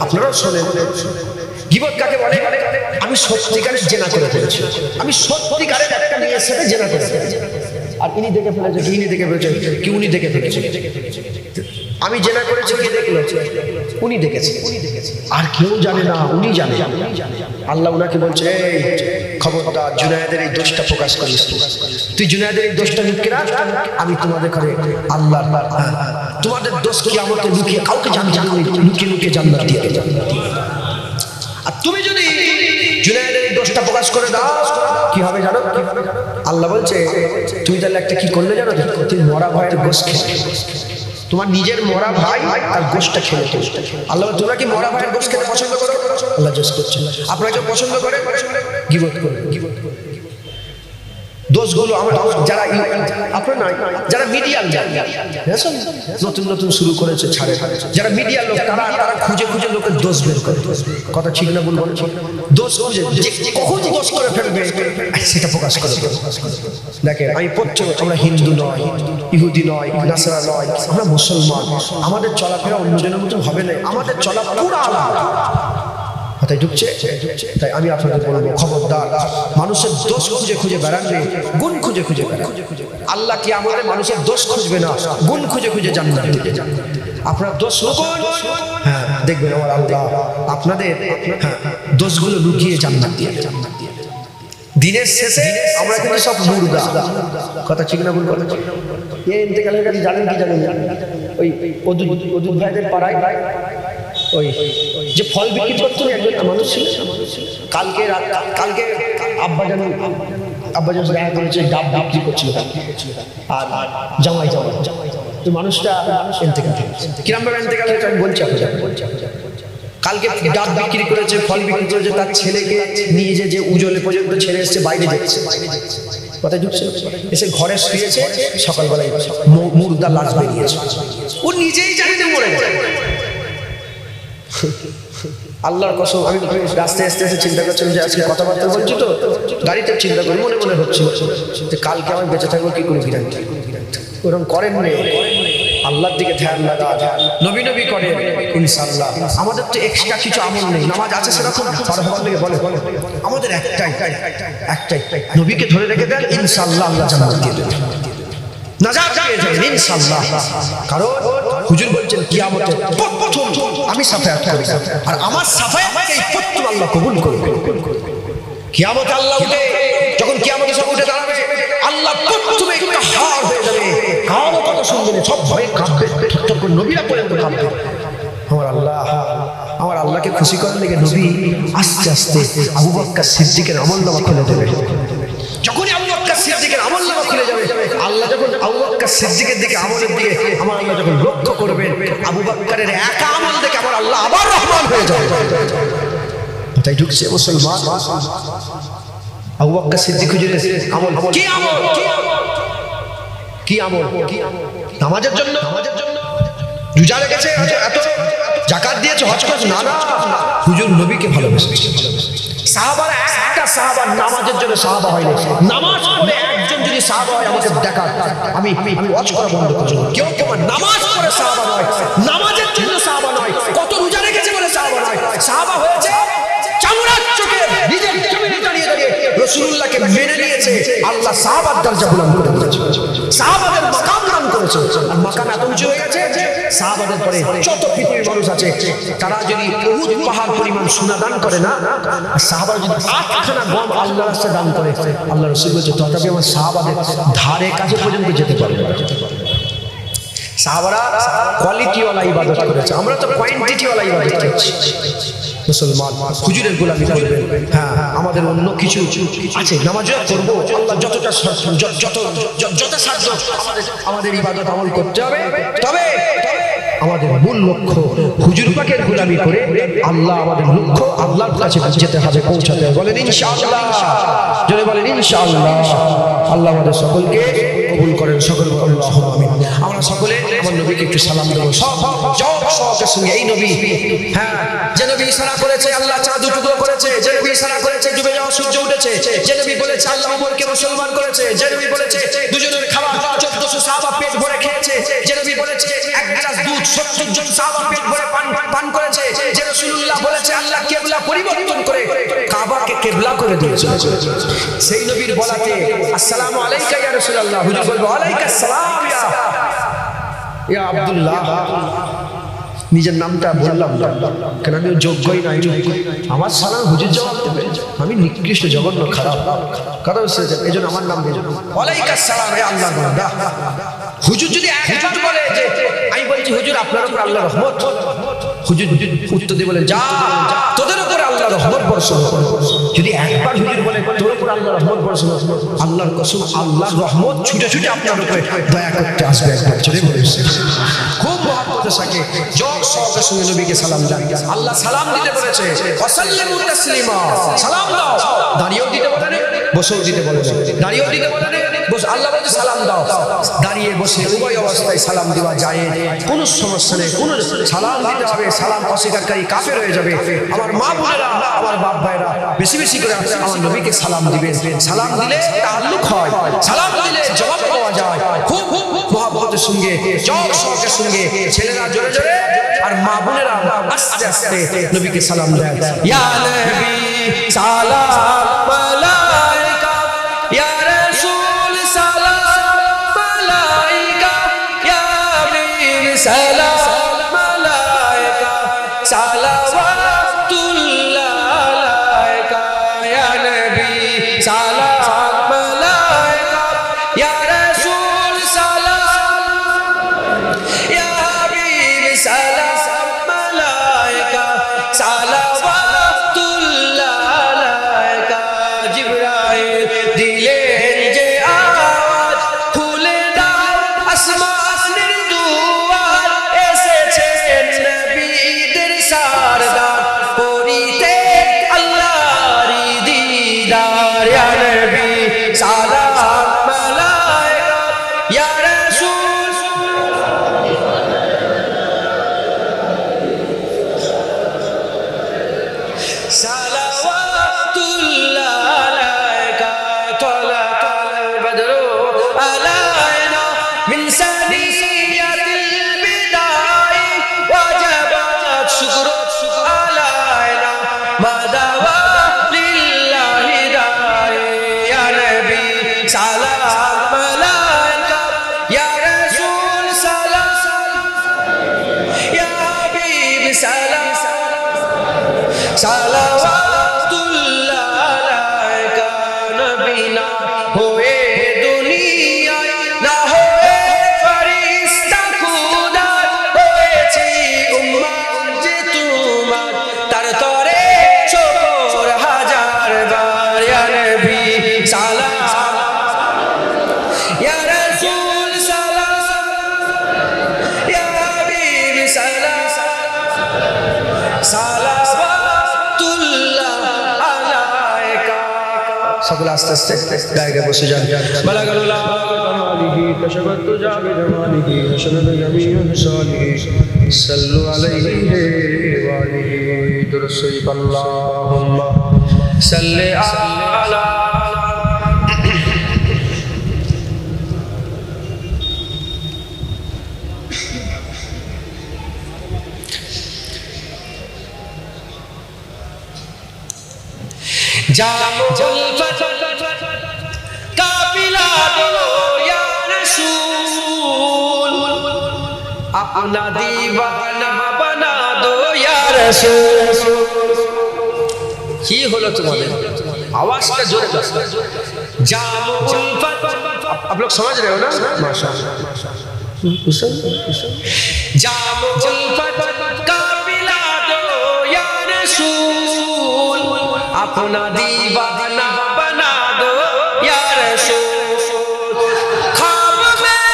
Speaker 1: আপনারাও শোনেন। গীবত কাকে বলে? আমি সত্যিকারের জেনা করে ফেলেছি, আমি সত্যিকারের একটা মেয়ের সাথে জেনা করে ফেলেছি, আর ইনি দেখে ফেলেছে, ইনি দেখে ফেলেছে, কি উনি দেখে ফেলেছে। আমি জেনা করেছি, কে দেখলো? উনি দেখেছে, আর কেউ জানে না, উনি জানে। আল্লাহ উনাকে বলছে, এই খবরদার, জুনায়েদের এই দোষটা প্রকাশ করিস, তুই জুনায়েদের এই দোষটা লুকিয়ে রাখ, আমি তোমাদের ঘরে আল্লাহ তোমাদের দোষ কি আমাকে লুকিয়ে কাউকে জানতে লুকিয়ে লুকিয়ে জান্নাত দিয়ে দেব। আর তুমি যদি জুনায়েদের এই দোষটা প্রকাশ করে দাও, কি হবে জানো? আল্লাহ বলছে, তুমি তাহলে একটা কি করলে জানো? তুমি মরা ভাইয়ের গোশ খেলে, তোমার নিজের মরা ভাই তার গোশটা খেলে। আল্লাহ, তোমরা কি মরা ভাইয়ের গোশ খেতে পছন্দ করো? আল্লাহ জোশ করছে, আপনারা কেউ পছন্দ করে? গীবত করে। দোষগুলো আমরা যারা আপনারা যারা মিডিয়ার নতুন নতুন শুরু করেছে, ছাড়ে যারা মিডিয়ার লোক, তারা খুঁজে খুঁজে লোকের দোষ বের করে। কথা ঠিক না বলবো? দোষ খুঁজে কখন দোষ করে ফেলবে সেটা প্রকাশ করে। দেখেন, আমি প্রত্যেক, আমরা হিন্দু নয়, ইহুদি নয়, নাসারা নয়, আমরা মুসলমান। আমাদের চলাফেরা অন্যজনের মতো হবে না, আমাদের চলা পুরো আলাদা। মাথায় ঢুকছে? তাই আমি আপনাদের বলবো, খবরদার, মানুষের দোষ খুঁজে খুঁজে বেড়াবে, গুণ খুঁজে খুঁজে বেড়াবে। আল্লাহ কি আমাদের মানুষের দোষ খুঁজবে না, গুণ খুঁজে খুঁজে জান্নাত দিতে। আপনার দোষ লুকোন, হ্যাঁ দেখবেন আমার আল্লাহ আপনাদের দোষগুলো লুকিয়ে জান্নাত দিয়ে। দিনের শেষে আমরা কিন্তু সব মুর্দা, কথা ঠিক না ভুল কথা? এ ইন্তেকালের কাছে জানেন কি জানেন? ওই অদূর ভাইদের পাড়ায় ওই যে ফল বিক্রি করতো একজন মানুষ ছিল, কালকে আব্বাজান দেখা করেছে, ডাব বিক্রি করছিল আর জামাই তো মানুষটা ইন্তেকাল। কিরম ভাবে ইন্তেকাল হয়েছে আমি বলছি আপনাদের। কালকে ডাব বিক্রি করেছে, ফল বিক্রি করেছে, তার ছেলেকে নিয়ে যে উজলে পর্যন্ত ছেড়ে এসছে, বাইরে যাচ্ছে, কোথায় ঢুকছে, এসে ঘরে শুয়েছে, সকালবেলায় মুর্দা লাশ বেরিয়েছে। ও নিজেই জানে না মরে গেছে। আল্লাহর কসম, আমি রাস্তায় আসতে চিন্তা করছিলাম যে আজকে কথাবার্তা বলছি তো গাড়িতে চিন্তা করি, মনে হচ্ছিল যে কালকে আমি বেঁচে থাকবো কি করে গ্যারান্টি। ওরকম করেন রে, আল্লাহর দিকে ধ্যান লাগা, নবী করেন ইনশাআল্লাহ। আমাদের তো এক্সট্রা কিছু আমল নেই, নামাজ আছে সেরকম বলে আমাদের একটাই নবীকে ধরে রেখে দেন, ইনশাআল্লাহ আল্লাহ জান্নাত দিয়ে দেবেন, নাজাত পেয়ে যাবেন ইনশাআল্লাহ। কারণ হুজুর বলছেন কিয়ামতে প্রথম আমি সাফায়াত করব, আর আমার সাফায়াতকে প্রথম আল্লাহ কবুল করবে। কিয়ামতে আল্লাহ উঠে, যখন কিয়ামতে সব উঠে দাঁড়াবে, আল্লাহ প্রথমে একটা হার হয়ে যাবে, কারো কথা শুনবে না, সব ভয়ে কাঁপবে, তখন নবীরা পর্যন্ত কাঁপবে। আমার আল্লাহকে খুশি করার লেগে নবী আস্তে আস্তে আবু বকর সিদ্দিকের আমলনামা খুলে দেবে। যখনই আবু বকর সিদ্দিকের আমলনামা খুলে যাবে, আল্লাহ যখন আবু বকর সিদ্দিকের দিকে, আমলের দিকে আমার আল্লাহ যখন লক্ষ্য করবেন, আবু বকরের একা আমল দেখে আমার আল্লাহ আবার রহমান হয়ে যাবে। তাই ঢুকছে মুসলমান, আবু বকর সিদ্দিক হুজুরের আমল কি আমল? নামাজের জন্য রোজা রেখেছে, এত যাকাত দিয়েছে, হজ করেছে, না হুজুর নবীকে ভালোবেসেছে। সাহাবারা একটা সাহাবা নামাজের জন্য সাহাবা হয়নি, নামাজ পড়ে একজন যদি সাহাবা হয় আমাকে দেখা, আমি হজ করা বন্ধ করে দেব। কেউ নামাজ পড়ে সাহাবা নয়, নামাজের জন্য সাহাবা নয়, কত রোজা রেখেছে বলে সাহাবা নয়। সাহাবা হয়েছে চামড়ার চোখে নিজের জমিনে দাঁড়িয়ে রাসূলুল্লাহকে মেনে নিয়েছে, আল্লাহ সাহাবার দরজা বুলন্দ করে দিয়েছে, সাহাবাদের মাকাম দান করেছে। আর মাকাম এত উঁচু হয়ে গেছে, সাহাবাদের পরে যত পৃথিবীর মানুষ আছে, তারা যদি উহুদ পাহাড় পরিমাণ সোনা দান করে না, আর সাহাবারা যদি 8খানা গম আল্লাহর রাস্তায় দান করে, আল্লাহ রাসূল বলেছে তথাপি আমার সাহাবাদের ধারে কাছে পর্যন্ত যেতে পারবে না। সাহাবারা কোয়ালিটিওয়ালা ইবাদত করেছে, আমরা তো কোয়ান্টিটিওয়ালা ইবাদত করছি। মুসলমান হুজুরের গোলামি করবেন, হ্যাঁ আমাদের অন্য কিছু আছে, নামাজও করবো, আল্লাহ যত সাধ্য আমাদের ইবাদত আমল করতে হবে, তবে আমাদের মূল লক্ষ্য হুজুর পাকের গোলামি করে আল্লাহ, আমাদের লক্ষ্য আল্লাহর কাছে যেতে হবে, পৌঁছাতে হবে। বলেন ইনশাআল্লাহ, জোরে বলেন ইনশাআল্লাহ। আল্লাহ আমাদের সকলকে কবুল করেন, সকল আল্লাহুম্মা আমিন। আমরা সকলে আমার নবীকে একটু সালাম দেব, সবের সঙ্গে। এই নবী, হ্যাঁ, যে নবী ইশারা করেছে আল্লাহ চাঁদ টুকরো করেছে, যে নবী ইশারা করেছে ডুবে যাওয়া সূর্য উঠেছে, যে নবী বলেছে আল্লাহ উমরকে মুসলমান করেছে, যে নবী বলেছে দুজনের খাবার 1400 সাহাবা পেট ভরে খেয়েছে, যে নবী বলেছে এক গ্লাস দুধ 70 জন সাহাবা পেট ভরে পান করেছে, যে রাসূলুল্লাহ বলেছে আল্লাহ কিবলা পরিবর্তন করে কাবাকে কিবলা করে দিয়েছে, সেই নবীর বলাতে আসসালামু আলাইকা ইয়া রাসূলুল্লাহ, হুজুর বলবো আলাইকাস সালাম ইয়া আব্দুল্লাহ। নিজের নামটা বললাম না, কেন আমি যোগ্যই নাই, আমার সালাম হুজুর জবাব দেবে, আমি নিকৃষ্ট জঘন্য খারাপ কথা হচ্ছে, এই জন্য আমার নাম ওয়ালাইকাস সালাম হে আল্লাহর বান্দা। হুজুর যদি একবার বলে যে আমি বলছি হুজুর আপনার উপর আল্লাহর রহমত, হুজুর উত্তর দিয়ে বলে যা তোদের উপর আল্লাহর রহমত বর্ষণ। যদি একবার হুজুর বলে তোর উপর আল্লাহর রহমত বর্ষণ, আল্লাহর কসম আল্লাহর রহমত ছুটে ছুটে আপনার উপরে দয়া করতে আসবে। একবার চলে বলেছে, খুব মহব্বতের সাথে যোগ সহকারে সঙ্গে নবীকে সালাম দেন। আল্লাহ সালাম দিতে বলেছে, ওয়াসাল্লিমু তাসলিমা, সালাম দাও, দাঁড়িয়েও দিতে বলেন, বসেও দিতে বলেন, দাঁড়িয়েও দিতে বলেন, বস আল্লাহ বলছে সালাম দাও, দাঁড়িয়ে বসে উভয় অবস্থায় সালাম দেওয়া যায়, কোনো সমস্যা নেই, কোনো সালাম দিতে হবে, সালাম অস্বীকারী কাফের হয়ে যাবে। আমার মা বোনেরা, আমার বাপ ভাইরা বেশি বেশি করে আমার নবীকে সালাম দিবেন, সালাম দিলে তাআল্লুক হয়, সালাম দিলে জবাব পাওয়া যায়, খুব মহব্বতের সঙ্গে যোগ সহকারের সঙ্গে ছেলেরা জোরে জোরে আর মা বোনেরা আস্তে আস্তে নবীকে সালাম দেয়। ইয়া নবী সালাম আলাইকা, ইয়া রাসূল সালাম আলাইকা, ইয়া আমির সালাম আলাইকা, সালাওয়াতুল্লাহ আলাইকা, ইয়া নবী সালাম من ثنيات البداء وجبت شكر علينا ما دوا لله داعي يا نبي سلام عليك يا رسول سلام يا حبيب سلام সালাওয়াতুল্লাহ আলাইকা নবী না হয়ে দুনিয়ায় না হয়ে ফেরেশতা খুদা হয়েছি উম্মত যে তোমার তার তরে শুকর হাজার বার ইয়া নবী সালাম ইয়া রাসূল সালাম ইয়া হাবিব সালাম সকল আস্তে আস্তে গায়ে বসে যান বালাগাল্লাহ কামালিহি কাশাফাতু জামি জামালিহি হাসানাতু জামিউ সালিহি সাল্লু আলাইহি ওয়া আলিহি দুরুদ আল্লাহুম্মা সাল্লি আলা জামুল কাফিলা দো ইয়া রাসূল আপনা দিওয়ানা বানা দো ইয়া রাসূল কি হলো তোমাদের আওয়াজটা জোরে জামুল आप लोग समझ रहे हो ना माशाअल्लाह জামুল কাফিলা দো ইয়া রাসূল अपना दीवाना बना दो या रसूल ख्वाब में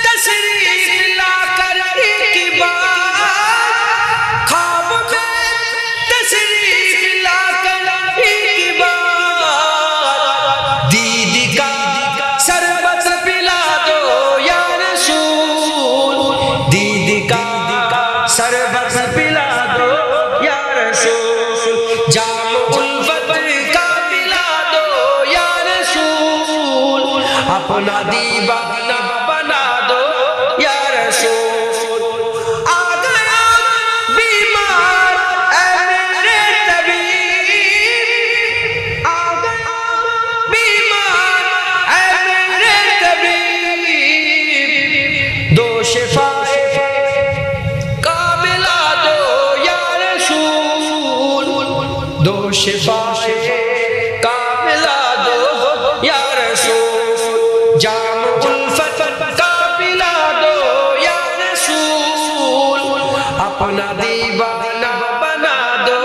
Speaker 1: तशरीफ ला कर एक बार ख्वाब में तशरीफ ला कर एक बार दीद का शरबत पिला दो या रसूल दीद का शरबत पिला दो या रसूल अपना दीवाना बना दो या रसूल आ गया बीमार ऐ मेरे तबीब आ गया बीमार ऐ मेरे तबीब दो शिफाए कामिला दो या रसूल दो शिफाए कामिला दो या रसूल जामुल फतह का पिला दो या रसूल अपना दीवाना बना दो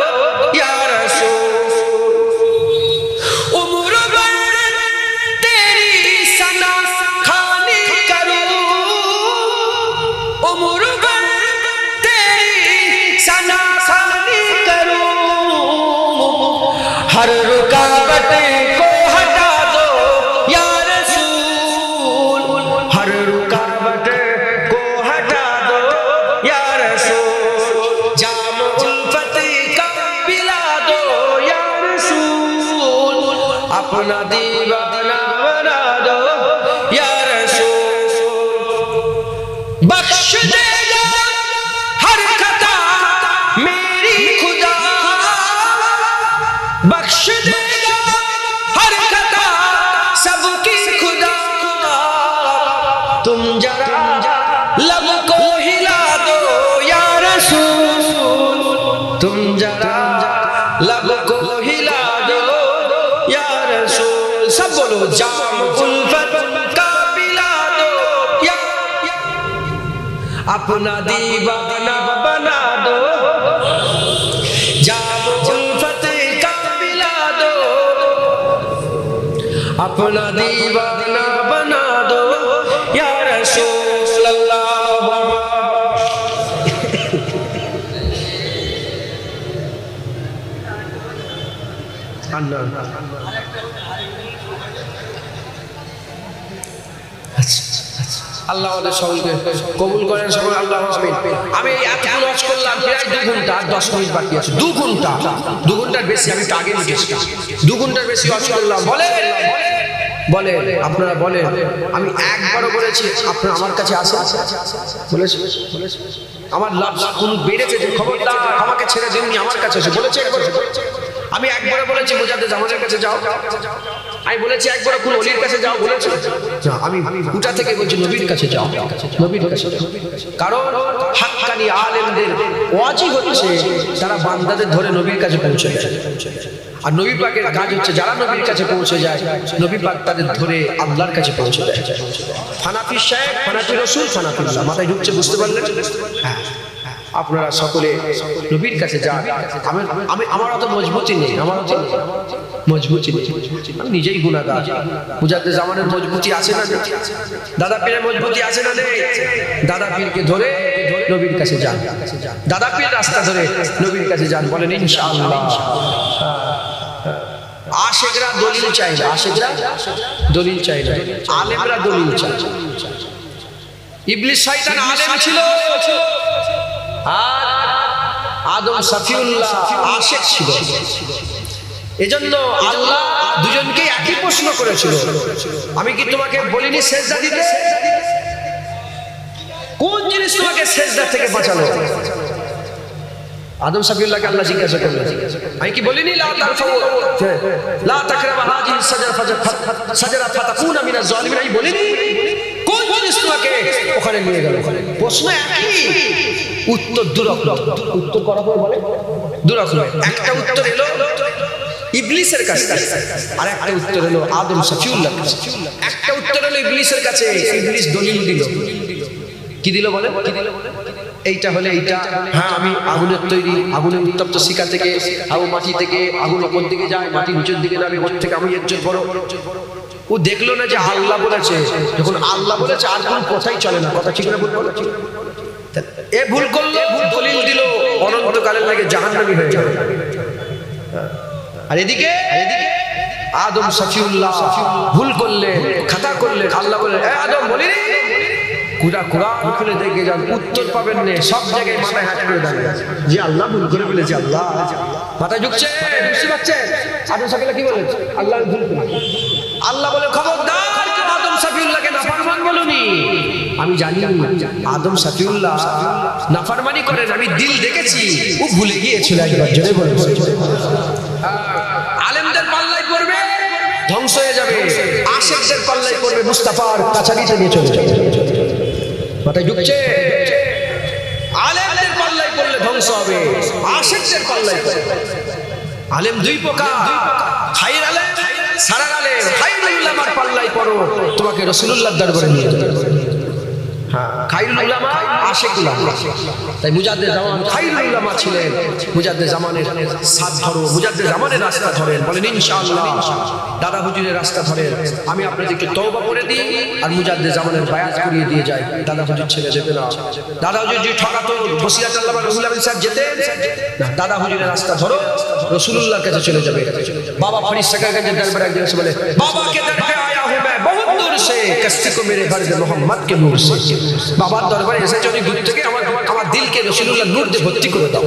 Speaker 1: या रसूल उम्र भर तेरी सना खानी करूं उम्र भर तेरी सना खानी करूं हर रुकावट को हटा दो या हर रुकावट को हटा दो या रसूल जामुल फतह का पिला दो या रसूल अपना दीवाना बना दो या रसूल बख्श देगा हर खता मेरी खुदा बख्श देगा हर खता सबकी खुदा तुम जरा लब को हिला दो या रसूल तुम जरा लब को हिला दो या रसूल सब बोलो जामुल फतह का पिला दो या अपना दीवाना बना दो जामुल फतह का पिला दो अपना दीवाना बना दो या रसूल अल्लाह আল্লাহ আমাদের সকলকে কবুল করেন সকল আল্লাহ আমিন আমি এতক্ষণ ওয়াজ করলাম প্রায় 2 ঘন্টা আর 10 মিনিট বাকি আছে 2 ঘন্টার বেশি আমি আগে লিখেছি 2 ঘন্টার বেশি ওয়াজ করলাম বলে বলে আপনারা বলেন আমি একবারও বলেছি আপনারা আমার কাছে আসেন বলেছি আমার লাভ কোন বেড়েছে যে খবরদার আমাকে ছেড়ে দিননি আমার কাছে এসে বলেছে একবার আমি একবারও বলেছি মুজাদ্দেদ জামানের কাছে যাও আমি বলেছি একবার কোন ওলির কাছে যাও বলেছি না আমি উঠা থেকে বলছি নবীর কাছে যাও নবীর কাছে কারণ হাক্কানি আলেমদের ওয়াজি হচ্ছে তারা বান্দাদের ধরে নবীর কাছে পৌঁছে যায় আর নবী পাকের কাজ হচ্ছে যারা নবীর কাছে পৌঁছে যায় নবী পাক তাদের ধরে আল্লাহর কাছে পৌঁছে দেয় ফানাফি সাহেব ফানাফি রাসূল ফানাফিল্লাহ মাথায় ঢুকছে বুঝতে পারলেন হ্যাঁ আপনারা সকলে নবীর কাছে যান আমি আমার অত মজবুতি নেই আমার অত মজবুতি নেই আমি নিজেই গুনাহগার মুজাদ্দেদ জামানের মজবুতি আছে না দাদা পীরের মজবুতি আছে না নেই দাদা পীরকে ধরে নবীর কাছে যান দাদা পীর রাস্তা ধরে নবীর কাছে যান বলেন ইনশাআল্লাহ আশিকরা দলিল চাই না আশিকরা দলিল চাই না আলেমরা দলিল চায় ইবলিস শয়তান আলেম ছিল আর আদম সফিউল্লাহ আশিক ছিল এজন্য আল্লাহ দুজনকে একই প্রশ্ন করেছিল আমি কি তোমাকে বলিনি সিজদা দিতে কোন জিনিস তোমাকে সিজদা থেকে বাঁচালো আদম সফিউল্লাহকে আল্লাহ জিজ্ঞাসা করলেন আমি কি বলিনি লা তারফাউ লা তাকরাবা হাযিহি সাজারা ফাতাকুনা মিনাজ জালিমিন আমি বলিনি কোন জিনিস তোমাকে ওখানে নিয়ে গেল প্রশ্ন একই উত্তর দুরকম উত্তর করা পর বলে দুরকম একটা উত্তর এলো ইবলিসের কাছে আর একটা উত্তর হলো আদম সফিউল্লাহর কাছে একটা উত্তর হলো ইবলিসের কাছে ইবলিস দলিল দিল কি দিল বলে এইটা হলে এইটা হ্যাঁ আমি আগুনের তৈরি আগুনের উত্তপ্ত শিখা থেকে আগুন মাটি থেকে আগুন উপর দিকে যায় মাটি নিচের দিকে যাবে ওর থেকে আমি একজন বড় ও দেখলো না যে আল্লাহ বলেছে যখন আল্লাহ বলেছে আর কোন কথাই চলে না কথা ঠিক না ভুল বলে এ ভুল করলো দলিল দিল অনন্তকালের লাগে জাহান্নামী হয়ে যাবে আর এদিকে আদম সফিউল্লাহ ভুল করলেন খাতা করলেন আল্লাহ বললেন এ আদম বলিনি কুরআন খুলে দেখে যান উত্তর পাবেন না সব জায়গায় মাথায় হাত করে দাঁড়িয়ে যে আল্লাহ ভুল করে ফেলেছে আল্লাহ মাথায় ঢুকছে বুঝতে পারছেন আদম সফিউল্লাহ কি বলেন আল্লাহ ভুল করে আল্লাহ বলে খবরদার আদম সফিউল্লাহকে নাফরমান বলুনি আমি জানি আদম সফিউল্লাহ নাফরমানি করেন আমি দিল দেখেছি ও ভুলে গিয়েছিল একবার জোরে বলুন আলেমদের পাল্লায় পড়বে ধ্বংস হয়ে যাবে আশিকদের পাল্লায় পড়বে মুস্তাফার কাছারিতে নিয়ে চলে যাবে মাথায় ঢুকছে আলেমদের পাল্লায় পড়লে ধ্বংস হবে আশিকদের পাল্লায় পড়বে আলেম দুই প্রকার খাইর আলেম সারার আলেম খাইরুল উলামার পাল্লায় পড়ো তোমাকে রাসূলুল্লাহর দরবারে নিয়ে যাবে খাইরুল উলামা আশিক উলামা তাই মুজাদ্দেদ জামান খাইরুল উলামা ছিলেন মুজাদ্দেদ জামানের সাথ ধরো মুজাদ্দেদ জামানের রাস্তা ধরেন বলেন ইনশাআল্লাহ দাদা হুজুরের রাস্তা ধরেন আমি আপনাদেরকে তওবা করে দিই আর মুজাদ্দেদ জামানের বায়াত করিয়ে দিয়ে যাই দাদা হুজুর ছেড়ে দেবে না দাদা হুজুর যে ঠকাতো বসিরাত আল্লামা রহুল আমিন সাহেব যেতে না দাদা হুজুরের রাস্তা ধরো রাসূলুল্লাহর কাছে চলে যাবে বাবা ফরিদ সাকারগঞ্জের দরবারে একজন এসে বলে বাবা কে দর পে আয়া হুঁ मैं बहुत दूर से कश्ती को मेरे घर में मोहम्मद के नूर से বাবার দরবারে এসেছে অনেক দূর থেকে আমার দিলকে রাসূলুল্লাহর নূর দিয়ে ভর্তি করে দাও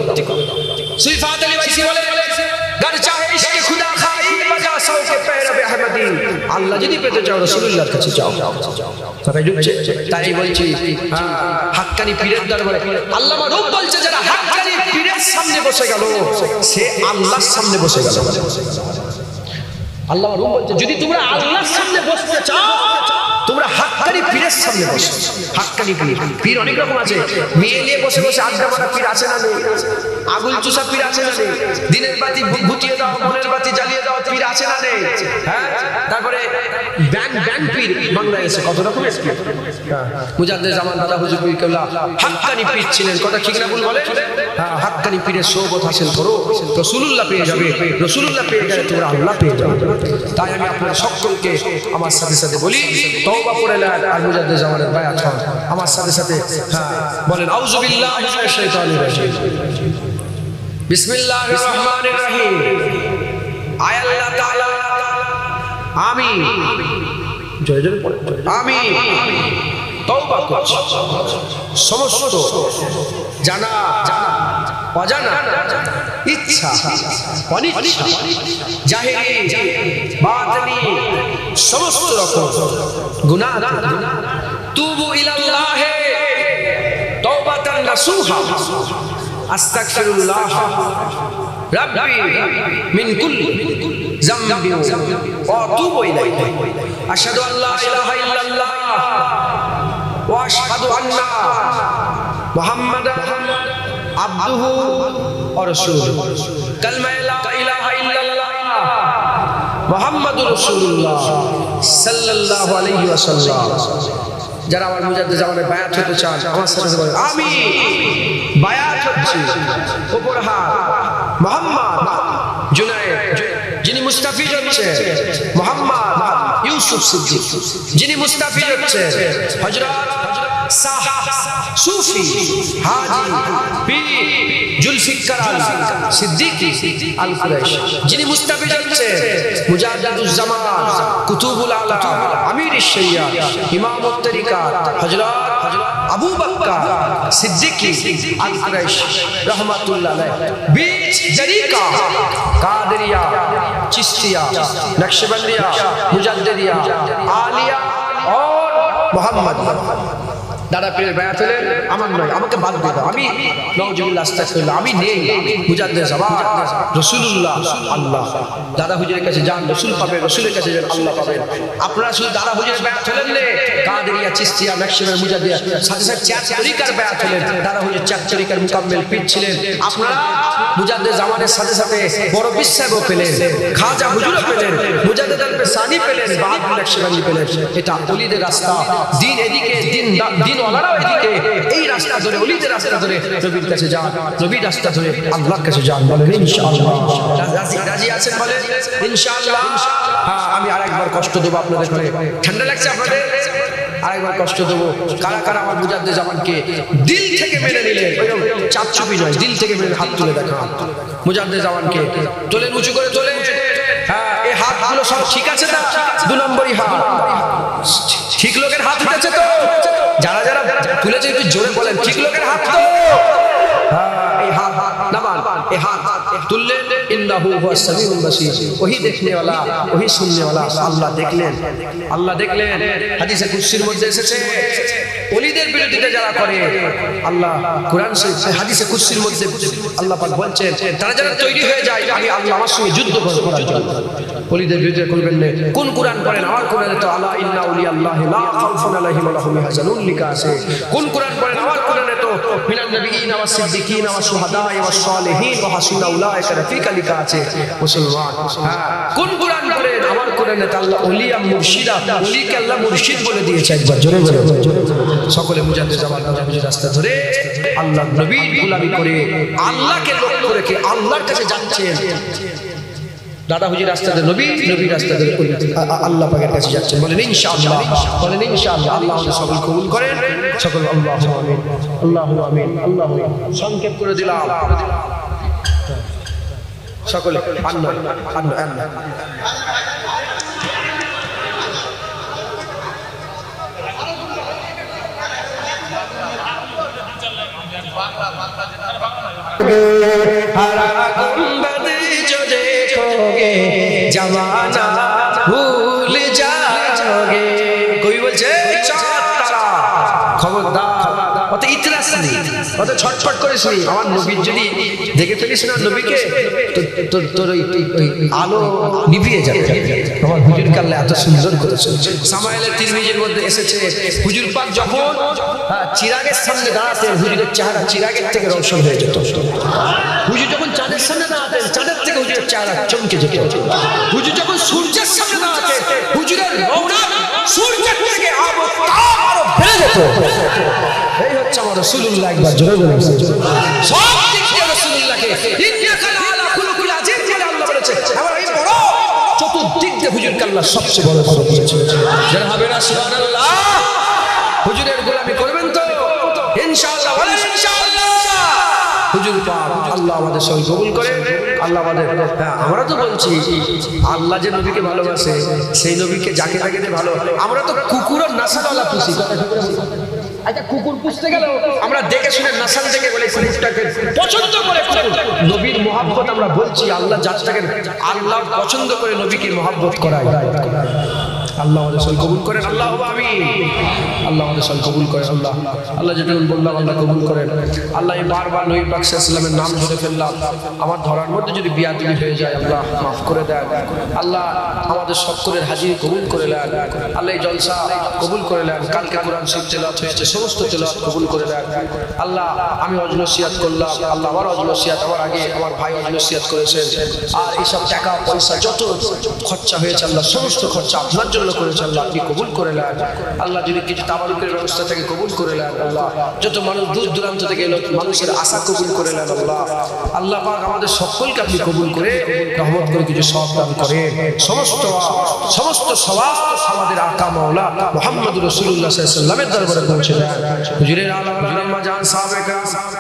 Speaker 1: সুইফাত আলী ভাইসি বলে গার চাহে ইশকে খুদা খাই বাজা সাও কে পেহরাবে আহমদি আল্লাহ যদি পেতে চাও রাসূলুল্লাহর কাছে যাও সবাই ঢুকছে তাই বলছি হাক্কানি পীরের দরবারে আল্লামা রূপ বলছে যারা হাক্কানি পীরের সামনে বসে গেল সে আল্লাহর সামনে বসে গেল আল্লামা রূপ বলছে যদি তোমরা আল্লাহর সামনে বসতে চাও তোমরা হাক্কানি পীরের সামনে বসো হাক্কানি পীর অনেক রকম আছে মেয়ে নিয়ে বসে বসে আড্ডা মারা পীর আছে না নেই আগুন চুষা পীর আছে না নেই দিনের বাতি ভুতিয়ে দাও মনের বাতি জ্বালিয়ে দাও পীর আছে না নেই হ্যাঁ তারপরে ব্যান পীর বাংলাদেশে কত রকমের পীর মুজাদ্দেদ জামান দাদা হুজুর পীর কেবলা হাক্কানি পীর ছিলেন কথা ঠিক না ভুল বলে হ্যাঁ হাক্কানি পীরের সোহবত হাসিল করো রাসূলুল্লাহ পেয়ে যাবে রাসূলুল্লাহ পেয়ে গেলে তোমরা আল্লাহ পেয়ে যাবে তাই আমি আপনাদের সকলকে আমার সাথে সাথে বলি তওবা করে নেন আর মুজাদ্দেদ জামানের বায়াত হন আমার সাথে সাথে হ্যাঁ বলেন আউযু বিল্লাহি মিনাশ শাইতানির রাজিম বিসমিল্লাহির রহমানির রহিম আয় আল্লাহ তাআলা আমি জয় জয় আমি তওবা করছি সমস্ত জানা অজানা ইচ্ছা অনিচ্ছা জাহিরি বাতিনি সমস্ত রকম গুনাহ তুবু ইলাল্লাহ তাওবাতান নাসুহা আস্তাগফিরুল্লাহ রাব্বি মিন কুল্লি যামবি ওয়া আতুবু ইলাইহি আশহাদু আল্লা ইলাহা ইল্লাল্লাহ ওয়া আশহাদু আন্না মুহাম্মাদান আবদুহু ওয়া রাসূলুহু কালমা লা ইলাহা ইল্লাল্লাহ মুহাম্মাদুর রাসূলুল্লাহ সাল্লাল্লাহু আলাইহি ওয়াসাল্লাম। যারা আমার মুজাদ্দিদ জামানে বায়াত হতে চান আমার সাথে বলেন আমি বায়াত হচ্ছি। উপর হাত মোহাম্মদ জুনায়েদ, যিনি মুস্তাফিজ হচ্ছে মোহাম্মদ ইউসুফ সিদ্দিক, যিনি মুস্তাফিজ হচ্ছে হযরত শাহ সুফি হাজী পীর জুলফিকার আলী সিদ্দিকী আল কুরাইশি, যিনি মুস্তাফিজ হচ্ছে মুজাদ্দিদুজ জামান কুতুবুল আলা আমিরুশ শরিয়াত ইমামুত তরিকাত হযরত আবু বকর সিদ্দিকী আল কুরাইশি রাহমাতুল্লাহ আলাইহি। बीच तरीका कादरिया चिश्तिया नक्शबंदिया मुजद्दिदिया आलिया और मोहम्मद দাদা পীরের বায়াত হলেন আমার নয়, আমাকে বাদ দিয়ে দাও, আমি নাউজুবিল্লাহ আস্তাগফিরুল্লাহ, আমি নেই মুজাদ্দিদ জামান রাসূলুল্লাহ আল্লাহ। দাদা হুজুরের কাছে যান, রাসূল পাবেন, রাসূলের কাছে যান, আল্লাহ পাবেন। আপনারা শুধু দাদা হুজুরের বায়াত হলেন না, কাদেরিয়া চিশতিয়া নকশবন্দিয়া মুজাদ্দিদিয়া সাথে সাথে চার তরিকার বায়াত হলেন। দাদা হুজুর চার তরিকার মুকাম্মেল পীর ছিলেন। আপনারা মুজাদ্দিদ জামানের সাথে সাথে বড় বিশ্বাসও পেলেন, খাজা হুজুরও পেলেন, মুজাদ্দিদ আল-সানি পেলেন, বাহাদুর নকশবন্দি পেলেন। এটা ওলিদের রাস্তা, দিন এদিকে দিন ওয়ালারাও এদিকে, এই রাস্তা ধরে ওলিদের রাস্তা ধরে নবীর কাছে যান, নবীর রাস্তা ধরে আল্লাহর কাছে যান। বলেন ইনশাআল্লাহ। রাজি আছেন? বলেন ইনশাআল্লাহ। হ্যাঁ, আমি আরেকবার কষ্ট দেব আপনাদের ঘরে। ঠান্ডা লাগছে আপনাদের? আরেকবার কষ্ট দেব। কারা কারা আমার মুজাদ্দিদ জামানকে দিল থেকে মেনে নিলেন? চাপচুপি নয়, দিল থেকে মেনে হাত তুলে দেখান। মুজাদ্দিদ জামানকে তোলেন, উঁচু করে তোলেন। হ্যাঁ, এই হাতগুলো সব ঠিক আছে না? 2 নম্বরই হাত ঠিক লোকের হাত উঠেছে তো? যারা যারা তুলেছে একটু জোরে বলেন ঠিক লোকের হাত তো? এই হাত নামান, এই হাত তুললেন। ইন্নাহু হুয়াস সামিউল বাসীর, ওহি দেখনে ওয়ালা, ওহি শুননে ওয়ালা। আল্লাহ দেখলেন, আল্লাহ দেখলেন। হাদিসে কুদসির মধ্যে এসেছে ওলিদের বিরোধিতা যারা করে, আল্লাহ কোরআন শরীফ হাদিসে কুদসির মধ্যে আল্লাহ পাক বলছেন তারা যারা তৈরি হয়ে যায় আমি আল্লাহ আমার সঙ্গে যুদ্ধ করার জন্য, ওলিদের বিরোধিতা করবেন না। কোন কোরআন পড়েন? আমার কোরআনে তো আলা ইন্না আউলিয়াল্লাহি লা খাউফুন আলাইহিম ওয়া লাহুম ইয়াহজানুন লেখা আছে। কোন কোরআন পড়েন? আমার কোরআনে তো মিনান নবিয়িনা ওয়াস সিদ্দিকিনা ওয়াস শুহাদায়ে ওয়াস সালিহিন ওয়া হাসুনা উলাইকা রাফিকা লেখা আছে। মুসলমান, কোন কোরআন পড়েন? আমার কোরআনে তো আল্লাহ ওলিয়া মুর্শিদা, ওলিকে আল্লাহ মুর্শিদ বলে দিয়েছে। একবার জোরে বলে সকলে মুজাদ্দিদ জামান নবীর রাস্তা ধরে আল্লাহ নবীর গোলামি করে আল্লাহকে লক্ষ্য রেখে আল্লাহর কাছে যাচ্ছেন। দাদা হুজুর রাস্তাতে নবীর রাস্তাতে আল্লাহ পাকের কাছে যাচ্ছেন। বলেন ইনশাআল্লাহ, বলেন ইনশাআল্লাহ। আল্লাহ আমাদের সকল কবুল করেন। সকল আল্লাহু আমিন, আল্লাহু আমিন, আল্লাহু আমিন। সংক্ষেপ করে দিলাম সকলে। আল্লাহ আল্লাহ আল্লাহ। जमाना भूल जाओगे, कोई बोलছে খবরদার অত ইতরাস নেই, অত ছটফট করিস নি। আমার নবীর যদি দেখে ফেলিস না নবীকে, তোর ওই আলো নিভিয়ে যাবে। আমার হুজুর কাল্লা এত সুন্দর করেছে। সামাইলে তিরমিজির মধ্যে এসেছে হুজুর পাক যখন চিরাগের সামনে দাঁড়াতেন হুজুরের চেহারা চিরাগের থেকে রোশন হয়ে যেত। হুজুর যখন চাঁদের সামনে দাঁড়াতেন চাঁদের থেকে হুজুরের চেহারা চমকে যেত। হুজুর যখন সূর্যের সামনে দাঁড়াতেন হুজুরের রৌনক সূর্যের থেকে আরো বেড়ে যেত। এই হচ্ছে আমার রাসূলুল্লাহ। একবার জোরে বলুন সব দিক থেকে রাসূলুল্লাহকে ইন্নাকা আলা খুলুকুল আযীম বলে আল্লাহ বলেছে। আমার এই বড় চতুর্দিক দিয়ে হুজুরকে আল্লাহ সবচেয়ে বড় করে দিয়েছে। যারা হবে না সুবহানাল্লাহ, হুজুরের গোলামি করবেন তো ইনশাআল্লাহ, বলেন ইনশাআল্লাহ। হুজুর পাক আল্লাহ আমাদের সবাই কবুল করে। আল্লাহ আমাদের, আমরা তো বলছি আল্লাহ যে নবীকে ভালোবাসে সেই নবীকে যাকে তাকে দিয়ে ভালো। আমরা তো কুকুরের নাসাওয়ালা পুষি। আচ্ছা, কুকুর পুষতে গেলেও আমরা দেখে শুনে নাসাল থেকে বলে কুকুরটাকে পছন্দ করে নবীর মহব্বত আমরা বলছি। আল্লাহ যাত্রাকে আল্লাহ পছন্দ করে নবীকে মহব্বত করায়। আল্লাহ আমাদের সবাই কবুল করেন, আল্লাহ আমিন। আল্লাহ আমাদের সবাই কবুল করেন, আল্লাহ আল্লাহ যেটা বললাম আল্লাহ কবুল করেন। আল্লাহ এই বারবার নবী পাক সাল্লাল্লাহু আলাইহি ওয়াসাল্লামের নাম ধরে ফেললাম, আমার ধরার মধ্যে যদি বিয়াদবি হয়ে যায় আল্লাহ মাফ করে দেন। আল্লাহ আমাদের সকলের হাজির কবুল করে নেন, আল্লাহ এই জলসা কবুল করে নেন। কালকে কোরআন শরীফ তেলাওয়াত হয়েছে, সমস্ত তেলাওয়াত কবুল করে নেন। আল্লাহ আমি ওয়াজ নসিহত করলাম, আল্লাহ আমার ওয়াজ নসিহত, আমার আগে আমার ভাই ওয়াজ নসিহত করেছেন, আর এইসব টাকা পয়সা যত খরচা হয়েছে আল্লাহ সমস্ত খরচা আপনার জন্য করেছে, আল্লাহ আপনি কবুল করে নেন। আল্লাহ যদি কিছু তাবারুকের ব্যবস্থা থেকে কবুল করে নেন, আল্লাহ যত মানুষ দূর দূরান্ত থেকে এলো মানুষের আশা কবুল করে নেন। আল্লাহ আল্লাহ পাক আমাদের সকলকে আপনি কবুল করে রহমত করে কিছু সওয়াব দান করেন। সমস্ত সওয়াব আমাদের আকা মাওলা মুহাম্মদুর রাসূলুল্লাহ সাল্লাল্লাহু আলাইহি ওয়াসাল্লামের দরবারে পৌঁছে দেন। হুজুরের আলম আম্মা জান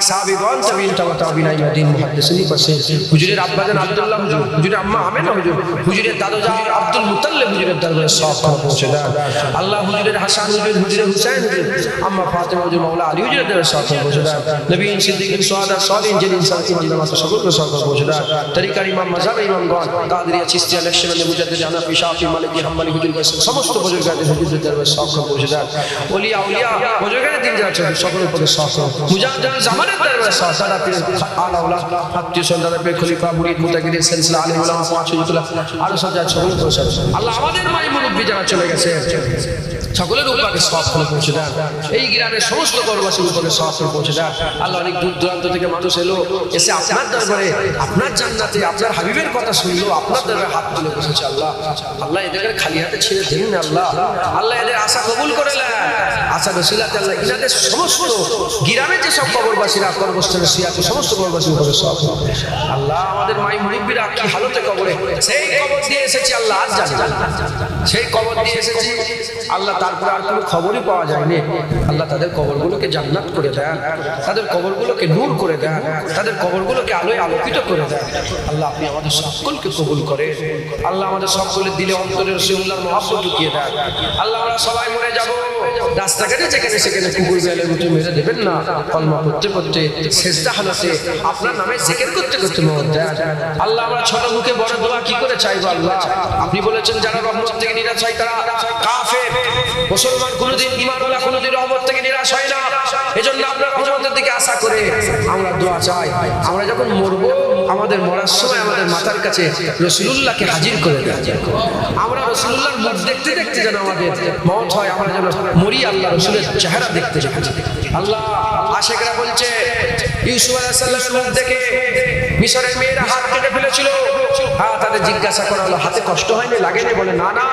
Speaker 1: সাহাবীগণ তাবিঈন তাবিঈন ইমাদিন মুহাদ্দিসিন পাশে হুজুরের আব্বা জান আব্দুল্লাহ হুজুর, হুজুরের আম্মা আমেনা হুজুর, হুজুরের দাদা জান আব্দুল মুতাল্লিব হুজুরের দরবারে সওয়াব পৌঁছে দেন। আল্লাহ হুজুরের হাসান হুজুর, হুজুরের হুসাইন হুজুর, আম্মা ফাতেমা হুজুর, মাওলা আলী হুজুরের দরবারে সওয়াব পৌঁছে দেন। নবীন সিদ্দিকিন সুহাদা সালিহিন যিনি ইনসান ইমানদার মাতা সকলকে সওয়াব পৌঁছে দেন। তরিকার ইমাম মাযহাব ইমামগণ কাদরিয়া চিশতিয়া নকশবন্দি মুজাদ্দিদ হানাফি শাফি মালিকি হাম্বলি হুজুর বসেন সমস্ত বুজুর্গদের হুজুরদের দরবারে সওয়াব পৌঁছে দেন। ওলিয়া আউলিয়া বুজুর্গদের দিন যাচ্ছে সকলের পক্ষে সওয়াব। মুজাহিদ জামানের দরবারে সওয়াব, দাদা পীর আলা উলা আত্মীয় সন্তানের পে খলিফা মুরিদ মুতাকিদের সিলসিলা আলিম উলামা ওয়াসিতুল্লাহ আরো সব যা সকলের পক্ষে আল্লাহ আমাদের মাই মুরব্বি যারা চলে গেছে সকলের উপরে সওয়াব পৌঁছে দেন। এই গ্রামের সমস্ত কর্মবাসীর উপরে সওয়াব পৌঁছে দেন। আল্লাহ অনেক দূর দূরান্ত থেকে মানুষ এলো, এসে আপনার দরবারে আপনার জান্নাতে আপনার হাবিবের কথা শুনলো, আপনার দরবারে হাত তুলে বসেছে। আল্লাহ আল্লাহ এদেরকে খালি হাতে ছেড়ে দিন না। আল্লাহ আল্লাহ এদের আশা কবুল করে নেন। আশা রসিলাতে আল্লাহ ইনাদের সমস্ত গ্রামের যে সব কবরবাসীরা কবরস্থানে শুয়ে আছে সমস্ত কবরবাসীর উপরে সওয়াব। আল্লাহ আমাদের মাই মুরব্বিরা কি হালতে কবরে, সেই কবর দিয়ে এসেছি আল্লাহ আজ জানি, সেই কবর দিয়ে এসেছি আল্লাহ, তারপরে আর কোনো খবরই পাওয়া যায়নি। আল্লাহ তাদের কবরগুলোকে জান্নাত করে দেন, তাদের কবরগুলোকে নূর করে দেন, তাদের কবরগুলোকে আলোয় আলোকিত করে দেন। আল্লাহ আপনি আমাদের সকলকে কবুল করেন। আল্লাহ আমাদের সকলের দিলে অন্তরে রাসূলুল্লাহর মহব্বত ঢুকিয়ে দেন। আল্লাহ আমরা সবাই মরে যাব, রাস্তাঘাটে যেখানে সেখানে কুকুর বেলে উঠে মেরে দেবেন না। কলমা করতে করতে সেজদা হালাতে আপনার নামে জিকির করতে করতে মওত দেন। আল্লাহ আমরা ছোট মুখে বড় দোয়া কি করে চাইবো? আল্লাহ আপনি বলেছেন যারা রহমত থেকে নিরাশ হয় তারা কাফের। মুসলমান কোনদিন ঈমানওয়ালা কোনদিন রহমত থেকে নিরাশ হয় না। এজন্য আপনার রহমতের দিকে আশা করে আমরা দোয়া চাই। আমরা যখন মরবো আমাদের মরার সময় আমাদের মাথার কাছে রাসূলুল্লাহকে হাজির করে দেন। আমরা রাসূলুল্লাহর মুখ দেখতে দেখতে যেন আমাদের মওত হয়, আমরা যেন মরি আল্লাহ রাসূলের চেহারা দেখতে দেখতে। আল্লাহ আশিকরা বলছে ইউসুফ আলাইহিস সালামের মুখ দেখে মিশরের মেয়েরা হাত কেটে ফেলেছিল। হ্যাঁ, তাদের জিজ্ঞাসা করা হলো হাতে কষ্ট হয়নি, লাগেনি? বলে না না,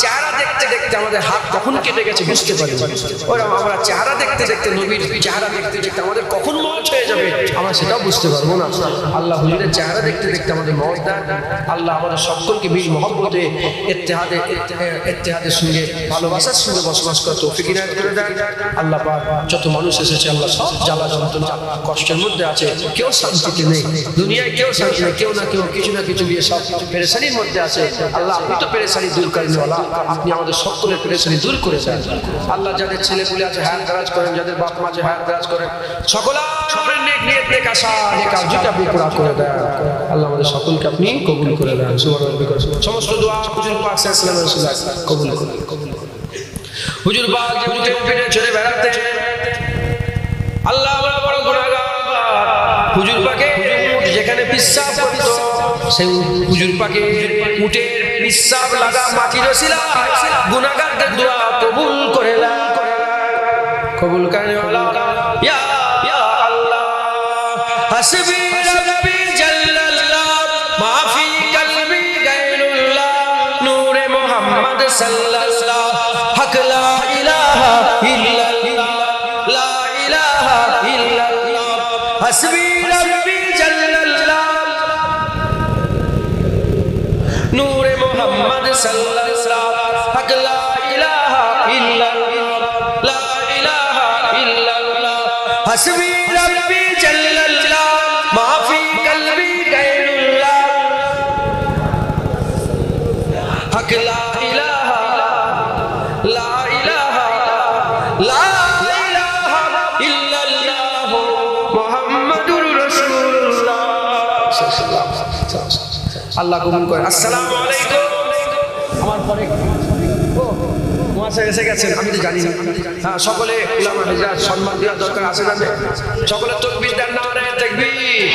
Speaker 1: চেহারা দেখতে দেখতে আমাদের হাত কখন কেটে গেছে বুঝতে পারি। ওরকম আমরা চেহারা দেখতে দেখতে নবীর চেহারা দেখতে দেখতে আমাদের কখন মওত হয়ে যাবে আমরা সেটাও বুঝতে পারবো না। আল্লাহ হুজুরের চেহারা দেখতে দেখতে আমাদের মওত দেন। আল্লাহ আমাদের সকলকে মিল মহব্বতে ইত্তেহাদের সঙ্গে ভালোবাসার সঙ্গে বসবাস করে তৌফিক ইনায়াত করে দেন। আল্লাহ পাক যত মানুষ এসেছে আল্লাহ সব জ্বালা যন্ত্রণা কষ্টের মধ্যে আছে, কেউ শান্তিতে নেই, দুনিয়ায় কেউ শান্তি নেই, কেউ না কেউ কিছু না কিছু দিয়ে সব পেরেশানির মধ্যে আছে। আল্লাহ আপনি তো পেরেশানি দূর করেন, আপনি আমাদের সকলের পেরেশানি দূর করে দেন। আল্লাহ যাদের ছেলে পুলে আছে হায়াত দারাজ করেন, যাদের বাপ মা আছে হায়াত দারাজ করেন, সকলের নেক নিয়ত নেক আশা নেক আরজুকে আপনি পুরা করে দেন। আল্লাহ আমাদের সকলকে আপনি কবুল করে দেন। সুবহানাল্লাহ। সমস্ত দোয়া হুজুর পাক সাল্লাল্লাহু আলাইহি ওয়াসাল্লাম কবুল করুন। হুজুর পাক যে উঠে ফিরে চলে বেড়াতে, আল্লাহ আমরা বড় গুনাহগার। হুজুর পাকে যেখানে পিশাব করত সেই হুজুর পাকে উটের পিশাব লাগা মাটির ওসিলায় গুনাহগারদের দোয়া কবুল করে দেন। কবুল করনে ওয়ালা ইয়া আল্লাহ হাসবি রাব্বি জাল্লাল্লাহ মা ফি কলবি গায়রুল্লাহ নূরে মুহাম্মদ সাল্লাল্লাহ হক লা ইলাহা ইল্লাল্লাহ লা ইলাহা ইল্লাল্লাহ হাসবি রাব্বি জাল্লাল্লাহ নূরে মুহাম্মদ সাল্লাল্লাহ হক লা ইলাহা ইল্লাল্লাহ লা ইলাহা ইল্লাল্লাহ হাসবি রাব্বি জাল্লাল্লাহ মা ফি কলবি গায়রুল্লাহ হক লা ইলাহা লা ইলাহা লা ইলাহা ইল্লাল্লাহ মুহাম্মাদুর রাসূলুল্লাহ। আল্লাহ কবুল করে। আসসালামু আলাইকুম। আমার পরে মহাশয় এসে গেছেন, আমি তো জানি না। হ্যাঁ, সকলে উলামা হিজরাত সম্মান দেওয়ার দরকার আছে না? সকলে তাকবীর দেন, নারে তাকবীর,